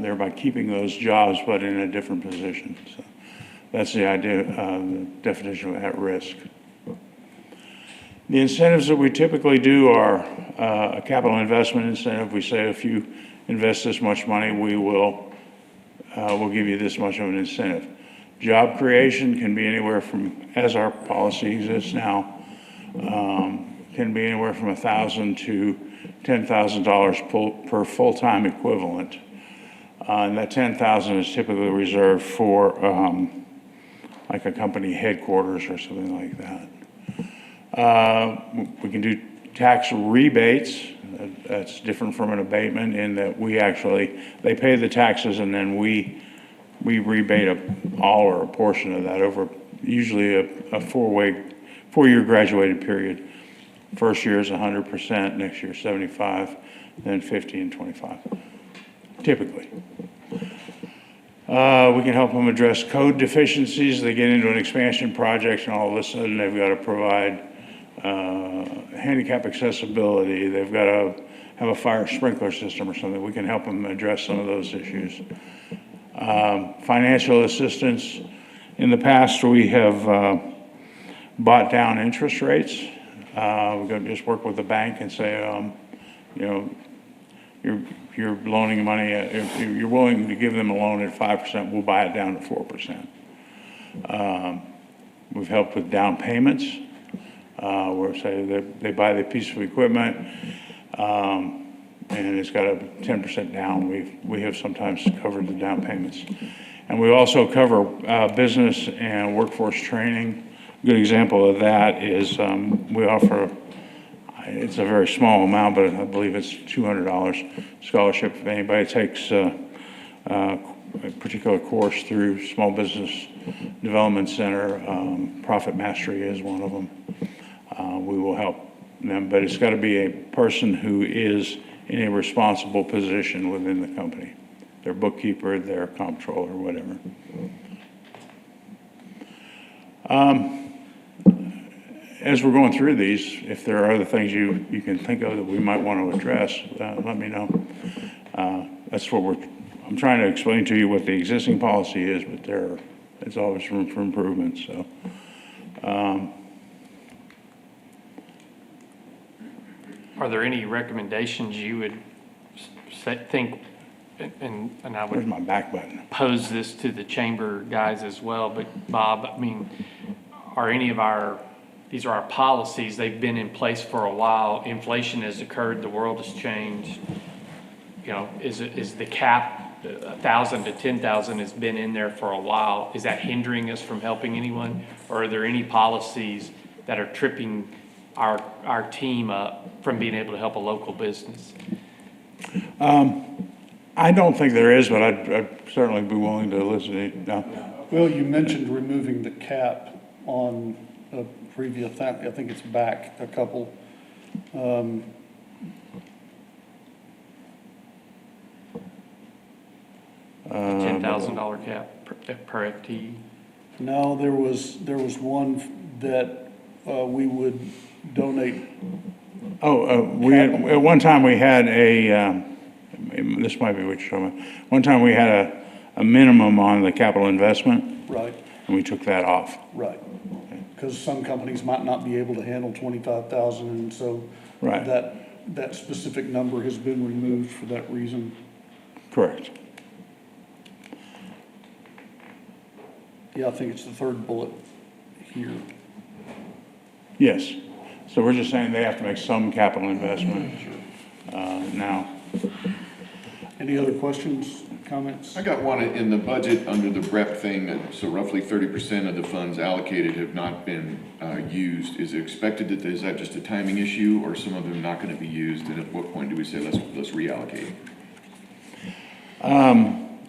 thereby keeping those jobs but in a different position. So that's the idea, the definition of at risk. The incentives that we typically do are a capital investment incentive. We say if you invest this much money, we'll give you this much of an incentive. Job creation can be anywhere from, as our policy exists now, can be anywhere from $1,000 to $10,000 per full-time equivalent. And that 10,000 is typically reserved for, like a company headquarters or something like that. We can do tax rebates. That's different from an abatement in that they pay the taxes and then we rebate all or a portion of that over usually a four-year graduated period. First year is 100%, next year 75, then 50 and 25, typically. We can help them address code deficiencies. They get into an expansion project and all of a sudden they've got to provide handicap accessibility. They've got to have a fire sprinkler system or something. We can help them address some of those issues. Financial assistance. In the past, we have bought down interest rates. We're going to just work with the bank and say, you're loaning money, if you're willing to give them a loan at 5%, we'll buy it down to 4%. We've helped with down payments. Where say they buy the piece of equipment, and it's got a 10% down. We have sometimes covered the down payments. And we also cover business and workforce training. A good example of that is we offer, it's a very small amount, but I believe it's $200 scholarship if anybody takes a particular course through Small Business Development Center. Profit Mastery is one of them. We will help them, but it's got to be a person who is in a responsible position within the company. Their bookkeeper, their comptroller, whatever. As we're going through these, if there are other things you can think of that we might want to address, let me know. That's what I'm trying to explain to you what the existing policy is, but there's always room for improvement, so. Are there any recommendations you would think, and I Where's would my back button? pose this to the chamber guys as well, but Bob, I mean, are any of these are our policies, they've been in place for a while, inflation has occurred, the world has changed. Is the cap, 1,000 to 10,000 has been in there for a while, is that hindering us from helping anyone? Or are there any policies that are tripping our team up from being able to help a local business? I don't think there is, but I'd certainly be willing to listen. No. Well, you mentioned removing the cap on a previous, I think it's back a couple. $10,000 cap per FTE? No, there was one that we would donate. At one time we had this might be what you're talking about. One time we had a minimum on the capital investment. Right. And we took that off. Right. Because some companies might not be able to handle 25,000, and so Right. that specific number has been removed for that reason. Correct. Yeah, I think it's the third bullet here. Yes. So we're just saying they have to make some capital investment now. Any other questions, comments? I got one in the budget under the BREP thing, so roughly 30% of the funds allocated have not been used. Is it expected is that just a timing issue, or some of them not going to be used, and at what point do we say let's reallocate?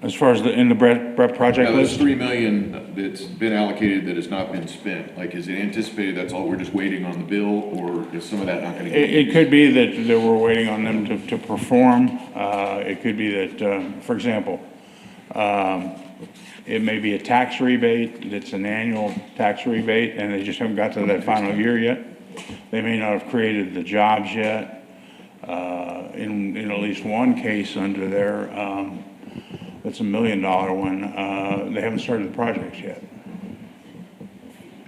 As far as in the BREP project Now, there's list? 3 million that's been allocated that has not been spent. Like, is it anticipated that's all, we're just waiting on the bill, or is some of that not going to get It could be that we're waiting on them to perform. It could be that, for example, it may be a tax rebate, that's an annual tax rebate, and they just haven't got to that final year yet. They may not have created the jobs yet. In at least one case under there, that's $1 million one, they haven't started the project yet.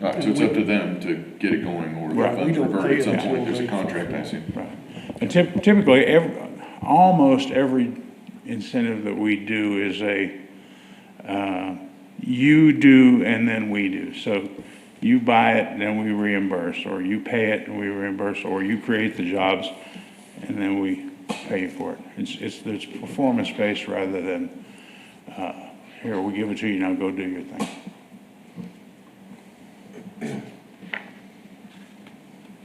All right, so it's up to them to get it going, or the Right. funds revert at some point, there's a contract, I see. Right. And typically, almost every incentive that we do is you do and then we do. So you buy it and then we reimburse, or you pay it and we reimburse, or you create the jobs and then we pay you for it. It's performance-based rather than, here, we give it to you, now go do your thing.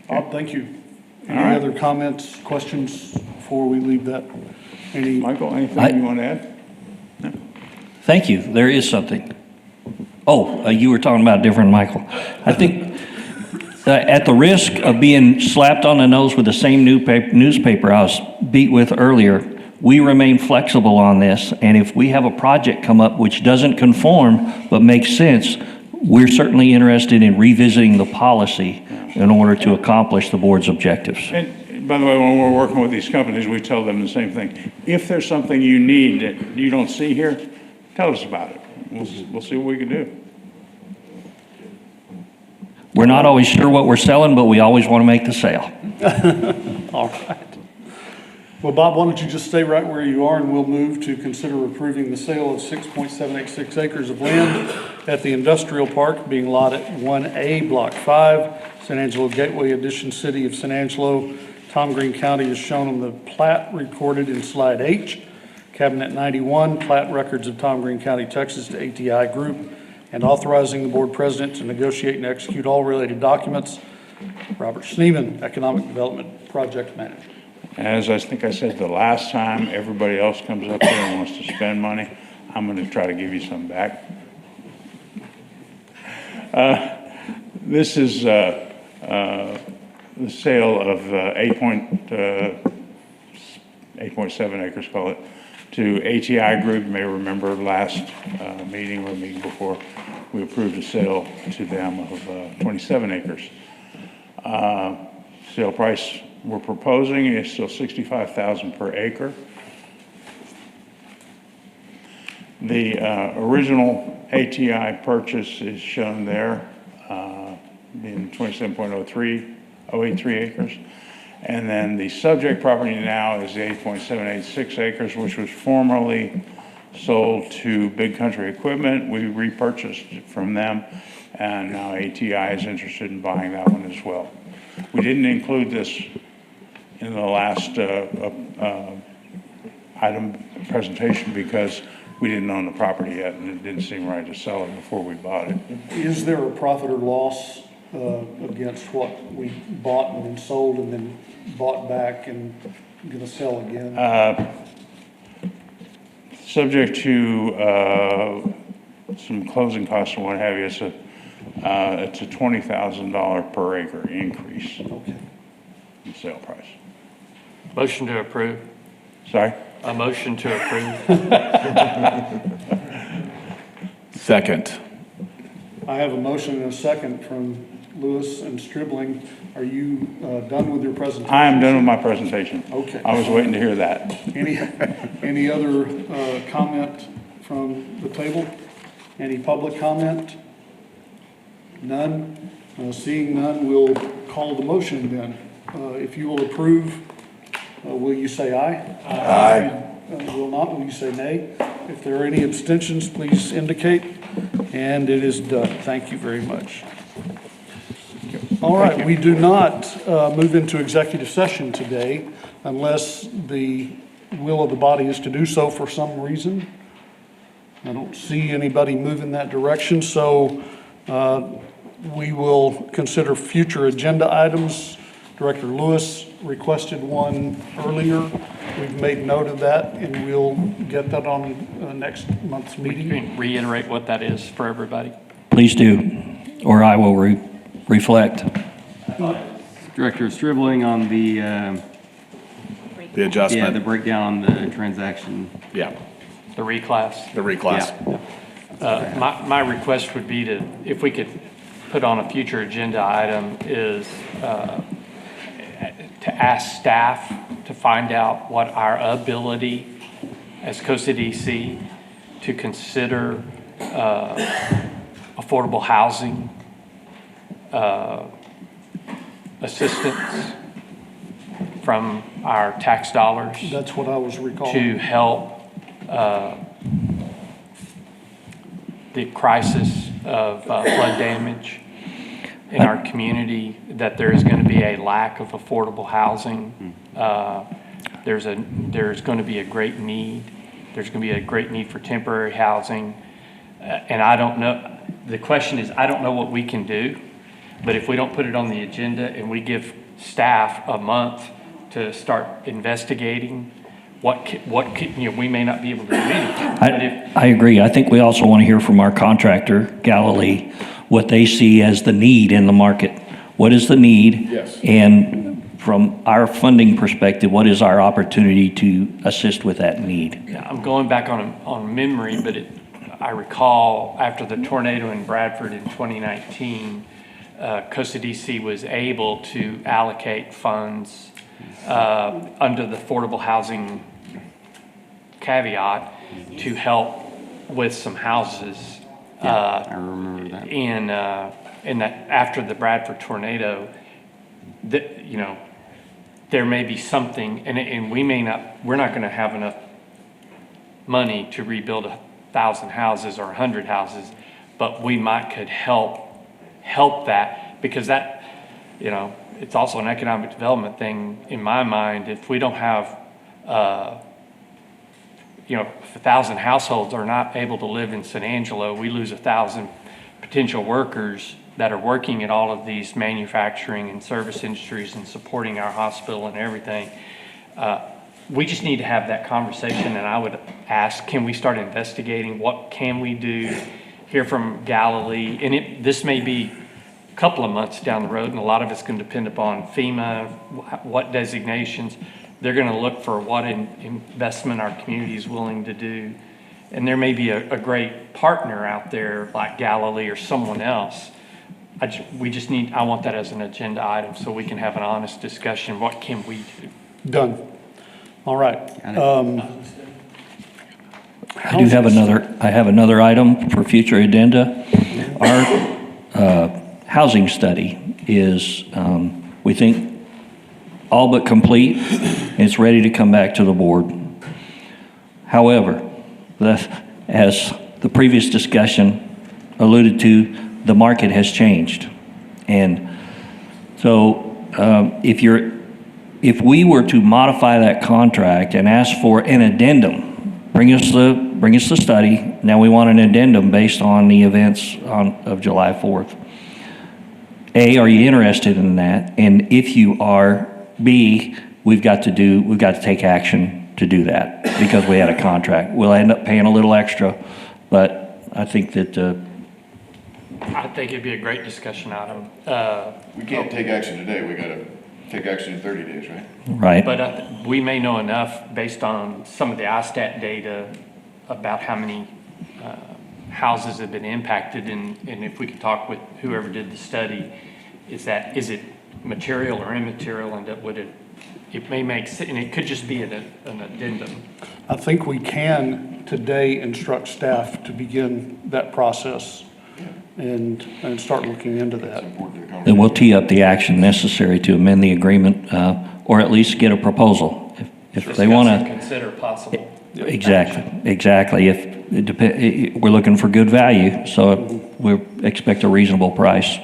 Bob, thank you. Any All right. other comments, questions before we leave that? Any? Michael, anything you want to add? Thank you. There is something. Oh, you were talking about different Michael. I think at the risk of being slapped on the nose with the same newspaper I was beat with earlier, we remain flexible on this. And if we have a project come up which doesn't conform but makes sense, we're certainly interested in revisiting the policy in order to accomplish the board's objectives. And by the way, when we're working with these companies, we tell them the same thing. If there's something you need that you don't see here, tell us about it. We'll see what we can do. We're not always sure what we're selling, but we always want to make the sale. All right. Well, Bob, why don't you just stay right where you are, and we'll move to consider approving the sale of 6.786 acres of land at the industrial park, being lot at 1A, Block 5, San Angelo Gateway Addition, City of San Angelo. Tom Green County is shown on the plat recorded in Slide H. Cabinet 91, plat records of Tom Green County, Texas to ATI Group, and authorizing the board president to negotiate and execute all related documents. Robert Schneeman, Economic Development Project Manager. As I think I said the last time, everybody else comes up here and wants to spend money, I'm going to try to give you some back. This is the sale of 8.7 acres, call it, to ATI Group. You may remember last meeting or meeting before, we approved a sale to them of 27 acres. Sale price we're proposing is still $65,000 per acre. The original ATI purchase is shown there, being 27.083 acres. And then the subject property now is the 8.786 acres, which was formerly sold to Big Country Equipment. We repurchased it from them, and now ATI is interested in buying that one as well. We didn't include this in the last item presentation because we didn't own the property yet, and it didn't seem right to sell it before we bought it. Is there a profit or loss against what we bought and then sold and then bought back and gonna sell again? Subject to some closing costs and what have you, it's a $20,000 per acre increase in sale price. Motion to approve. Sorry? A motion to approve. Second. I have a motion and a second from Lewis and Stribling. Are you done with your presentation? I am done with my presentation. Okay. I was waiting to hear that. Any other comment from the table? Any public comment? None? Seeing none, we'll call the motion then. If you will approve, will you say aye? Aye. Will not, will you say nay? If there are any abstentions, please indicate. And it is done. Thank you very much. All right, we do not move into executive session today unless the will of the body is to do so for some reason. I don't see anybody move in that direction, so we will consider future agenda items. Director Lewis requested one earlier. We've made note of that, and we'll get that on next month's meeting. Can you reiterate what that is for everybody? Please do, or I will reflect. Director Stribling on the adjustment. Yeah, the breakdown on the transaction. Yeah. The reclass? The reclass. Yeah. My request would be to, if we could put on a future agenda item, is to ask staff to find out what our ability as COCDC to consider affordable housing assistance from our tax dollars. That's what I was recalling. To help the crisis of flood damage in our community, that there is going to be a lack of affordable housing there's going to be a great need. There's going to be a great need for temporary housing. And I don't know, the question is, I don't know what we can do, but if we don't put it on the agenda and we give staff a month to start investigating, we may not be able to do anything. But if, I agree. I think we also want to hear from our contractor, Galilee, what they see as the need in the market. What is the need? Yes. And from our funding perspective, what is our opportunity to assist with that need? I'm going back on memory, but I recall after the tornado in Bradford in 2019, Costa DC was able to allocate funds under the affordable housing caveat to help with some houses. I remember that. In that after the Bradford tornado, there may be something, and we're not going to have enough money to rebuild 1,000 houses or 100 houses, but could help that, because that, it's also an economic development thing in my mind. If we don't have, if 1,000 households are not able to live in San Angelo, we lose 1,000 potential workers that are working at all of these manufacturing and service industries and supporting our hospital and everything. We just need to have that conversation, and I would ask, can we start investigating? What can we do? Hear from Galilee, and this may be a couple of months down the road, and a lot of it's going to depend upon FEMA, what designations. They're going to look for what investment our community is willing to do. And there may be a great partner out there like Galilee or someone else. I want that as an agenda item so we can have an honest discussion. What can we do? Done. All right. I do have another item for future agenda. Our housing study is, we think, all but complete, and it's ready to come back to the board. However, as the previous discussion alluded to, the market has changed. And so if we were to modify that contract and ask for an addendum, bring us the study, now we want an addendum based on the events of July 4th. A, are you interested in that? And if you are, B, we've got to take action to do that because we had a contract. We'll end up paying a little extra, but I think that I think it'd be a great discussion item. We can't take action today, we gotta take action in 30 days, right? Right. But we may know enough based on some of the ISTAT data about how many houses have been impacted, and if we could talk with whoever did the study, is it material or immaterial, and it may make sense, and it could just be an addendum. I think we can today instruct staff to begin that process and start looking into that. then we'll tee up the action necessary to amend the agreement, or at least get a proposal. If they want to. Consider possible. Exactly. We're looking for good value, so we expect a reasonable price.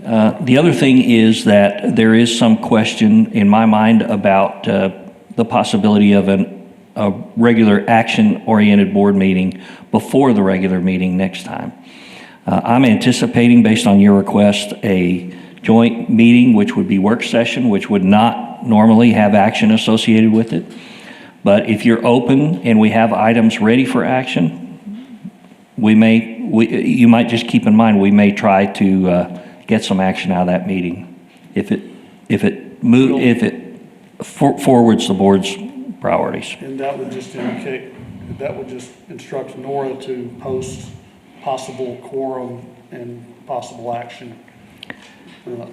The other thing is that there is some question in my mind about the possibility of a regular action-oriented board meeting before the regular meeting next time. I'm anticipating, based on your request, a joint meeting, which would be work session, which would not normally have action associated with it. But if you're open and we have items ready for action, you might just keep in mind, we may try to get some action out of that meeting if it forwards the board's priorities. And that would just instruct Nora to post possible quorum and possible action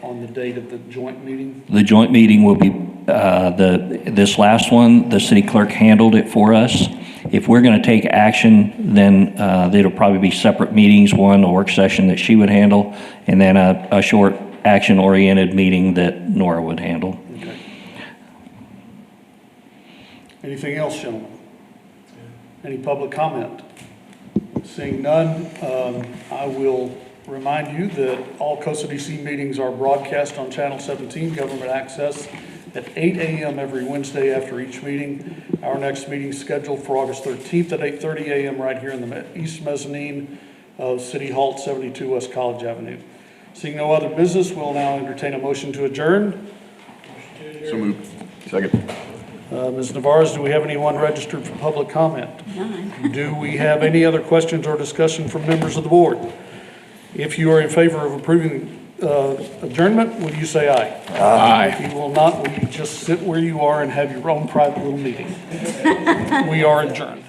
on the date of the joint meeting. The joint meeting will be, this last one, the city clerk handled it for us. If we're going to take action, then it'll probably be separate meetings, one a work session that she would handle, and then a short action-oriented meeting that Nora would handle. Okay. Anything else, gentlemen? Any public comment? Seeing none, I will remind you that all Costa DC meetings are broadcast on Channel 17 Government Access at 8 a.m. every Wednesday after each meeting. Our next meeting is scheduled for August 13th at 8:30 a.m. right here in the east mezzanine of City Hall at 72 West College Avenue. Seeing no other business, we'll now entertain a motion to adjourn. So moved. Second. Ms. Navarez, do we have anyone registered for public comment? None. Do we have any other questions or discussion from members of the board? If you are in favor of approving adjournment, will you say aye? Aye. If you will not, will you just sit where you are and have your own private little meeting? We are adjourned.